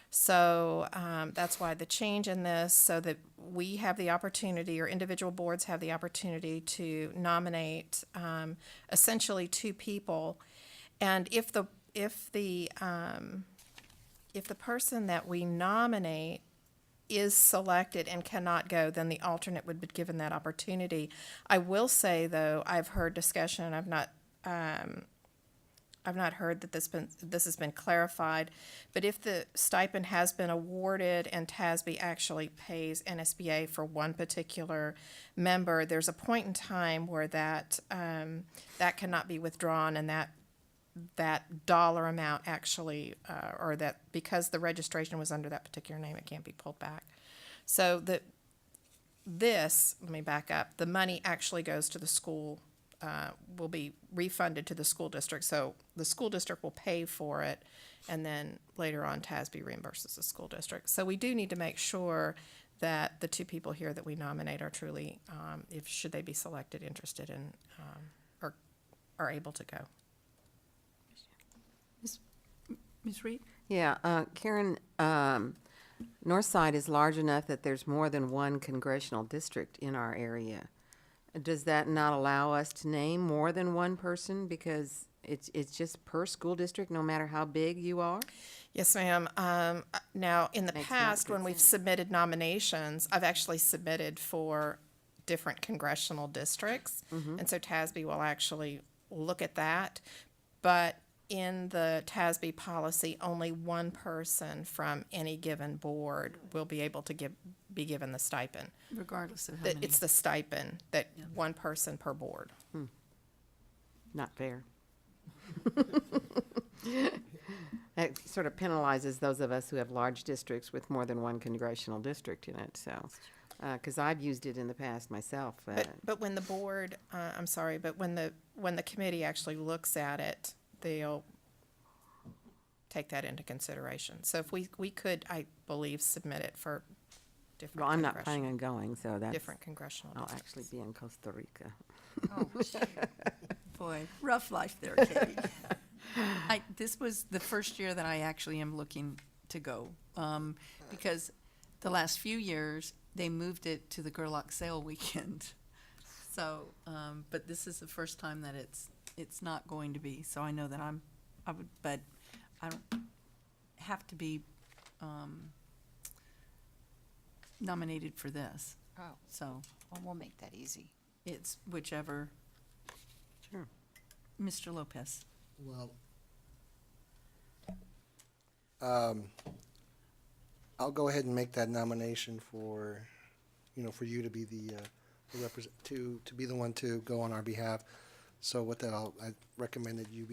So that's why the change in this, so that we have the opportunity, or individual boards have the opportunity to nominate essentially two people, and if the person that we nominate is selected and cannot go, then the alternate would be given that opportunity. I will say, though, I've heard discussion. I've not heard that this has been clarified, but if the stipend has been awarded and TASB actually pays NSBA for one particular member, there's a point in time where that cannot be withdrawn, and that dollar amount actually, or that because the registration was under that particular name, it can't be pulled back. So let me back up. The money actually goes to the school. Will be refunded to the school district. So the school district will pay for it, and then later on TASB reimburses the school district. So we do need to make sure that the two people here that we nominate are truly, should they be selected, interested in, or are able to go. Ms. Reed? Yeah, Karen, Northside is large enough that there's more than one congressional district in our area. Does that not allow us to name more than one person because it's just per school district, no matter how big you are? Yes, ma'am. Now, in the Makes past, good when we've sense. submitted nominations, I've actually submitted for different congressional districts, and so TASB will actually look at that. But in the TASB policy, only one person from any given board will be able to be given the stipend. Regardless of how many. It's the stipend that one person per board. Not fair. That sort of penalizes those of us who have large districts with more than one congressional district in it, so, because I've used it in the past myself. But when the board, I'm sorry, but when the committee actually looks at it, take that into consideration. So if we could, I believe, submit it for different. Well, I'm not planning on going, so that's. Different congressional I'll districts. actually be in Costa Rica. Oh, Boy, rough life there, Katie. This was the first year that I actually am looking to go, because the last few years, they moved it to the Gerlach Sale weekend. So, but this is the first time that it's not going to be, so I know that but I don't have to be, nominated for this. Oh, So well, we'll make that easy. it's whichever. Sure. Mr. Lopez. Well, I'll go ahead and make that nomination for, for you to be the to be the one to go on our behalf. So with that, I recommend that you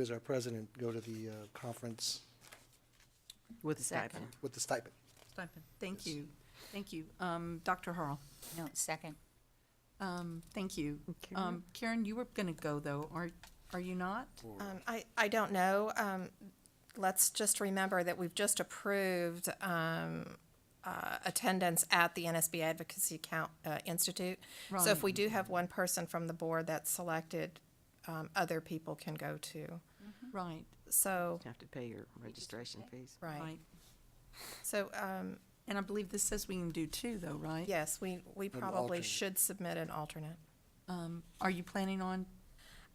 as our president, go to the conference With the Second. stipend. with the stipend. Stipend. Thank you. Thank you. Dr. Harrell. No, second. Thank you. Karen? Karen, you were gonna go though, are you not? I don't know. Let's just remember that we've just approved attendance at the NSB Advocacy Institute. So if Right. we do have one person from the board that's selected, other people can go too. Right, So, You have to pay your registration fees. right. right. So, And I believe this says we can do two though, right? yes, we probably alternate. should submit an alternate. Are you planning on,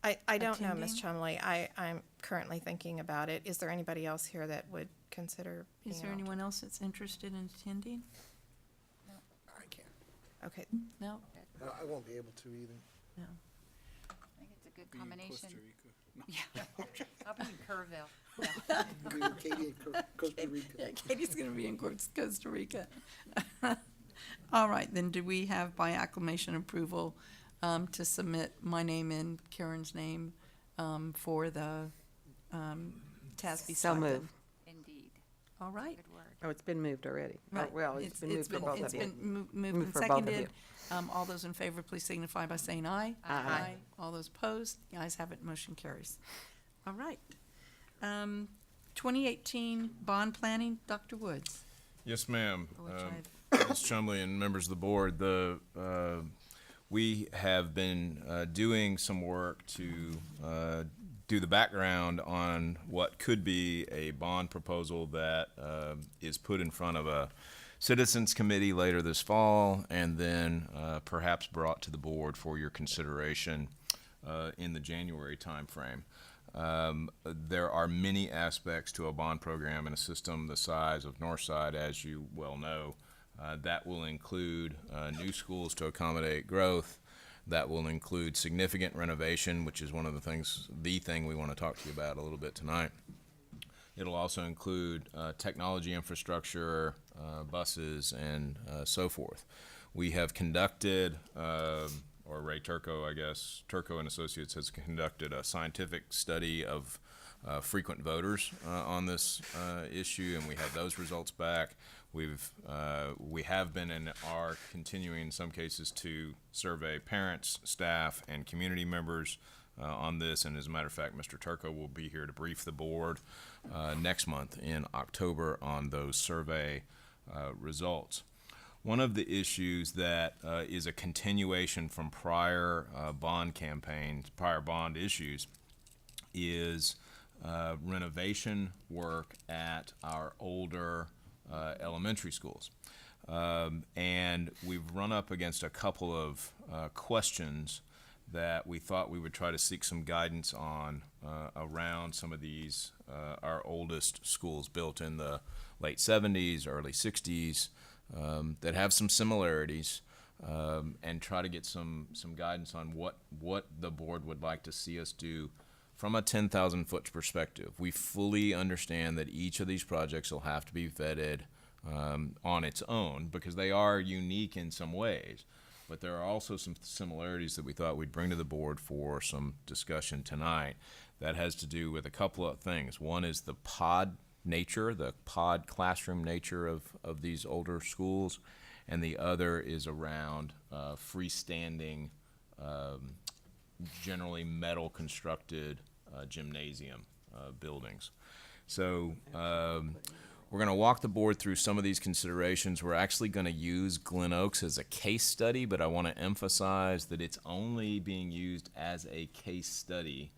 I don't know, Ms. Attending? Chumley. I'm currently thinking about it. Is there anybody else here that would consider being is an there alternate? anyone else that's interested in attending? I can't. Okay, No? I won't be able to either. No. I think it's a good combination. Yeah, I'll be in Kerrville. You, Katie, in Costa Rica. Yeah, Katie's gonna be in Costa Rica. All right, then do we have by acclamation approval to submit my name and Karen's name for the TASB So stipend? moved. Indeed. All right. Good word. Oh, it's been moved already. Oh, Right. well, it's been moved for both It's of you. been moved and Moved for both of seconded. you. All those in favor, please signify by saying aye. Aye. All those opposed, the ayes have it, motion carries. All right. 2018 bond planning, Dr. Woods. Yes, ma'am. For which I've- Ms. Chumley and members of the board, we have been doing some work to do the background on what could be a bond proposal that is put in front of a citizens committee later this fall, and then perhaps brought to the board for your consideration in the January timeframe. There are many aspects to a bond program in a system the size of Northside, as you well know. That will include new schools to accommodate growth. That will include significant renovation, which is one of the thing we want to talk to you about a little bit tonight. It'll also include technology infrastructure, buses, and so forth. We have conducted, or Ray Turco, I guess, Turco and Associates has conducted a scientific study of frequent voters on this issue, and we have those results back. We have been and are continuing in some cases to survey parents, staff, and community members on this. And as a matter of fact, Mr. Turco will be here to brief the board next month in October on those survey results. One of the issues that is a continuation from prior bond campaigns, prior bond issues, is renovation work at our older elementary schools. And we've run up against a couple of questions that we thought we would try to seek some guidance on around some of these, our oldest schools built in the late 70s, early 60s, that have some similarities, and try to get some guidance on what the board would like to see us do from a 10,000-foot perspective. We fully understand that each of these projects will have to be vetted on its own because they are unique in some ways. But there are also some similarities that we thought we'd bring to the board for some discussion tonight. That has to do with a couple of things. One is the pod nature, the pod classroom nature of these older schools, and the other is around freestanding, generally metal constructed gymnasium buildings. So we're going to walk the board through some of these considerations. We're actually going to use Glen Oaks as a case study, but I want to emphasize that it's only being used as a case study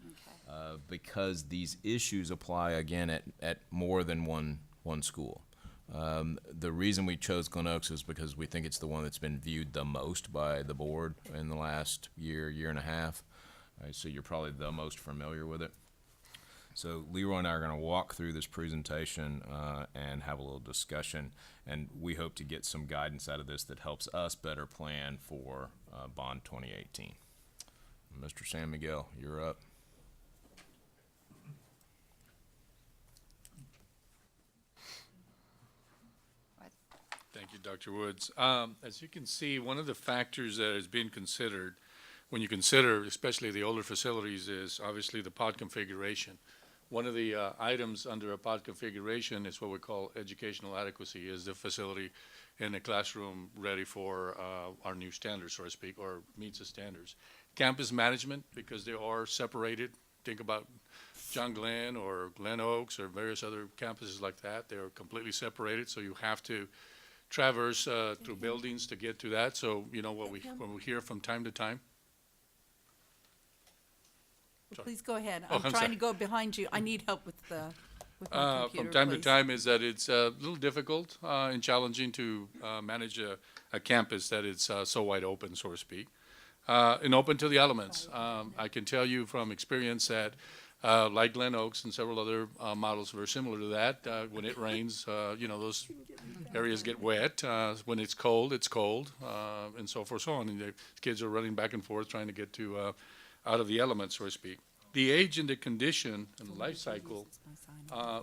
because these issues apply, again, at more than one school. The reason we chose Glen Oaks is because we think it's the one that's been viewed the most by the board in the last year and a half. So you're probably the most familiar with it. So Leroy and I are going to walk through this presentation and have a little discussion, and we hope to get some guidance out of this that helps us better plan for Bond 2018. Mr. San Miguel, you're up. Thank you, Dr. Woods. As you can see, one of the factors that has been considered when you consider especially the older facilities is obviously the pod configuration. One of the items under a pod configuration is what we call educational adequacy. Is the facility in the classroom ready for our new standards, so to speak, or meets the standards? Campus management, because they are separated. Think about John Glenn or Glen Oaks or various other campuses like that. They are completely separated, so you have to traverse through buildings to get to that. So, you know, what we hear from time to time. Well, please go ahead. Oh, I'm I'm trying sorry. to go behind you. I need help with my computer, From time please. to time is that it's a little difficult and challenging to manage a campus that is so wide open, so to speak, and open to the elements. I can tell you from experience that like Glen Oaks and several other models very similar to that, when it rains, you know, those areas get wet. When it's cold, and so forth, so on. And the kids are running back and forth trying to get to out of the elements, so to speak. The age and the condition and life cycle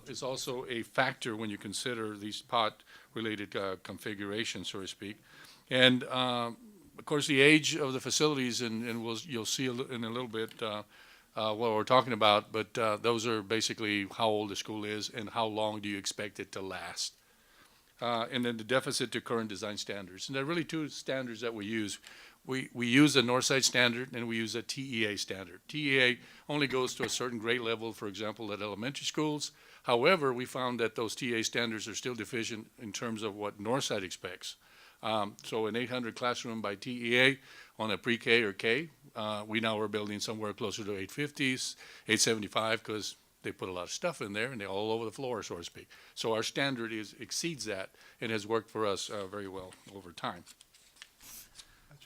is also a factor when you consider these pod-related configurations, so to speak. And of course, the age of the facilities, and you'll see in a little bit what we're talking about, but those are basically how old the school is and how long do you expect it to last. And then the deficit to current design standards. And there are really two standards that we use. We use a Northside standard and we use a TEA standard. TEA only goes to a certain grade level, for example, at elementary schools. However, we found that those TEA standards are still deficient in terms of what Northside expects. So an 800 classroom by TEA on a pre-K or K, we now are building somewhere closer to 850s, 875, because they put a lot of stuff in there and they're all over the floor, so to speak. So our standard exceeds that and has worked for us very well over time.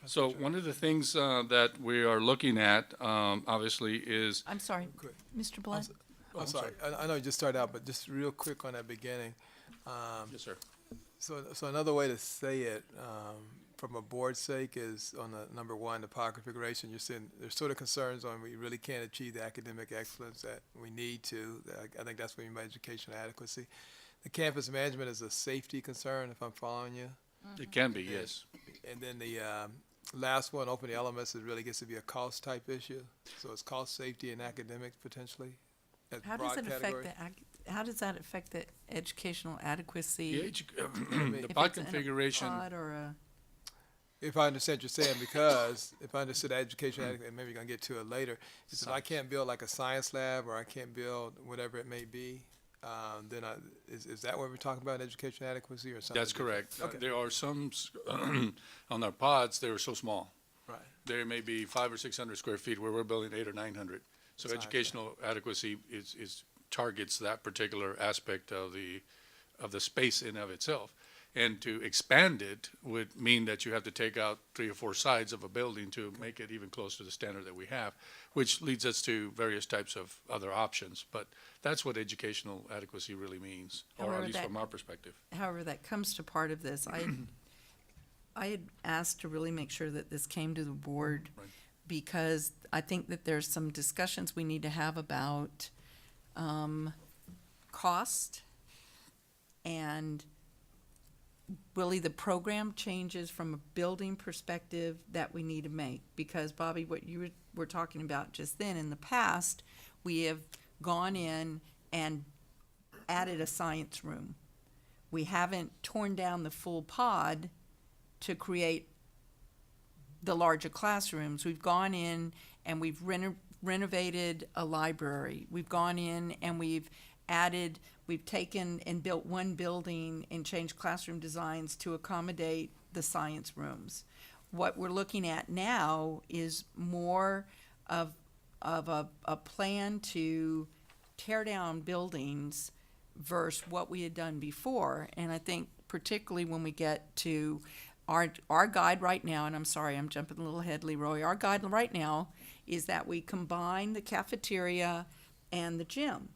So one of the things that we are looking at, obviously, is... I'm sorry, Mr. Blunt? I'm sorry. I know you just started out, but just real quick on that beginning. Yes, sir. So another way to say it, from a board's sake, is on the number one, the pod configuration. You're seeing there's sort of concerns on we really can't achieve the academic excellence that we need to. I think that's what we mean by educational adequacy. The campus management is a safety concern, if I'm following you. It can be, yes. And then the last one, open the elements, it really gets to be a cost type issue. So it's cost, safety, and academics potentially. How does that affect the educational adequacy? The pod configuration. If I understand what you're saying, because if I understood education, and maybe you're going to get to it later, is if I can't build like a science lab or I can't build whatever it may be, then is that what we're talking about, education adequacy or something? That's correct. Okay. There are some, on our pods, they are so small. Right. There may be 500 or 600 square feet where we're building 800 or 900. So Science educational adequacy is targets that particular aspect of the space in of itself. And to expand it would mean that you have to take out 3 or 4 sides of a building to make it even close to the standard that we have, which leads us to various types of other options. But that's what educational adequacy really means, or at least from our perspective. However, that comes to part of this. I had asked to really make sure that this came to the board because I think that there's some discussions we need to have about cost and really the program changes from a building perspective that we need to make. Because, Bobby, what you were talking about just then, in the past, we have gone in and added a science room. We haven't torn down the full pod to create the larger classrooms. We've gone in and we've renovated a library. We've gone in and we've taken and built one building and changed classroom designs to accommodate the science rooms. What we're looking at now is more of a plan to tear down buildings versus what we had done before. And I think particularly when we get to our guide right now, and I'm sorry, I'm jumping a little ahead, Leroy, our guide right now is that we combine the cafeteria and the gym.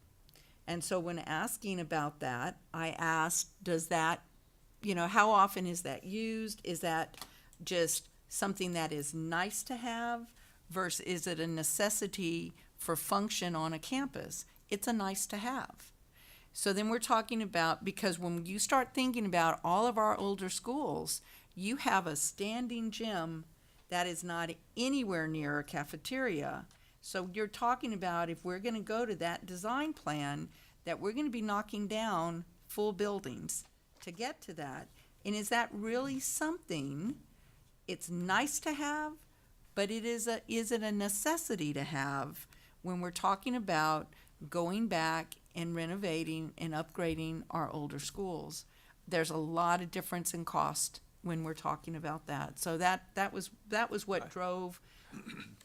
And so when asking about that, I asked, does that, how often is that used? Is that just something that is nice to have versus is it a necessity for function on a campus? It's a nice to have. So then we're talking about, because when you start thinking about all of our older schools, you have a standing gym that is not anywhere near a cafeteria. So you're talking about, if we're gonna go to that design plan, that we're gonna be knocking down full buildings to get to that. And is that really something? It's nice to have, but is it a necessity to have when we're talking about going back and renovating and upgrading our older schools? There's a lot of difference in cost when we're talking about that. So that was what drove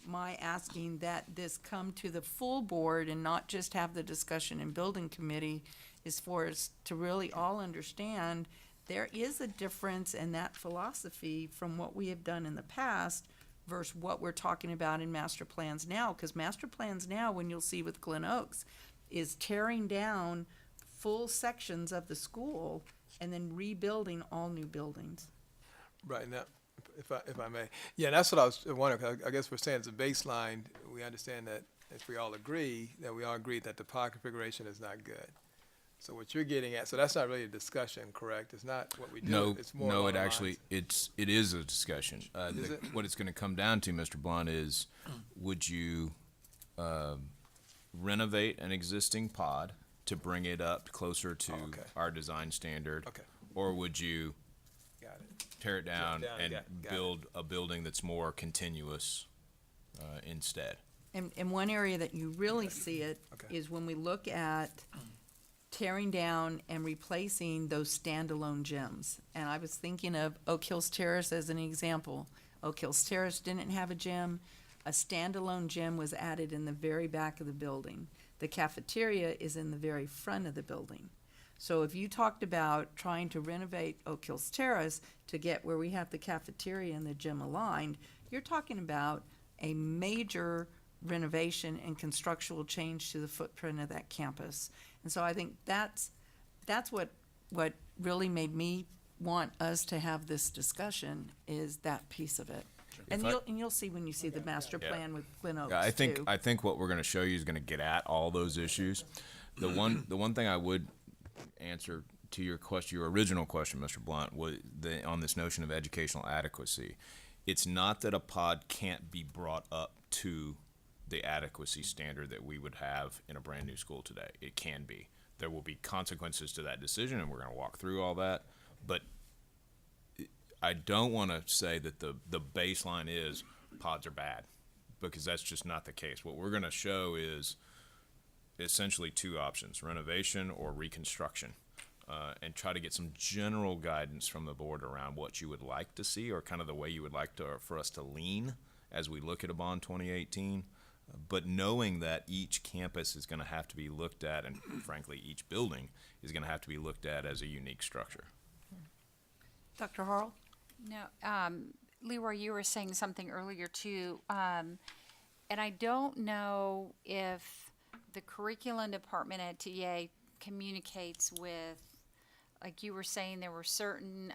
my asking that this come to the full board and not just have the discussion in building committee, is for us to really all understand there is a difference in that philosophy from what we have done in the past versus what we're talking about in master plans now. Because master plans now, when you'll see with Glen Oaks, is tearing down full sections of the school and then rebuilding all new buildings. Right, now, if I may. Yeah, that's what I was wondering, 'cause I guess we're saying as a baseline, we understand that if we all agree, that we all agree that the pod configuration is not good. So what you're getting at, so that's not really a discussion, correct? It's not what we do. No, It's more no, along it the actually, lines- it is a discussion. Is it? What it's gonna come down to, Mr. Blunt, is would you, renovate an existing pod to bring it up closer to our design standard? Okay. Or would you Got it. tear it down down, and got it. build a building that's more continuous, instead? And one area that you really see it is when we look at tearing down and replacing those standalone gyms. And I was thinking of Oak Hills Terrace as an example. Oak Hills Terrace didn't have a gym. A standalone gym was added in the very back of the building. The cafeteria is in the very front of the building. So if you talked about trying to renovate Oak Hills Terrace to get where we have the cafeteria and the gym aligned, you're talking about a major renovation and constructural change to the footprint of that campus. And so I think that's what really made me want us to have this discussion, is that piece of it. And you'll see when you see the master plan with Glen Oaks Yeah, too. I think what we're gonna show you is gonna get at all those issues. The one thing I would answer to your question, your original question, Mr. Blunt, was on this notion of educational adequacy. It's not that a pod can't be brought up to the adequacy standard that we would have in a brand new school today. It can be. There will be consequences to that decision, and we're gonna walk through all that. But I don't want to say that the baseline is pods are bad, because that's just not the case. What we're going to show is essentially two options: renovation or reconstruction, and try to get some general guidance from the board around what you would like to see, or kind of the way you would like for us to lean as we look at a bond 2018. But knowing that each campus is going to have to be looked at, and frankly, each building is going to have to be looked at as a unique structure. Dr. Harrell? No, Leroy, you were saying something earlier too, and I don't know if the curriculum department at TA communicates with, like you were saying, there were certain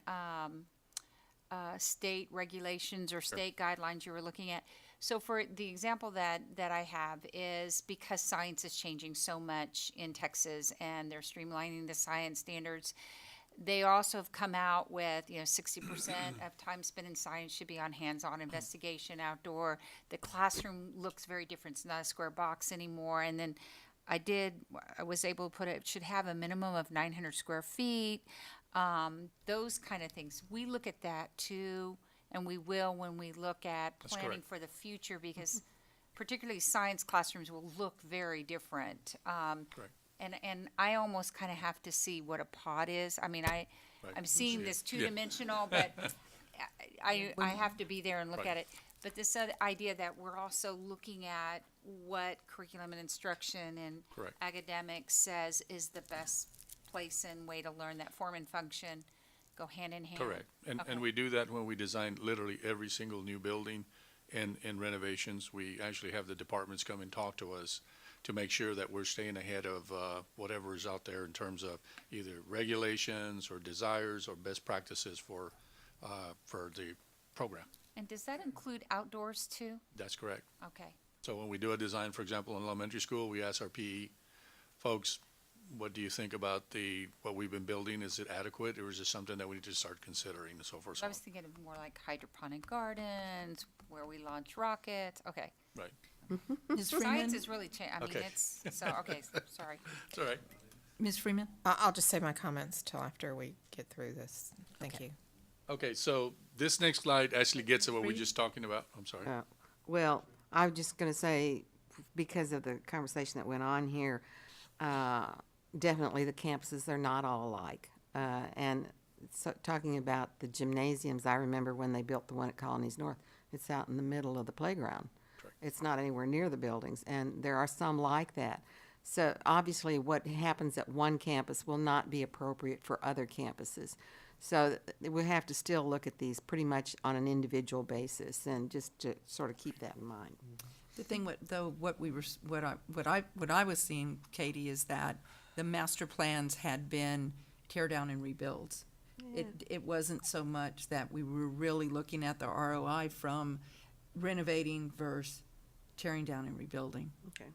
state regulations or state guidelines you were looking at. So for the example that I have is, because science is changing so much in Texas and they're streamlining the science standards, they also have come out with, 60% of time spent in science should be on hands-on investigation outdoor. The classroom looks very different. It's not a square box anymore. And then I was able to put it should have a minimum of 900 square feet. Those kind of things. We look at that too, and we will when we look at planning for the future, because particularly science classrooms will look very different. Correct. And I almost kind of have to see what a pod is. I mean, Right. I'm seeing Yeah. this Yeah. two-dimensional, but I have to be there and look Right. at it. But this other idea that we're also looking at what curriculum and instruction and Correct. academics says is the best place and way to learn that form and function go hand in hand. Correct. And Okay. we do that when we design literally every single new building and renovations. We actually have the departments come and talk to us to make sure that we're staying ahead of whatever is out there in terms of either regulations or desires or best practices for the program. And does that include outdoors too? That's correct. Okay. So when we do a design, for example, in elementary school, we ask our PE folks, what do you think about what we've been building? Is it adequate, or is it something that we need to start considering and so forth? I was thinking of more like hydroponic gardens, where we launch rockets. Okay. Right. Ms. Science Freeman? is really I mean, Okay. it's, so, okay, sorry. It's all right. Ms. Freeman? I'll just say my comments till after we get through this. Thank you. Okay, so this next slide actually gets at what we were just talking about. I'm sorry. Well, I was just going to say, because of the conversation that went on here, definitely the campuses, they're not all alike. And so talking about the gymnasiums, I remember when they built the one at Colonies North, it's out in the middle of the playground. Correct. It's not anywhere near the buildings, and there are some like that. So obviously, what happens at one campus will not be appropriate for other campuses. So we have to still look at these pretty much on an individual basis, and just to sort of keep that in mind. The thing, what I was seeing, Katie, is that the master plans had been tear down and rebuilds. It wasn't so much that we were really looking at the ROI from renovating versus tearing down and rebuilding. Okay.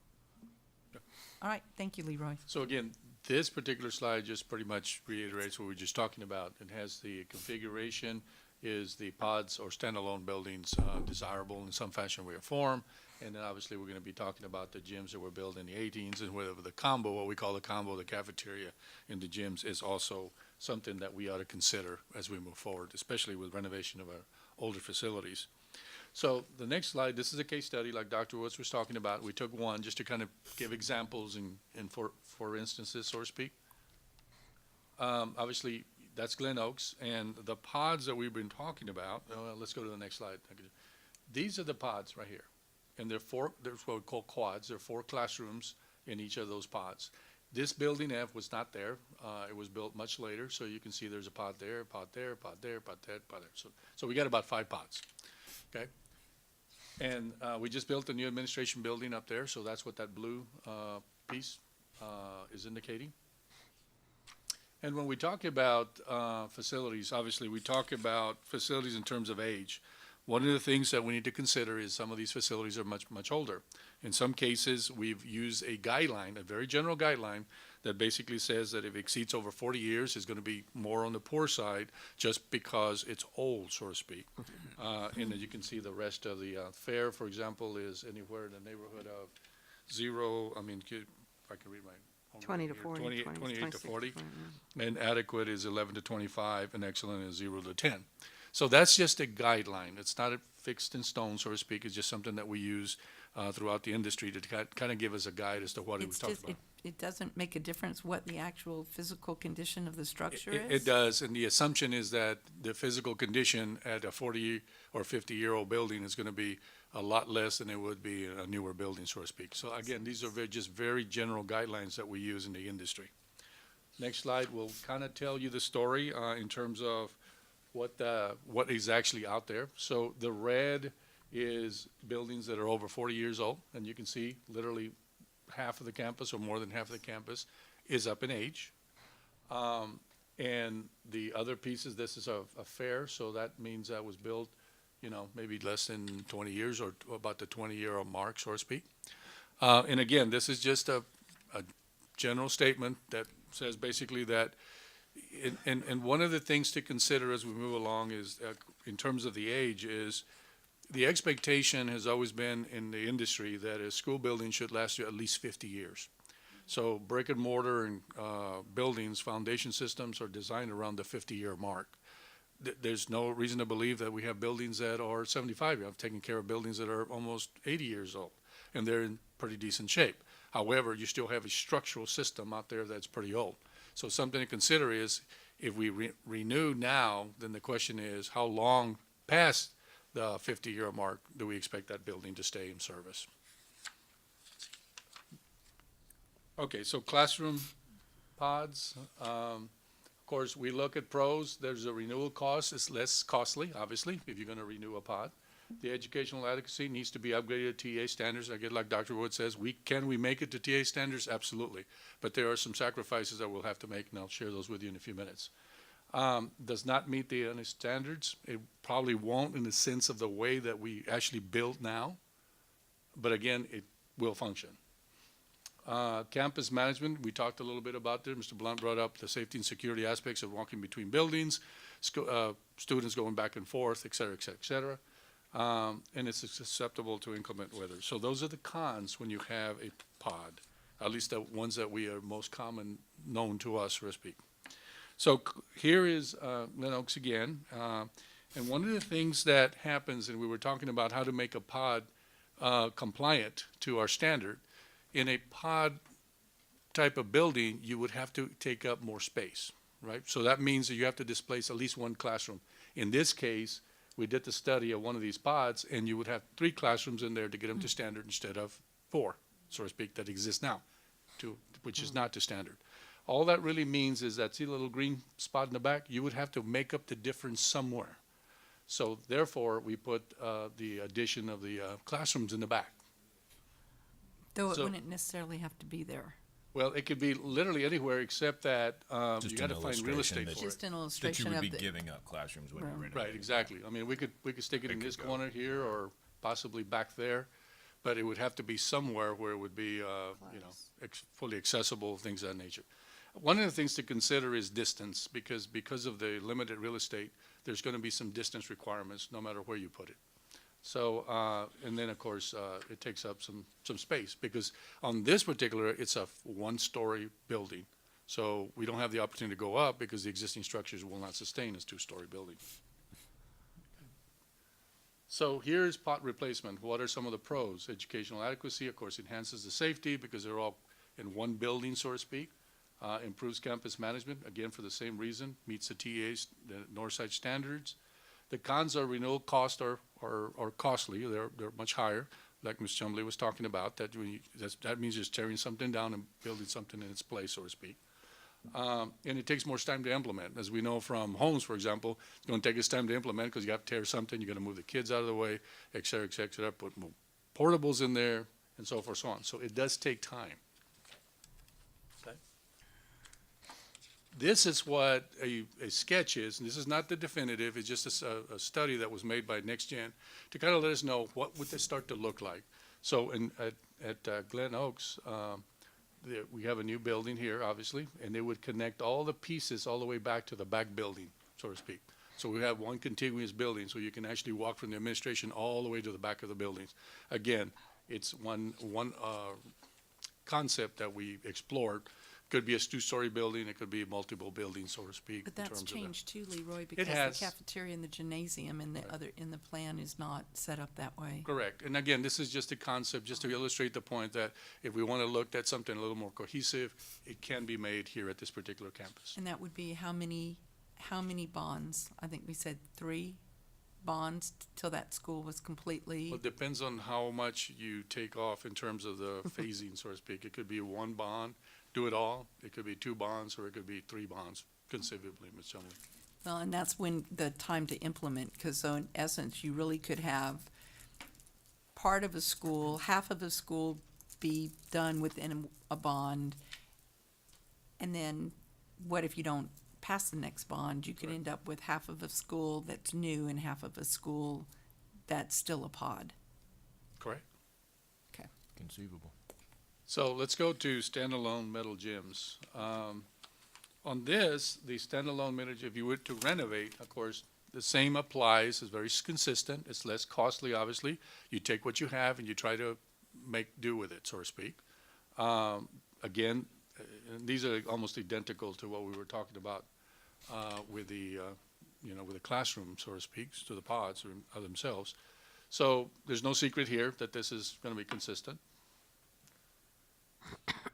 All right, thank you, Leroy. So again, this particular slide just pretty much reiterates what we were just talking about. It has the configuration, is the pods or standalone buildings desirable in some fashion, way, or form? And then obviously, we're going to be talking about the gyms that were built in the 18s, and whether the combo, what we call the combo, the cafeteria in the gyms, is also something that we ought to consider as we move forward, especially with renovation of our older facilities. So the next slide, this is a case study like Dr. Woods was talking about. We took one just to kind of give examples and for instances, so to speak. Obviously, that's Glen Oaks, and the pods that we've been talking about, let's go to the next slide. These are the pods right here. And there's what we call quads. There are 4 classrooms in each of those pods. This building F was not there. It was built much later, so you can see there's a pod there, pod there, pod there, pod there, pod there. So we got about 5 pods, okay? And we just built a new administration building up there, so that's what that blue piece is indicating. And when we talk about facilities, obviously we talk about facilities in terms of age. One of the things that we need to consider is some of these facilities are much, much older. In some cases, we've used a guideline, a very general guideline, that basically says that if it exceeds over 40 years, it's going to be more on the poor side just because it's old, so to speak. And as you can see, the rest of the fare, for example, is anywhere in the neighborhood of 0, I mean, if I can read my own 20 to here, 40, 28 26 to 40. 20, And adequate is 11 to 25, and excellent is 0 to 10. So that's just a guideline. It's not fixed in stone, so to speak. It's just something that we use throughout the industry to kind of give us a guide as to what he was talking about. It doesn't make a difference what the actual physical condition of the structure is? It does, and the assumption is that the physical condition at a 40 or 50-year-old building is going to be a lot less than it would be a newer building, so to speak. So again, these are just very general guidelines that we use in the industry. Next slide will kind of tell you the story in terms of what is actually out there. So the red is buildings that are over 40 years old, and you can see literally half of the campus or more than half of the campus is up in age. And the other pieces, this is a fair, so that means that was built, maybe less than 20 years or about the 20-year mark, so to speak. And again, this is just a general statement that says basically that, and one of the things to consider as we move along is, in terms of the age, is the expectation has always been in the industry that a school building should last you at least 50 years. So brick and mortar and buildings, foundation systems are designed around the 50-year mark. There's no reason to believe that we have buildings that are 75 years. I've taken care of buildings that are almost 80 years old. and they're in pretty decent shape. However, you still have a structural system out there that's pretty old. So something to consider is if we renew now, then the question is how long past the 50-year mark do we expect that building to stay in service? Okay, so classroom pods. Of course, we look at pros. There's a renewal cost. It's less costly, obviously, if you're going to renew a pod. The educational adequacy needs to be upgraded to TA standards. Again, like Dr. Wood says, can we make it to TA standards? Absolutely. But there are some sacrifices that we'll have to make, and I'll share those with you in a few minutes. Does not meet the NISD standards. It probably won't in the sense of the way that we actually build now. But again, it will function. Campus management, we talked a little bit about this. Mr. Blunt brought up the safety and security aspects of walking between buildings, students going back and forth, et cetera, et cetera, et cetera. And it's susceptible to inclement weather. So those are the cons when you have a pod, at least the ones that we are most common known to us, so to speak. So here is Glen Oaks again. And one of the things that happens, and we were talking about how to make a pod compliant to our standard, in a pod type of building, you would have to take up more space, right? So that means that you have to displace at least one classroom. In this case, we did the study of one of these pods, and you would have 3 classrooms in there to get them to standard instead of 4, so to speak, that exist now, which is not to standard. All that really means is that, see the little green spot in the back? You would have to make up the difference somewhere. So therefore, we put the addition of the classrooms in the back. Though it So- wouldn't necessarily have to be there. Well, it could be literally anywhere except that you Just got an to find real illustration estate that for you- it. Just an That you illustration would of be the, giving up classrooms when you renovate. Right, exactly. I mean, we could stick it in this corner here or possibly back there, but it would have to be somewhere where it would be, fully accessible, things of that nature. One of the things to consider is distance, because of the limited real estate, there's going to be some distance requirements no matter where you put it. So, and then of course, it takes up some space because on this particular, it's a 1-story building. So we don't have the opportunity to go up because the existing structures will not sustain this 2-story building. So here's pot replacement. What are some of the pros? Educational adequacy, of course, enhances the safety because they're all in one building, so to speak. Improves campus management, again, for the same reason, meets the TA's, the Northside standards. The cons are renewal costs are costly. They're much higher, like Ms. Chumley was talking about. That means just tearing something down and building something in its place, so to speak. And it takes more time to implement. As we know from homes, for example, it's going to take us time to implement because you got to tear something, you got to move the kids out of the way, et cetera, put more portables in there, and so forth, so on. So it does take time. This is what a sketch is, and this is not the definitive, it's just a study that was made by NextGen to kind of let us know what would this start to look like. So at Glen Oaks, we have a new building here, obviously, and they would connect all the pieces all the way back to the back building, so to speak. So we have one contiguous building, so you can actually walk from the administration all the way to the back of the buildings. Again, it's one concept that we explored. Could be a 2-story building, it could be multiple buildings, so to speak. but in that's terms of the- changed too, Leroy, because has. the cafeteria and the gymnasium and the in the plan is not set up that way. Correct. And again, this is just a concept, just to illustrate the point that if we want to look at something a little more cohesive, it can be made here at this particular campus. And that would be how many bonds? I think we said 3 bonds till that school was completely. Well, it depends on how much you take off in terms of the phasing, so to speak. It could be 1 bond, do it all. It could be 2 bonds, or it could be 3 bonds, conceivably, Ms. Chumley. Well, and that's when the time to implement, because so in essence, you really could have part of a school, half of a school be done within a bond, and then what if you don't pass the next bond? You could end up with half of a school that's new and half of a school that's still a pod. Correct. Okay. Conceivable. So let's go to standalone metal gyms. On this, the standalone metal, if you were to renovate, of course, the same applies. It's very consistent. It's less costly, obviously. You take what you have and you try to make do with it, so to speak. Again, these are almost identical to what we were talking about with the, with the classroom, so to speak, to the pods or themselves. So there's no secret here that this is going to be consistent.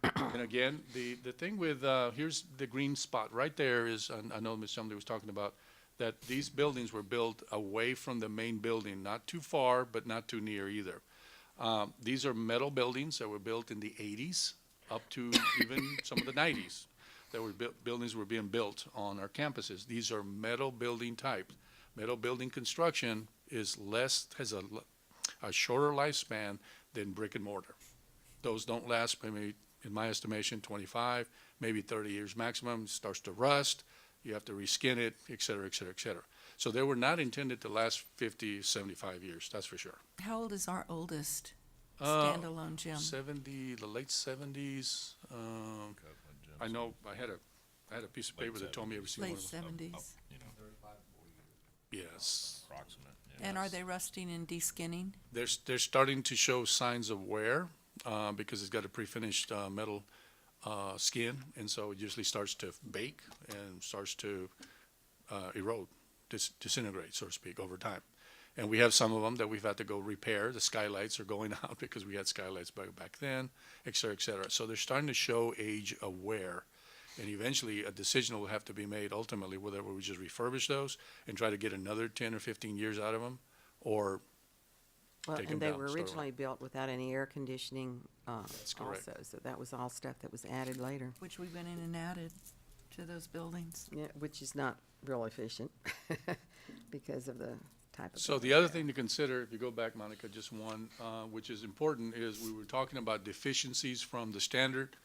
And again, the thing with, here's the green spot. Right there is, I know Ms. Chumley was talking about, that these buildings were built away from the main building, not too far, but not too near either. These are metal buildings that were built in the 80s up to even some of the 90s. That were buildings were being built on our campuses. These are metal building types. Metal building construction is has a shorter lifespan than brick and mortar. Those don't last, maybe, in my estimation, 25, maybe 30 years maximum. It starts to rust. You have to reskin it, et cetera, et cetera, et cetera. So they were not intended to last 50, 75 years, that's for sure. How old is our oldest standalone gym? 70, the late 70s. I know I had a piece of paper that told me every single Late one of them. 70s. Yes. Approximate. And are they rusting and deskinning? They're starting to show signs of wear because it's got a pre-finished metal skin, and so it usually starts to bake and starts to erode, disintegrate, so to speak, over time. And we have some of them that we've had to go repair. The skylights are going out because we had skylights back then, et cetera, et cetera. So they're starting to show age of wear. And eventually a decision will have to be made ultimately whether we just refurbish those and try to get another 10 or 15 years out of them, or Well, take them and they down. were So- originally built without any air conditioning, That's correct. also, so that was all stuff that was added later. Which we went in and added to those buildings. Yeah, which is not real efficient because of the type of. So the other thing to consider, if you go back, Monica, just one, which is important, is we were talking about deficiencies from the standard.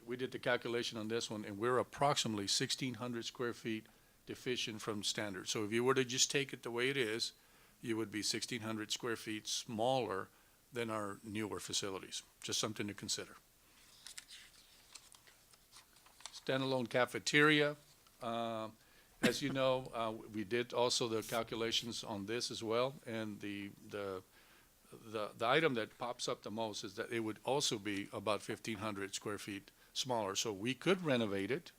We did the calculation on this one, and we're approximately 1,600 square feet deficient from standard. So if you were to just take it the way it is, you would be 1,600 square feet smaller than our newer facilities. Just something to consider. Standalone cafeteria. As you know, we did also the calculations on this as well, and the item that pops up the most is that it would also be about 1,500 square feet smaller. So we could renovate it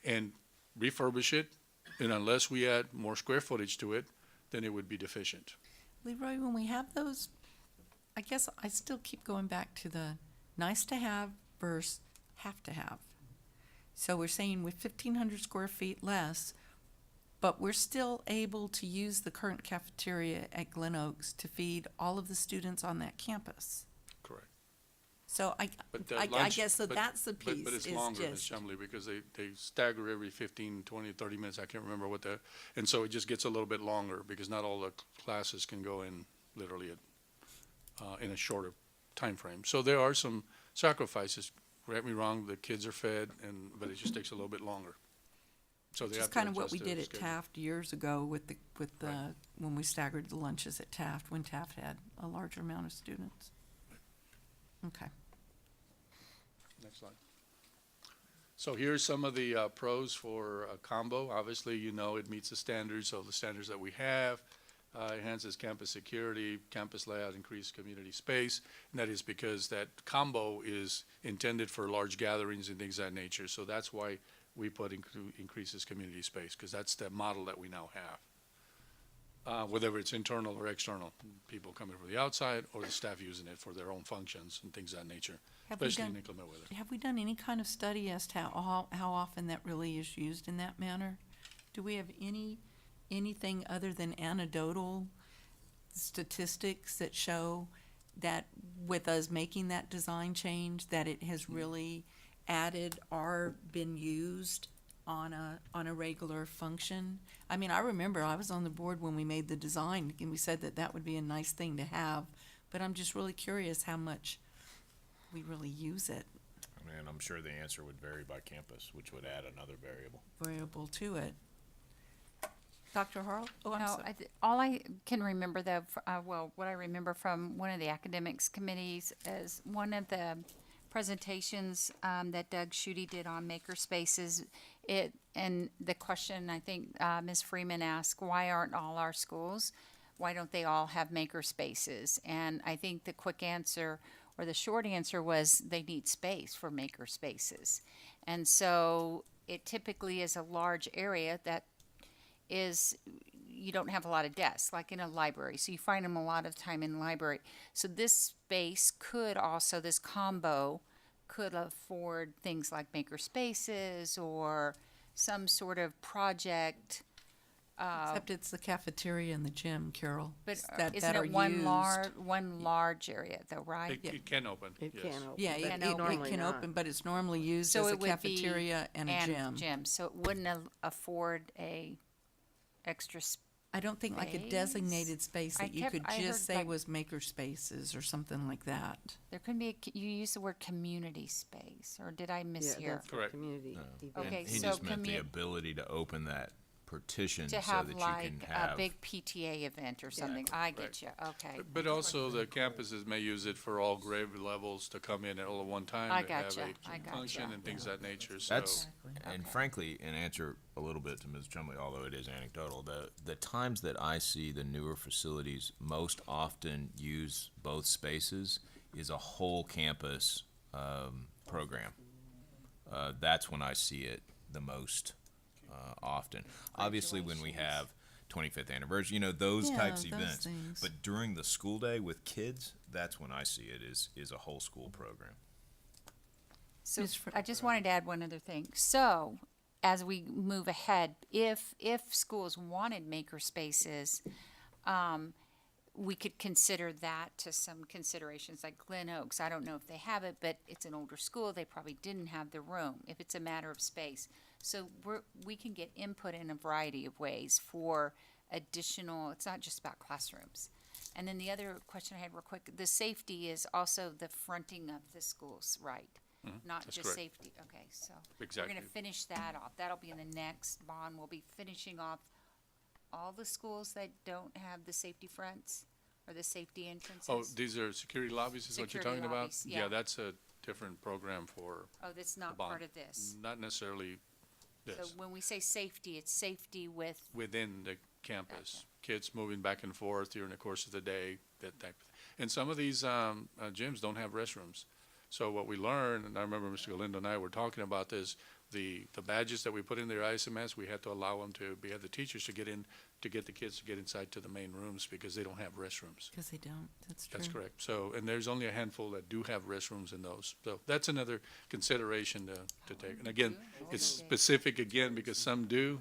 and refurbish it, and unless we add more square footage to it, then it would be deficient. Leroy, when we have those, I guess I still keep going back to the nice to have versus have to have. So we're saying with 1,500 square feet less, but we're still able to use the current cafeteria at Glen Oaks to feed all of the students on that campus. Correct. So But the I lunch- guess so but- that's the piece. But it's is longer, Ms. just- Chumley, because they stagger every 15, 20, 30 minutes, I can't remember and so it just gets a little bit longer, because not all the classes can go in literally in a shorter time frame. So there are some sacrifices. Get me wrong, the kids are fed, but it just takes a little bit longer. So they Just have to kind of what adjust we their did at schedule. Taft years ago with when we staggered the lunches at Taft, when Taft had a larger amount of students. Okay. Next slide. So here's some of the pros for a combo. Obviously, you know, it meets the standards, so the standards that we have. Enhances campus security, campus layout, increased community space. And that is because that combo is intended for large gatherings and things of that nature. So that's why we put increases community space, because that's the model that we now have. Whether it's internal or external, people coming from the outside or the staff using it for their own functions and things of that nature, especially in inclement weather. Have we done any kind of study as to how often that really is used in that manner? Do we have anything other than anecdotal statistics that show that with us making that design change, that it has really added or been used on a regular function? I mean, I remember I was on the board when we made the design, and we said that would be a nice thing to have, but I'm just really curious how much we really use it. I mean, I'm sure the answer would vary by campus, which would add another Variable to it. Dr. Harrell? Oh, I'm No, sorry. all I can remember though, what I remember from one of the academics committees is one of the presentations that Doug Schutte did on maker spaces. And the question I think Ms. Freeman asked, why aren't all our schools? Why don't they all have maker spaces? And I think the quick answer or the short answer was they need space for maker spaces. And so it typically is a large area that is you don't have a lot of desks, like in a library. So you find them a lot of time in the library. So this space could also, this combo could afford things like maker spaces or some sort of project. Except it's the cafeteria and the gym, Carol. But that isn't are it one used. large area though, right? It can open, It yes. can open. Yeah, but it normally can not. open, but it's normally used So as a it would be cafeteria and a gym. So it wouldn't afford a extra I don't think like a space? designated space I that you kept- could I just heard, say like- was maker spaces or something like that. There could be, you use the word community space, or did I mishear? Yeah, that's Correct. community No. event. Okay, And he so just meant the commu- ability to open that partition To so have that you like can a have. big PTA event or something, I get you, okay. But also, the campuses may use it for all grade levels to come in all at one time. I to have gotcha, a I gotcha. function and things of that nature, so. That's, and frankly, in answer a little bit to Ms. Chumley, although it is anecdotal, the times that I see the newer facilities most often use both spaces is a whole campus program. That's when I see it the most often. Obviously, when we have 25th anniversary, those Yeah, types of those events. things. But during the school day with kids, that's when I see it is a whole school program. So Ms. I just wanted to add one other thing. So as we move ahead, if schools wanted maker spaces, we could consider that to some considerations like Glen Oaks. I don't know if they have it, but it's an older school. They probably didn't have the room if it's a matter of space. So we can get input in a variety of ways for additional, it's not just about classrooms. And then the other question I had real quick, the safety is also the fronting of the schools, right? Not that's just correct. safety, okay, so. Exactly. We're gonna finish that off, that'll be in the next bond, we'll be finishing off all the schools that don't have the safety fronts or the safety entrances. Oh, these are security lobbies is what you're Security talking about? lobbies, yeah. Yeah, that's a different program for Oh, that's the not bond. part of this. Not necessarily So this, when we say safety, it's safety with, within the campus. Kids moving back and forth during the course of the day, that type of thing. And some of these gyms don't have restrooms. So what we learned, and I remember Mr. Galindo and I were talking about this, the badges that we put in their ISMS, we had to allow them we had the teachers to get in, to get the kids to get inside to the main rooms because they don't have restrooms. Because they don't, that's true. That's correct. So, and there's only a handful that do have restrooms in those. So that's another consideration to take. And again, it's specific again because some do,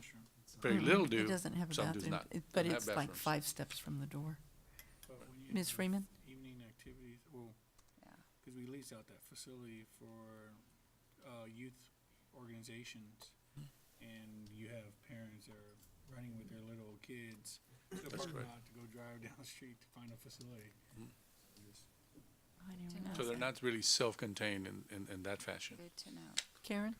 very little do, It doesn't have a some do bathroom, not. but Don't have it's like bathrooms. 5 steps from the door. But when you Ms. have Freeman? Evening activities, well, because we lease out that facility for youth organizations, and you have parents that are running with their little kids. It's a That's parking correct. lot to go drive down the street to find a facility. I didn't So know they're that. not really self-contained in that fashion. good to know. Karen?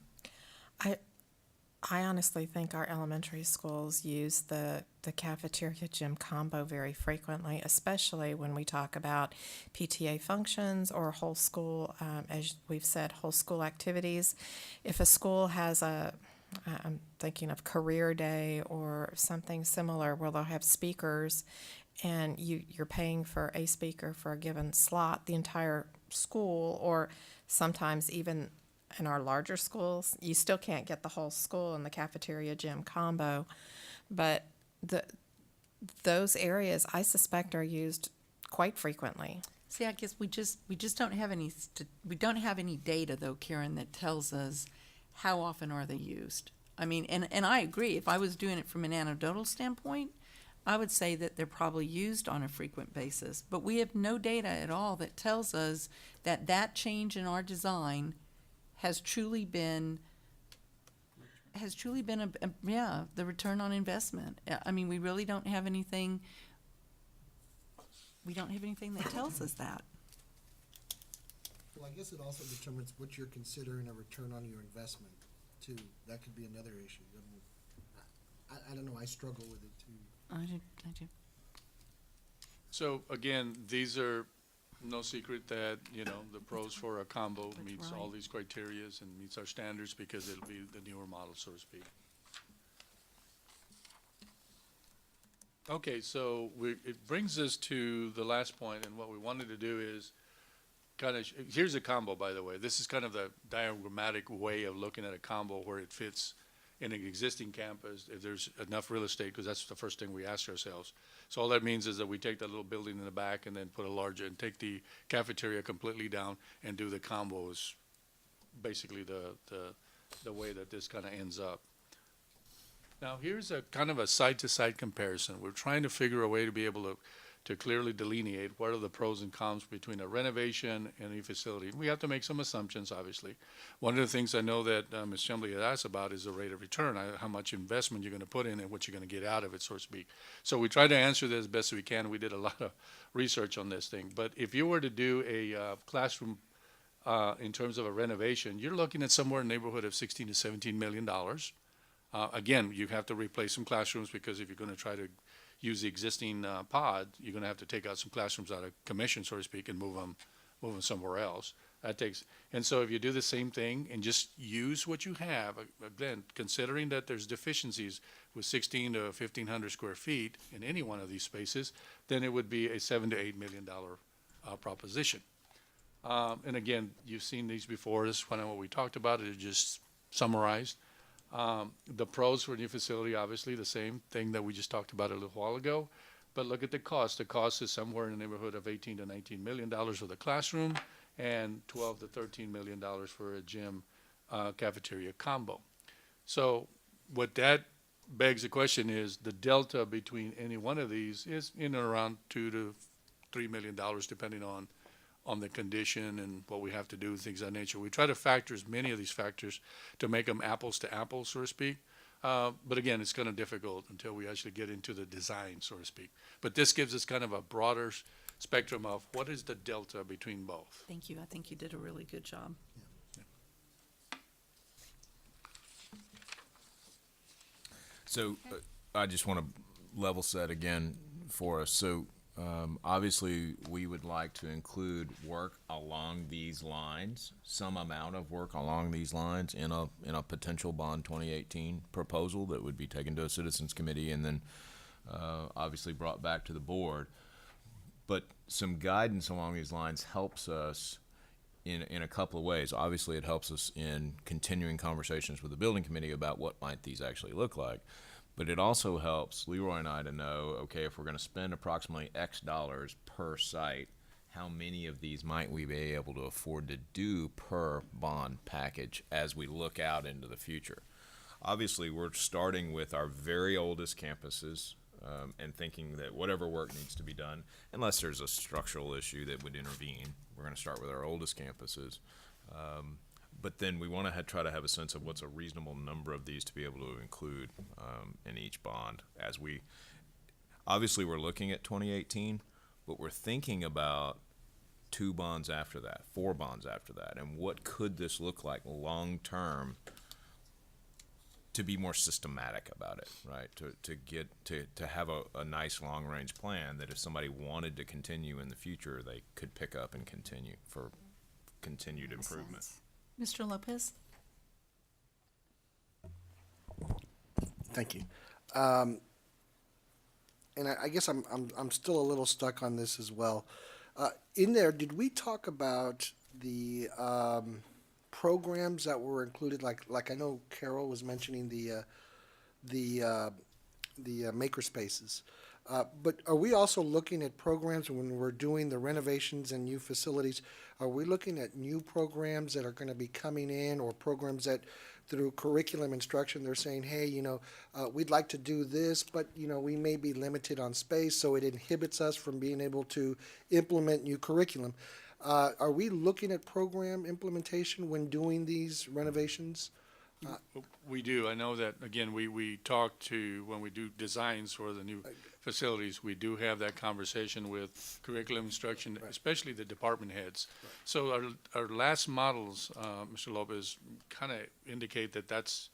I honestly think our elementary schools use the cafeteria gym combo very frequently, especially when we talk about PTA functions or whole school, as we've said, whole school activities. If a school has I'm thinking of career day or something similar where they'll have speakers and you're paying for a speaker for a given slot, the entire school, or sometimes even in our larger schools, you still can't get the whole school in the cafeteria gym combo, but those areas I suspect are used quite frequently. See, I guess we just don't have we don't have any data though, Karen, that tells us how often are they used. I mean, and I agree, if I was doing it from an anecdotal standpoint, I would say that they're probably used on a frequent basis, but we have no data at all that tells us that change in our design has truly been the return on investment. I mean, we really don't have anything. We don't have anything that tells us that. Well, I guess it also determines what you're considering a return on your investment, too. That could be another issue. I don't know, I struggle with it, too. I do. So again, these are no secret that, the pros for a combo meets all these criterias and meets our standards because it'll be the newer model, so to speak. Okay, so it brings us to the last point, and what we wanted to do is here's a combo, by the way. This is kind of the diagrammatic way of looking at a combo where it fits in an existing campus, if there's enough real estate, because that's the first thing we ask ourselves. So all that means is that we take that little building in the back and then put a larger, and take the cafeteria completely down and do the combos, basically the way that this kind of ends up. Now, here's a kind of a side-to-side comparison. We're trying to figure a way to be able to clearly delineate what are the pros and cons between a renovation and a facility. We have to make some assumptions, obviously. One of the things I know that Ms. Chumley had asked about is the rate of return, how much investment you're going to put in and what you're going to get out of it, so to speak. So we try to answer that as best we can. We did a lot of research on this thing. But if you were to do a classroom in terms of a renovation, you're looking at somewhere in the neighborhood of 16 to 17 million dollars. Again, you have to replace some classrooms, because if you're going to try to use the existing pod, you're going to have to take out some classrooms out of commission, so to speak, and move them somewhere else. That takes, and so if you do the same thing and just use what you have, again, considering that there's deficiencies with 16 to 1,500 square feet in any one of these spaces, then it would be a $7 to $8 million proposition. And again, you've seen these before. This is kind of what we talked about. It is just summarized. The pros for a new facility, obviously, the same thing that we just talked about a little while ago. But look at the cost. The cost is somewhere in the neighborhood of $18 to $19 million for the classroom, and $12 to $13 million for a gym cafeteria combo. So what that begs the question is, the delta between any one of these is in and around $2 to $3 million, depending on the condition and what we have to do, things of that nature. We try to factor as many of these factors to make them apples to apples, so to speak. But again, it's kind of difficult until we actually get into the design, so to speak. But this gives us kind of a broader spectrum of what is the delta between both. Thank you. I think you did a really good job. So I just want to level set again for us. So obviously, we would like to include work along these lines, some amount of work along these lines in a potential bond 2018 proposal that would be taken to a citizens committee and then obviously brought back to the board. But some guidance along these lines helps us in a couple of ways. Obviously, it helps us in continuing conversations with the building committee about what might these actually look like. But it also helps Leroy and I to know, okay, if we're going to spend approximately X dollars per site, how many of these might we be able to afford to do per bond package as we look out into the future? Obviously, we're starting with our very oldest campuses and thinking that whatever work needs to be done, unless there's a structural issue that would intervene, we're going to start with our oldest campuses. But then we want to try to have a sense of what's a reasonable number of these to be able to include in each bond. As we, obviously we're looking at 2018, but we're thinking about 2 bonds after that, 4 bonds after that, and what could this look like long term to be more systematic about it, right? To have a nice long range plan that if somebody wanted to continue in the future, they could pick up and continue for continued improvement. Mr. Lopez? Thank you. And I guess I'm still a little stuck on this as well. In there, did we talk about the programs that were included? Like I know Carol was mentioning the maker spaces. But are we also looking at programs when we're doing the renovations and new facilities? Are we looking at new programs that are going to be coming in, or programs that through curriculum instruction they're saying, hey, we'd like to do this, but we may be limited on space, so it inhibits us from being able to implement new curriculum. Are we looking at program implementation when doing these renovations? We do. I know that, again, we talk to, when we do designs for the new facilities, we do have that conversation with curriculum instruction, especially the department heads. So our last models, Mr. Lopez, kind of indicate that that's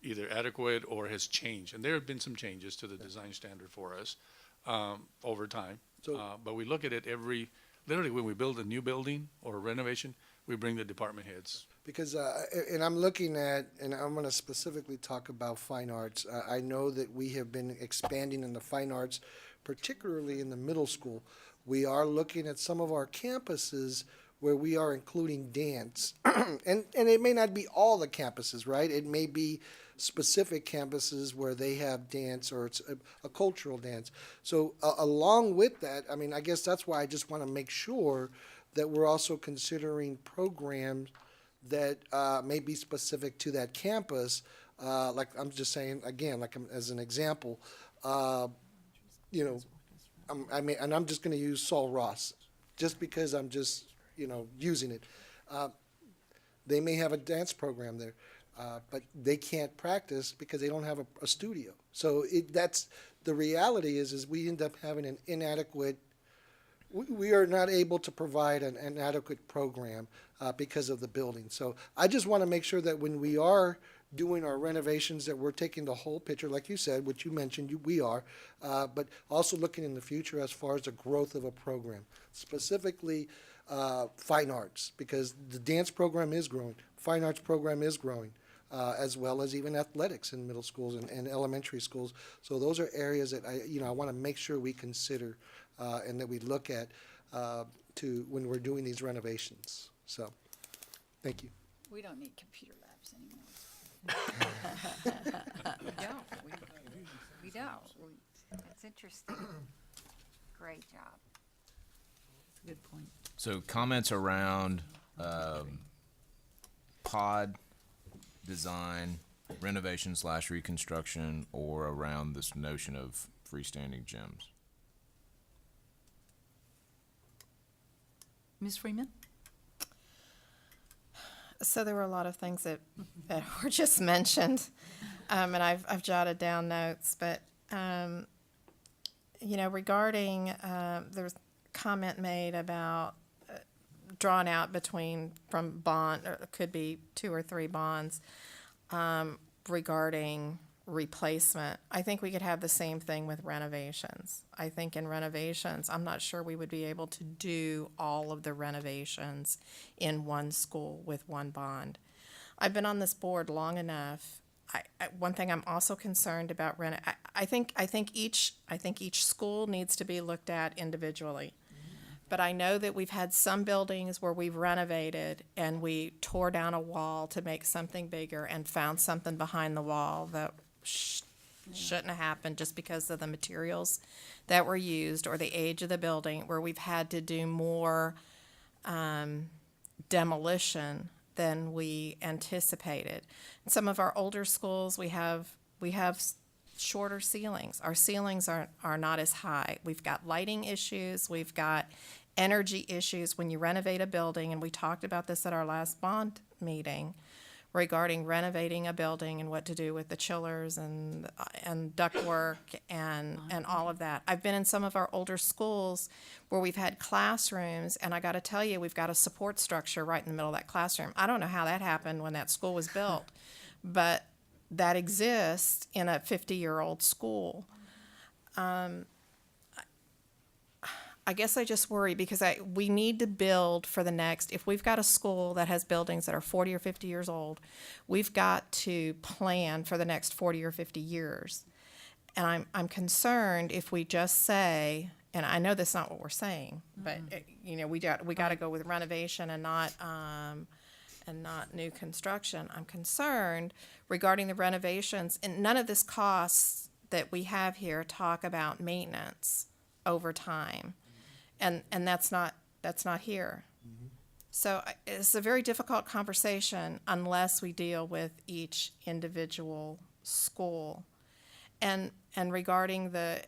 either adequate or has changed. And there have been some changes to the design standard for us over time. But we look at it literally when we build a new building or a renovation, we bring the department heads. Because, and I'm looking at, and I'm going to specifically talk about fine arts. I know that we have been expanding in the fine arts, particularly in the middle school. We are looking at some of our campuses where we are including dance. And it may not be all the campuses, right? It may be specific campuses where they have dance or it's a cultural dance. So along with that, I mean, I guess that's why I just want to make sure that we're also considering programs that may be specific to that campus. Like I'm just saying again, like as an example, you know, and I'm just going to use Saul Ross, just because I'm just using it. They may have a dance program there, but they can't practice because they don't have a studio. So that's the reality is we end up having an inadequate. We are not able to provide an adequate program because of the building. So I just want to make sure that when we are doing our renovations, that we're taking the whole picture, like you said, which you mentioned, we are, but also looking in the future as far as the growth of a program, specifically fine arts, because the dance program is growing, fine arts program is growing, as well as even athletics in middle schools and elementary schools. So those are areas that I want to make sure we consider and that we look at to when we're doing these renovations. So, thank you. We don't need computer labs anymore. We don't. It's interesting. Great job. That's a good point. So comments around pod design, renovation / reconstruction, or around this notion of freestanding gyms? Ms. Freeman? So there were a lot of things that were just mentioned, and I've jotted down notes. But regarding there's comment made about drawn out from bond, or it could be 2 or 3 bonds regarding replacement. I think we could have the same thing with renovations. I think in renovations, I'm not sure we would be able to do all of the renovations in one school with one bond. I've been on this board long enough. One thing I'm also concerned about I think each school needs to be looked at individually. But I know that we've had some buildings where we've renovated and we tore down a wall to make something bigger and found something behind the wall that shouldn't have happened just because of the materials that were used or the age of the building, where we've had to do more demolition than we anticipated. In some of our older schools, we have shorter ceilings. Our ceilings are not as high. We've got lighting issues. We've got energy issues when you renovate a building, and we talked about this at our last bond meeting regarding renovating a building and what to do with the chillers and ductwork and all of that. I've been in some of our older schools where we've had classrooms, and I got to tell you, we've got a support structure right in the middle of that classroom. I don't know how that happened when that school was built, but that exists in a 50-year-old school. I guess I just worry because we need to build for the next, if we've got a school that has buildings that are 40 or 50 years old, we've got to plan for the next 40 or 50 years. And I'm concerned if we just say, and I know that's not what we're saying, but we got to go with renovation and not new construction. I'm concerned regarding the renovations, and none of this costs that we have here talk about maintenance over time. And that's not here. Mm-hmm. So it's a very difficult conversation unless we deal with each individual school. And regarding the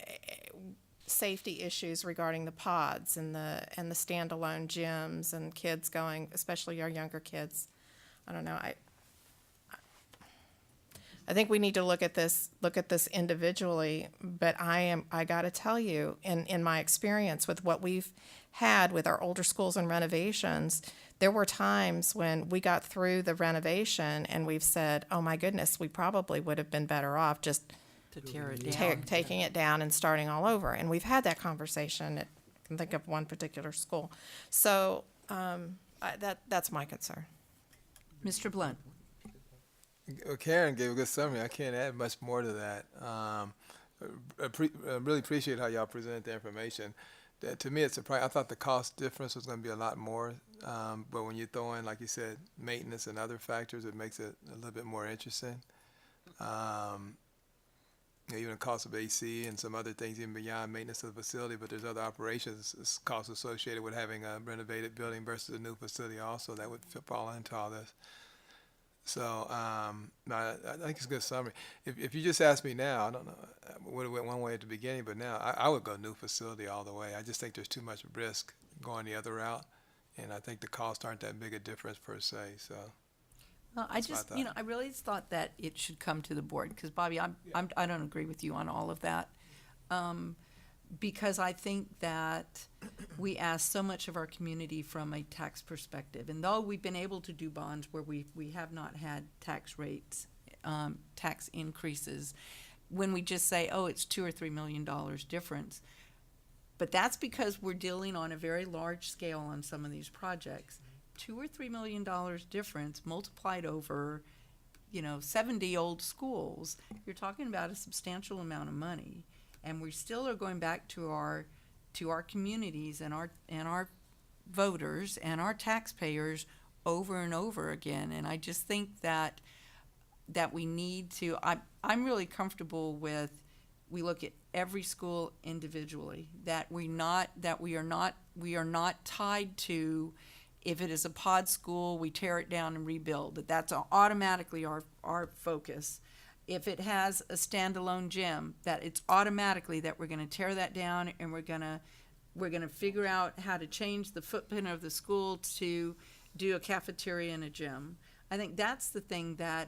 safety issues regarding the pods and the standalone gyms and kids going, especially our younger kids, I don't know. I think we need to look at this individually, but I got to tell you, in my experience with what we've had with our older schools and renovations, there were times when we got through the renovation and we've said, oh my goodness, we probably would have been better off just to tear it down. Taking it down and starting all over. And we've had that conversation. I can think of one particular school. So that's my concern. Mr. Blunt. Karen gave a good summary. I can't add much more to that. Really appreciate how y'all presented the information. to me, it's surprising. I thought the cost difference was going to be a lot more, but when you throw in, like you said, maintenance and other factors, it makes it a little bit more interesting. Even the cost of AC and some other things, even beyond maintenance of the facility, but there's other operations costs associated with having a renovated building versus a new facility also that would fall into all this. So no, I think it's a good summary. If you just ask me now, I don't know, would have went one way at the beginning, but now I would go new facility all the way. I just think there's too much risk going the other route, and I think the costs aren't that big a difference per se. So. Well, I just, I really thought that it should come to the board, because Bobby, I don't agree with you on all of that. Because I think that we ask so much of our community from a tax perspective. And though we've been able to do bonds where we have not had tax rates, tax increases, when we just say, oh, it's $2 or $3 million difference. But that's because we're dealing on a very large scale on some of these projects. $2 or $3 million difference multiplied over, 70 old schools, you're talking about a substantial amount of money. And we still are going back to our communities and our voters and our taxpayers over and over again. And I just think that we need to. I'm really comfortable with we look at every school individually. That we are not tied to. If it is a pod school, we tear it down and rebuild. That's automatically our focus. If it has a standalone gym, that it's automatically that we're going to tear that down and we're going to figure out how to change the footprint of the school to do a cafeteria and a gym. I think that's the thing I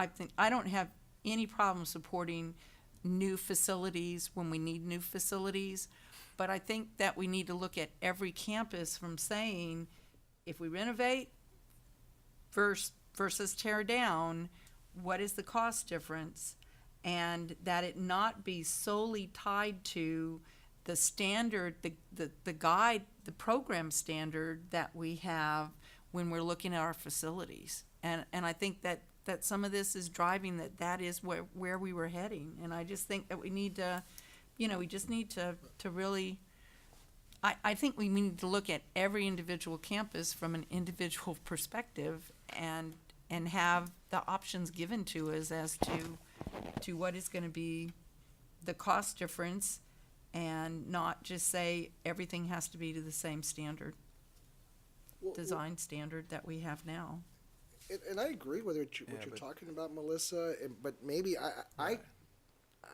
think I don't have any problem supporting new facilities when we need new facilities, but I think that we need to look at every campus from saying, if we renovate versus tear down, what is the cost difference? And that it not be solely tied to the standard, the guide, the program standard that we have when we're looking at our facilities. And I think that some of this is driving that is where we were heading. And I just think that we need to, we just need to really, I think we need to look at every individual campus from an individual perspective and have the options given to us as to what is going to be the cost difference, and not just say everything has to be to the same standard, design standard that we have now. And I agree with what you're talking about, Melissa, but maybe I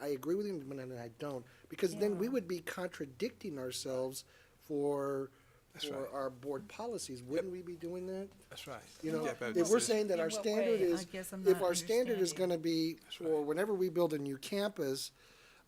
agree with you, and I don't, because then we would be contradicting ourselves for our board policies. Wouldn't we be doing that? That's right. If we're saying that our standard is, if our standard is going to be for whenever we build a new campus,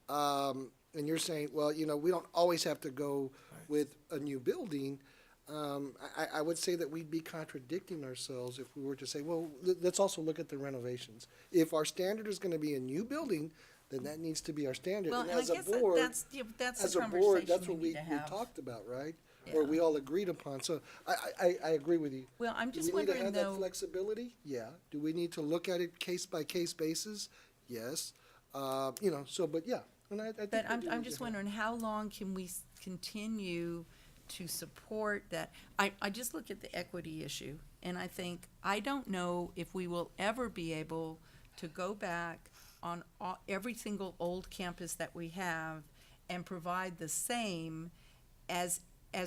and you're saying, well, we don't always have to go with a new building, I would say that we'd be contradicting ourselves if we were to say, well, let's also look at the renovations. If our standard is going to be a new building, then that needs to be our standard. Well, and as a board, that's what we talked about, right? Yeah. Or we all agreed upon. So I agree with you. Well, I'm just Do we need to wondering, have though. that flexibility? Yeah. Do we need to look at it case by case basis? Yes. But yeah. And I think But we do I'm need just to have- wondering, how long can we continue to support that? I just look at the equity issue, and I think, I don't know if we will ever be able to go back on every single old campus that we have and provide the same as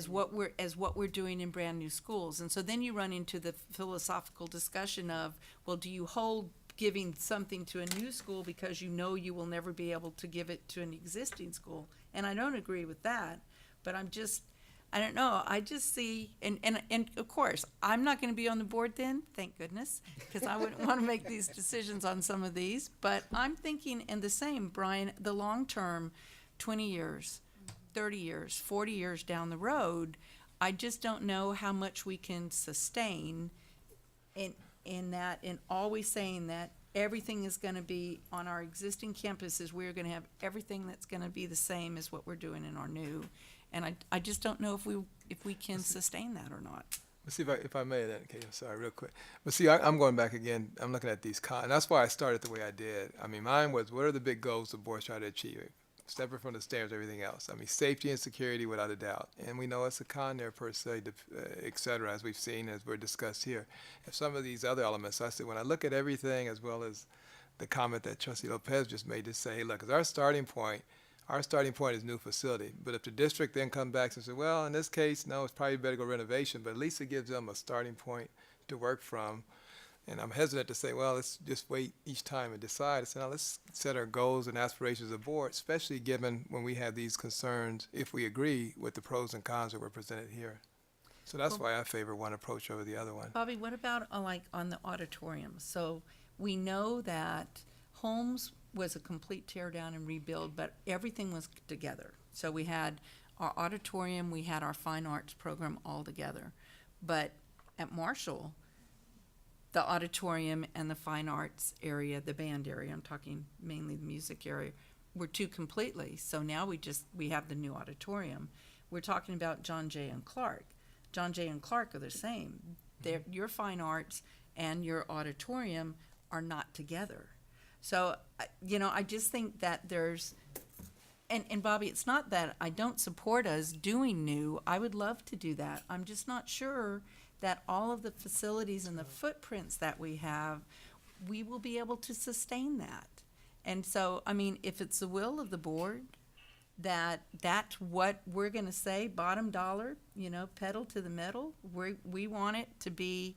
what we're doing in brand new schools. And so then you run into the philosophical discussion of, well, do you hold giving something to a new school because you know you will never be able to give it to an existing school? And I don't agree with that, but I don't know, I just see, and of course, I'm not gonna be on the board then, thank goodness, because I wouldn't wanna make these decisions on some of these, but I'm thinking, and the same, Brian, the long term, 20 years, 30 years, 40 years down the road, I just don't know how much we can sustain in that, and always saying that everything is gonna be on our existing campuses, we're gonna have everything that's gonna be the same as what we're doing in our new. And I just don't know if we can sustain that or not. Let's see if I may then. Okay, I'm sorry, real quick. But see, I'm going back again. I'm looking at these and that's why I started the way I did. I mean, mine was, what are the big goals the board's trying to achieve? separate from the standards, everything else. I mean, safety and security without a doubt. And we know it's a con there per se, et cetera, as we've seen, as we're discussed here. And some of these other elements, I said, when I look at everything as well as the comment that Trustee Lopez just made to say, hey, look, 'cause our starting point is new facility. But if the district then comes back and says, well, in this case, no, it's probably better go renovation, but at least it gives them a starting point to work from. And I'm hesitant to say, well, let's just wait each time and decide. I said, now let's set our goals and aspirations of the board, especially given when we have these concerns, if we agree with the pros and cons that were presented here. So that's why I favor one approach over the other one. Bobby, what about like on the auditorium? So we know that Holmes was a complete tear down and rebuild, but everything was together. So we had our auditorium, we had our fine arts program all together. But at Marshall, the auditorium and the fine arts area, the band area, I'm talking mainly the music area, were two completely. So now we have the new auditorium. We're talking about John Jay and Clark. John Jay and Clark are the same. Your fine arts and your auditorium are not together. So, I just think that there's, and Bobby, it's not that I don't support us doing new. I would love to do that. I'm just not sure that all of the facilities and the footprints that we have, we will be able to sustain that. And so, I mean, if it's the will of the board that that's what we're gonna say, bottom dollar, pedal to the metal, we want it to be,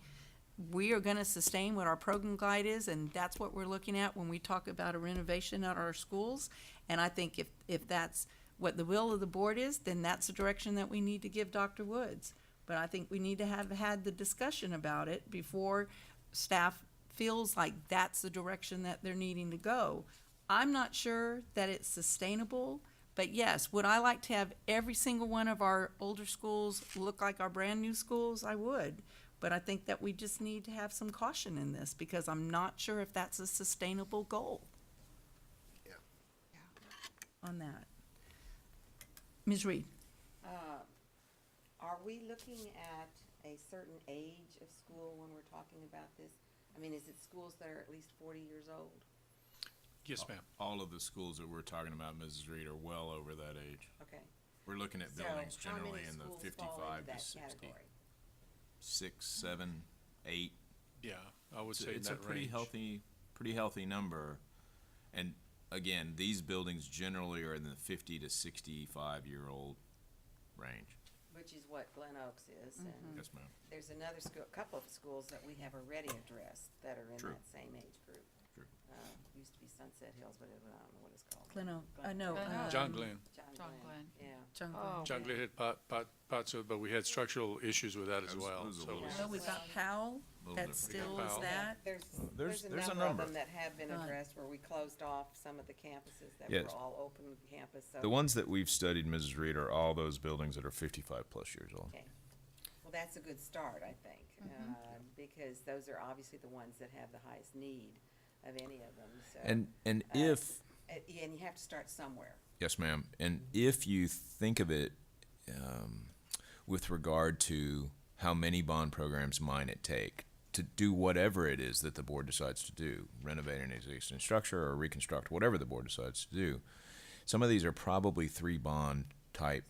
we are gonna sustain what our program guide is, and that's what we're looking at when we talk about a renovation at our schools. And I think if that's what the will of the board is, then that's the direction that we need to give Dr. Woods. But I think we need to have had the discussion about it before staff feels like that's the direction that they're needing to go. I'm not sure that it's sustainable, but yes, would I like to have every single one of our older schools look like our brand new schools? I would. But I think that we just need to have some caution in this because I'm not sure if that's a sustainable goal. Yeah. On that. Ms. Reed? Are we looking at a certain age of school when we're talking about this? I mean, is it schools that are at least 40 years old? Yes, ma'am. All of the schools that we're talking about, Mrs. Reed, are well over that age. Okay. We're looking at So buildings how many generally in the schools fall 55 into to that 60. category? 6, 7, 8. Yeah, I would say It's in a that pretty range. pretty healthy number. And again, these buildings generally are in the 50 to 65-year-old range. Which is what Glen Oaks is, and Yes, ma'am. there's another school, couple of schools that we have already addressed that are in True. that same age group. True. Used to be Sunset Hills, but I don't know what it's called. Glen Oak, no. John Glenn. John Glenn, yeah. John Oh, Glenn. John Glenn had parts of it, but we had structural issues with that as well. those are a So it little- was- Well, we've got Powell, Little that different. still We got is Powell. that. There's there's a a number of number. them that have been Right. addressed where we closed off some of the campuses that Yes. were all open campus, so. The ones that we've studied, Mrs. Reed, are all those buildings that are 55-plus years old. Okay. Well, that's a good start, I think, because those are obviously the ones that have the highest need of any of them, so. And if... Yeah, and you have to start somewhere. Yes, ma'am. And if you think of it with regard to how many bond programs might it take to do whatever it is that the board decides to do, renovate an existing structure or reconstruct, whatever the board decides to do, some of these are probably 3 bond type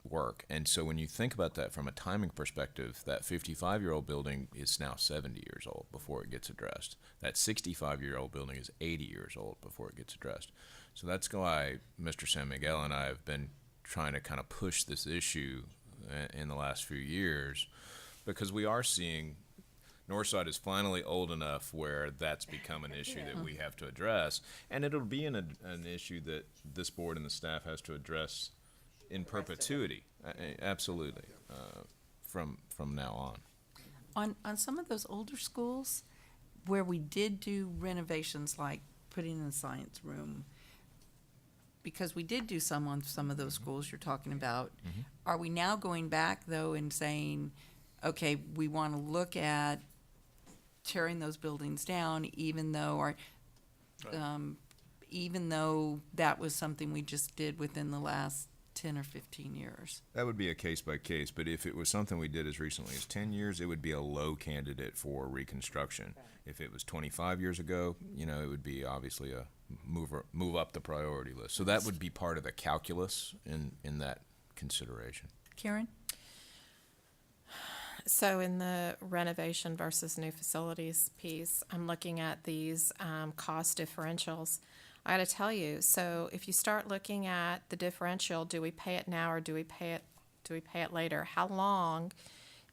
work. And so when you think about that from a timing perspective, that 55-year-old building is now 70 years old before it gets addressed. That 65-year-old building is 80 years old before it gets addressed. So that's why Mr. San Miguel and I have been trying to kind of push this issue in the last few years, because we are seeing Northside is finally old enough where that's become an issue that we have to address, and it'll be an issue that this board and the staff has to address in perpetuity, absolutely, from now on. On some of those older schools where we did do renovations like putting in a science room, because we did do some on some of those schools you're talking about, are we now going back though and saying, okay, we want to look at tearing those buildings down even though even though that was something we just did within the last 10 or 15 years? That would be a case by case, but if it was something we did as recently as 10 years, it would be a low candidate for reconstruction. If it was 25 years ago, it would be obviously move up the priority list. So that would be part of the calculus in that consideration. Karen? So in the renovation versus new facilities piece, I'm looking at these cost differentials. I gotta tell you, so if you start looking at the differential, do we pay it now or do we pay it later? How long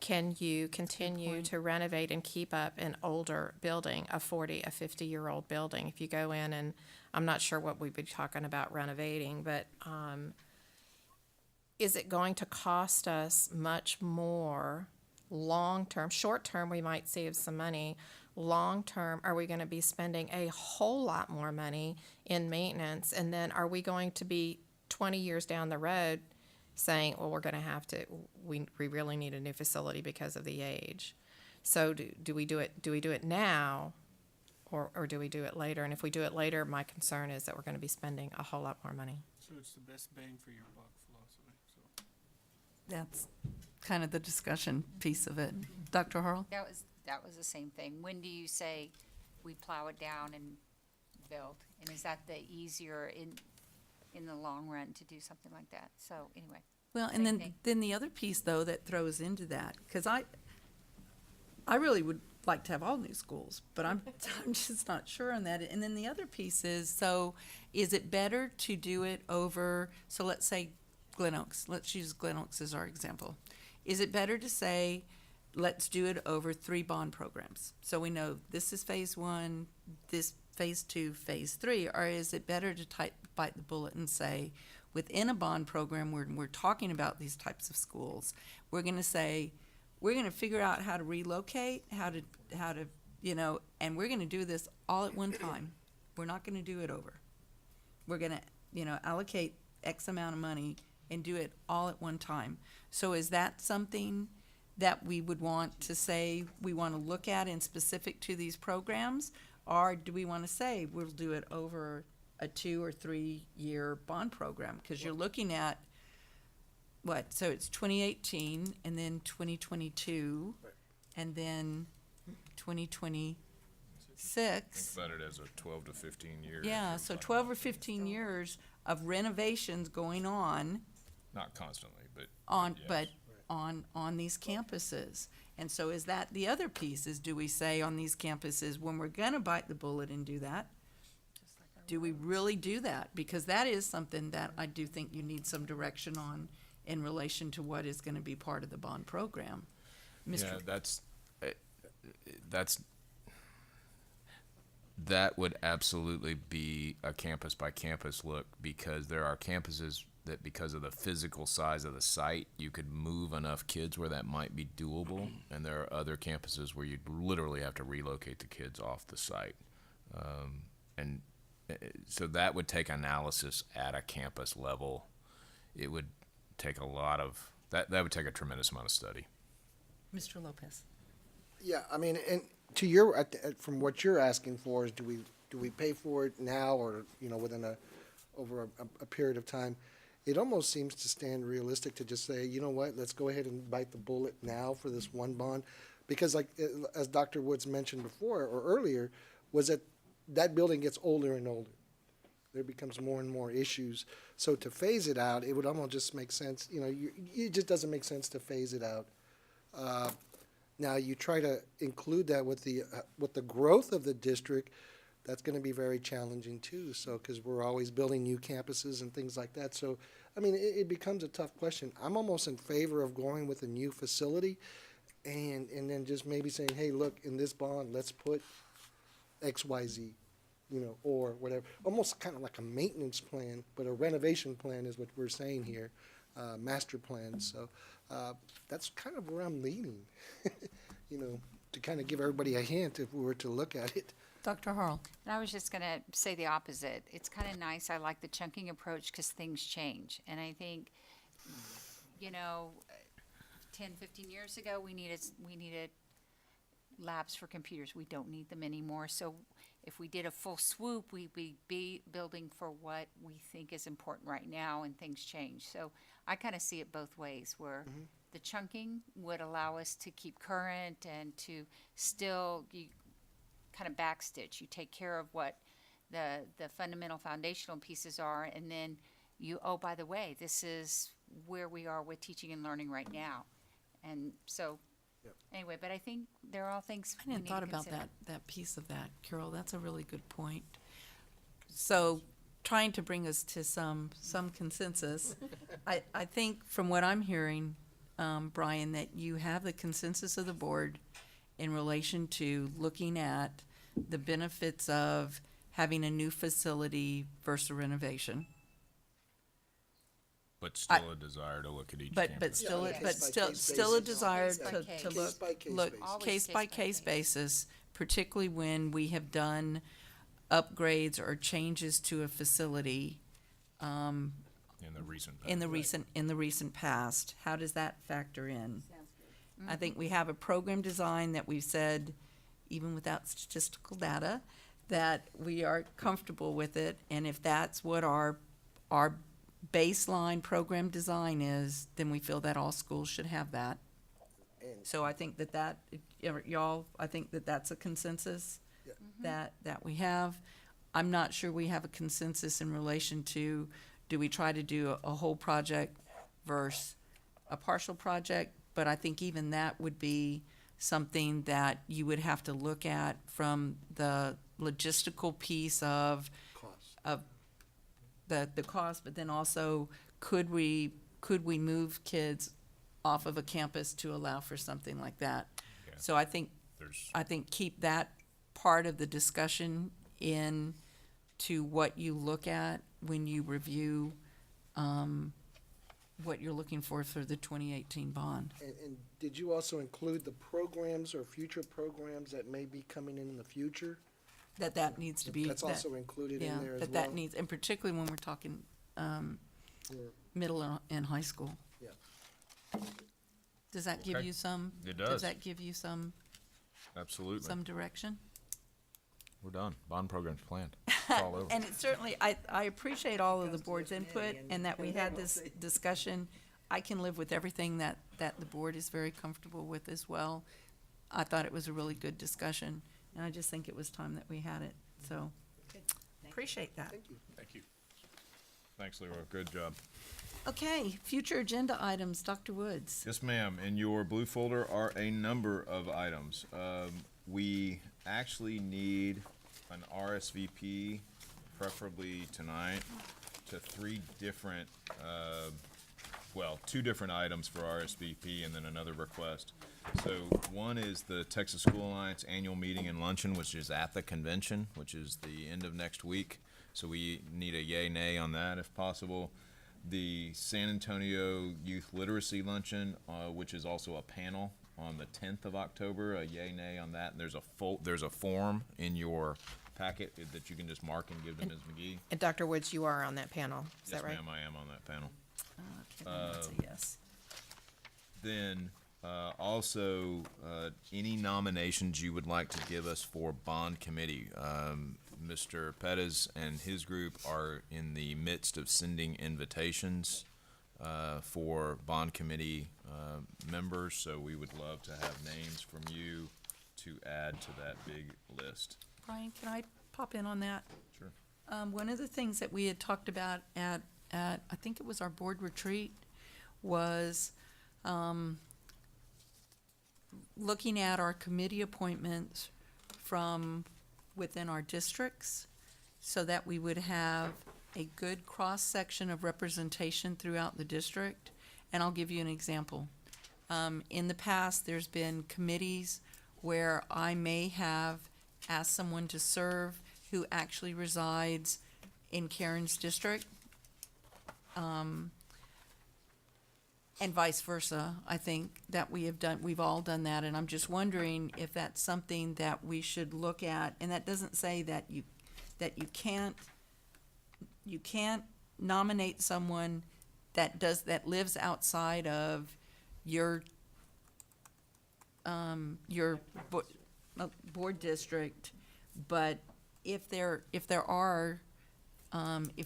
can you continue to renovate and keep up an older building, a 50-year-old building? If you go in and, I'm not sure what we'd be talking about renovating, but is it going to cost us much more long-term? Short-term, we might save some money. Long-term, are we going to be spending a whole lot more money in maintenance? And then are we going to be 20 years down the road saying, well, we're going to have to, we really need a new facility because of the age? So do we do it now or do we do it later? And if we do it later, my concern is that we're going to be spending a whole lot more money. So it's the best bang for your buck philosophy, so. That's kind of the discussion piece of it. Dr. Harrell? That was the same thing. When do you say we plow it down and build? And is that the easier in the long run to do something like that? So anyway. Well, and then the other piece, though, that throws into that, because I really would like to have all new schools, but I'm just not sure on that. And then the other piece is, so is it better to do it over, so let's say Glen Oaks. Let's use Glen Oaks as our example. Is it better to say, let's do it over 3 bond programs? So we know this is phase 1, this phase 2, phase 3, or is it better to bite the bullet and say, within a bond program where we're talking about these types of schools, we're going to say, we're going to figure out how to relocate, how to, and we're going to do this all at one time. We're not going to do it over. We're going to, allocate X amount of money and do it all at one time. So is that something that we would want to say we want to look at in specific to these programs? Or do we want to say we'll do it over a 2 or 3 year bond program? Because you're looking at what? So it's 2018 and then 2022 and then 2026. Think about it as a 12 to 15 year. Yeah, so 12 or 15 years of renovations going on. Not constantly, but. On these campuses. And so is that the other piece, is do we say on these campuses, when we're gonna bite the bullet and do that, do we really do that? Because that is something that I do think you need some direction on in relation to what is gonna be part of the bond program. Yeah, that would absolutely be a campus by campus look, because there are campuses that, because of the physical size of the site, you could move enough kids where that might be doable, and there are other campuses where you'd literally have to relocate the kids off the site. So that would take analysis at a campus level. It would take that would take a tremendous amount of study. Mr. Lopez. Yeah, I mean, and from what you're asking for is, do we pay for it now or, within over a period of time? It almost seems to stand realistic to just say, you know what, let's go ahead and bite the bullet now for this one bond. Because like, as Dr. Woods mentioned before or earlier, was that building gets older and older. There becomes more and more issues. So to phase it out, it would almost just make sense, it just doesn't make sense to phase it out. Now you try to include that with the growth of the district, that's going to be very challenging too. So, because we're always building new campuses and things like that. So, I mean, it becomes a tough question. I'm almost in favor of going with a new facility, and then just maybe saying, hey, look, in this bond, let's put X, Y, Z, or whatever. Almost kind of like a maintenance plan, but a renovation plan is what we're saying here, master plan. So that's kind of where I'm leaning, to kind of give everybody a hint if we were to look at it. Dr. Harrell. And I was just going to say the opposite. It's kind of nice. I like the chunking approach because things change. And I think, 10, 15 years ago, we needed labs for computers. We don't need them anymore. So if we did a full swoop, we'd be building for what we think is important right now, and things change. So I kind of see it both ways, where the chunking would allow us to keep current and to still kind of backstitch. You take care of what the fundamental foundational pieces are, and then you, oh, by the way, this is where we are with teaching and learning right now. And so, anyway, but I think they're all things I we hadn't need thought to about consider. that piece of that, Carol. That's a really good point. So, trying to bring us to some consensus, I think from what I'm hearing, Brian, that you have the consensus of the board in relation to looking at the benefits of having a new facility versus a renovation. But still a desire to look at each But campus. still, Yeah, but case-by-case still a basis. desire Case by to case. look, Case-by-case look, basis. Always case-by-case basis, particularly when we have done upgrades or changes to a facility, In the recent past. in the recent past. How does that factor in? I think we have a program design that we've said, even without statistical data, that we are comfortable with it, and if that's what our baseline program design is, then we feel that all schools should have that. So I think that y'all, I think that that's a consensus that we have. I'm not sure we have a consensus in relation to, do we try to do a whole project versus a partial project? But I think even that would be something that you would have to look at from the logistical piece of the cost, but then also, could we move kids off of a campus to allow for something like that? Yeah. So I think keep that part of the discussion in to what you look at when you review what you're looking for the 2018 bond. And did you also include the programs or future programs that may be coming in the future? That needs to be. That's also included in there as well? That needs, and particularly when we're talking middle and high school. Yeah. Does that give Okay. you some? It does. Does that give you some Absolutely. direction? We're done. Bond program's planned. It's all over. And it certainly, I appreciate all of the board's input and that we had this discussion. I can live with everything that the board is very comfortable with as well. I thought it was a really good discussion, and I just think it was time that we had it, so appreciate that. Thank you. Thank you. Thanks, Leroy. Good job. Okay, future agenda items, Dr. Woods. Yes, ma'am. In your blue folder are a number of items. We actually need an RSVP, preferably tonight, to three different, two different items for RSVP and then another request. So one is the Texas School Alliance Annual Meeting and Luncheon, which is at the convention, which is the end of next week. So we need a yay, nay on that if possible. The San Antonio Youth Literacy Luncheon, which is also a panel on the 10th of October, a yay, nay on that. And there's a form in your packet that you can just mark and give to Ms. McGee. And Dr. Woods, you are on that panel, is that right? Yes, ma'am, I am on that panel. Okay, then that's a yes. Then, also, any nominations you would like to give us for bond committee. Mr. Pettis and his group are in the midst of sending invitations for bond committee members, so we would love to have names from you to add to that big list. Brian, can I pop in on that? Sure. One of the things that we had talked about at I think it was our board retreat, was looking at our committee appointments from within our districts, so that we would have a good cross-section of representation throughout the district. And I'll give you an example. In the past, there's been committees where I may have asked someone to serve who actually resides in Karen's district, and vice versa. I think that we've all done that, and I'm just wondering if that's something that we should look at. And that doesn't say that you can't nominate someone that lives outside of your board district, but if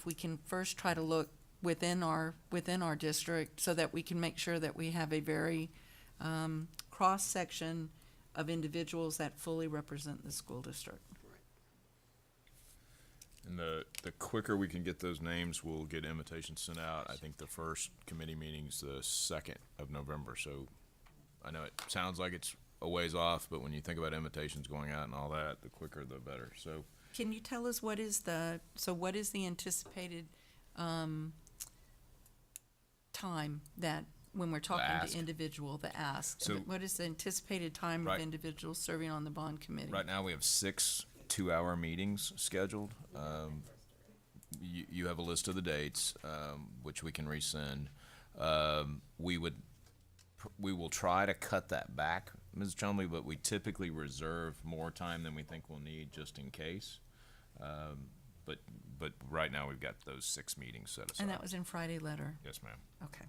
we can first try to look within our district, so that we can make sure that we have a very cross-section of individuals that fully represent the school district. And the quicker we can get those names, we'll get invitations sent out. I think the first committee meeting's the 2nd of November, so I know it sounds like it's a ways off, but when you think about invitations going out and all that, the quicker the better, so. Can you tell us what is the anticipated, time that, when we're talking ask. to individual, the ask? So- What is the anticipated time of Right. individuals serving on the bond committee? Right now, we have 6 two-hour meetings scheduled. You have a list of the dates, which we can resend. We will try to cut that back, Ms. Chumley, but we typically reserve more time than we think we'll need just in case. But right now, we've got those 6 meetings set aside. And that was in Friday letter? Yes, ma'am. Okay.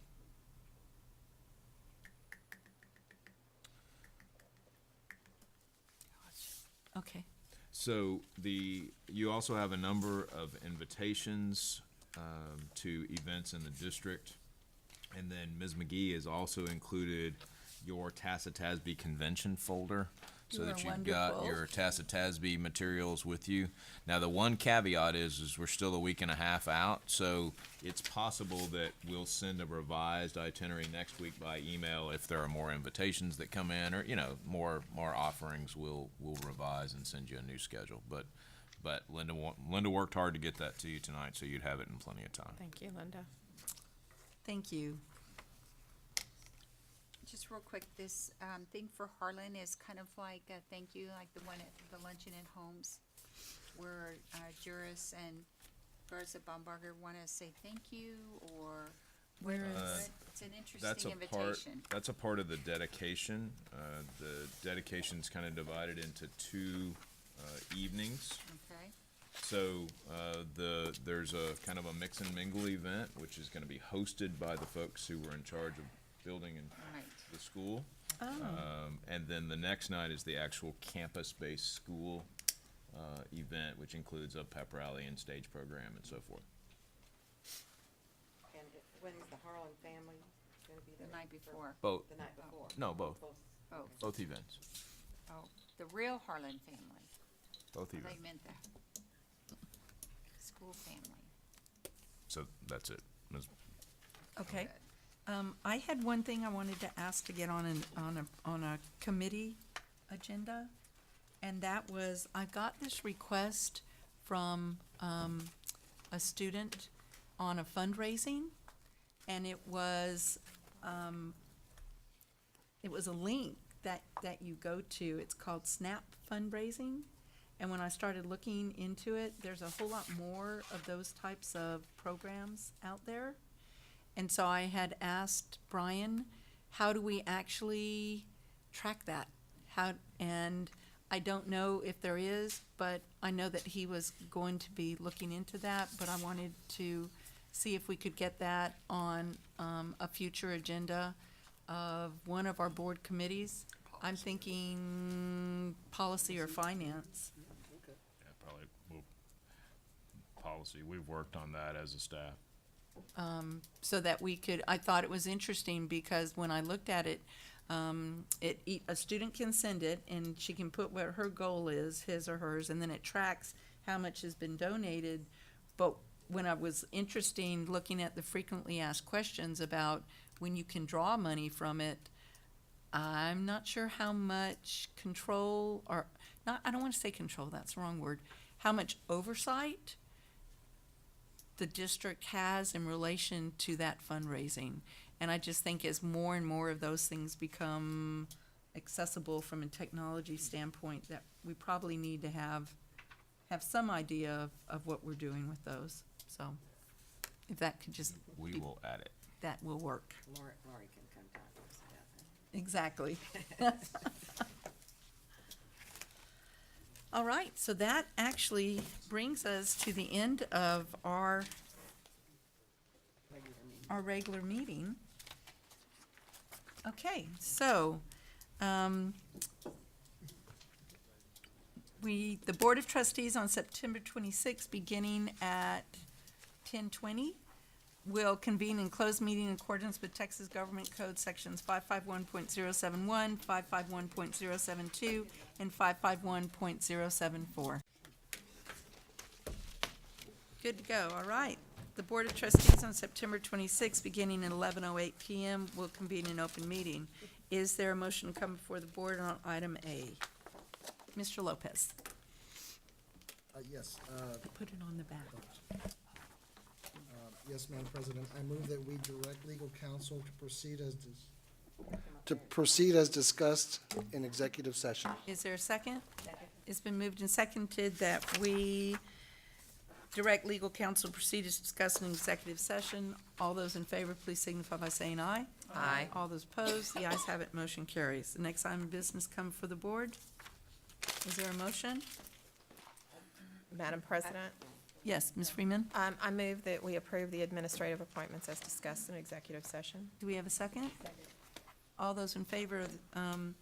Okay. So you also have a number of invitations to events in the district. And then Ms. McGee has also included your Tasby convention folder so You that are you've got wonderful. your Tasby materials with you. Now, the one caveat is we're still a week and a half out, so it's possible that we'll send a revised itinerary next week by email if there are more invitations that come in, or, more offerings, we'll revise and send you a new schedule. But Linda worked hard to get that to you tonight, so you'd have it in plenty of time. Thank you, Linda. Thank you. Just real quick, this thing for Harlan is kind of like a thank you, like the one at the luncheon at Holmes, where Juris and Garza Baumgartner want to say thank you, or Where is it's an interesting invitation. That's a part of the dedication. The dedication's kind of divided into 2 evenings. Okay. So there's a kind of a mix and mingle event, which is going to be hosted by the folks who were in charge of building and Right. the school. Oh. And then the next night is the actual campus-based school event, which includes a pep rally and stage program and so forth. And when is the Harlan family gonna be there? The night before. Both. The night before? No, both. Oh, Both events. oh, the real Harlan family. Both They events. meant the school family. So that's it. Ms. Okay. I had one thing I wanted to ask to get on a committee agenda, and that was, I got this request from, a student on a fundraising, and it was a link that you go to. It's called Snap Fundraising. And when I started looking into it, there's a whole lot more of those types of programs out there. And so I had asked Brian, how do we actually track that? And I don't know if there is, but I know that he was going to be looking into that, but I wanted to see if we could get that on a future agenda of one of our board committees. I'm thinking policy or finance. Yeah, probably policy. We've worked on that as a staff. So that we could, I thought it was interesting because when I looked at it, a student can send it and she can put what her goal is, his or hers, and then it tracks how much has been donated. But when I was interested looking at the frequently asked questions about when you can draw money from it, I'm not sure how much control, or not, I don't want to say control, that's the wrong word, how much oversight the district has in relation to that fundraising. And I just think as more and more of those things become accessible from a technology standpoint, that we probably need to have some idea of what we're doing with those. So if that could just, We will add it. that will work. Lori can come talk to us about that. Exactly. All right, so that actually brings us to the end of our regular meeting. Okay, so, the Board of Trustees on September 26th, beginning at 10:20, will convene in closed meeting in accordance with Texas Government Code Sections 551.071, 551.072, and 551.074. Good to go, all right. The Board of Trustees on September 26th, beginning at 11:08 PM, will convene an open meeting. Is there a motion to come before the board on item A? Mr. Lopez. Yes, Put it on the back. yes, Madam President, I move that we direct legal counsel to proceed as discussed in executive session. Is there a second? It's been moved and seconded that we direct legal counsel to proceed as discussed in executive session. All those in favor, please signify by saying aye. Aye. All those opposed, the ayes have it, motion carries. The next item of business come for the board. Is there a motion? Madam President, Yes, Ms. Freeman? I move that we approve the administrative appointments as discussed in executive session. Do we have a second? All those in favor of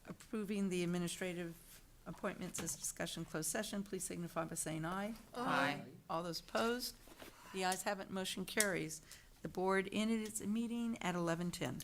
approving the administrative appointments as discussion closed session, please signify by saying aye. Aye. All those opposed? The ayes have it, motion carries. The board ended its meeting at 11:10.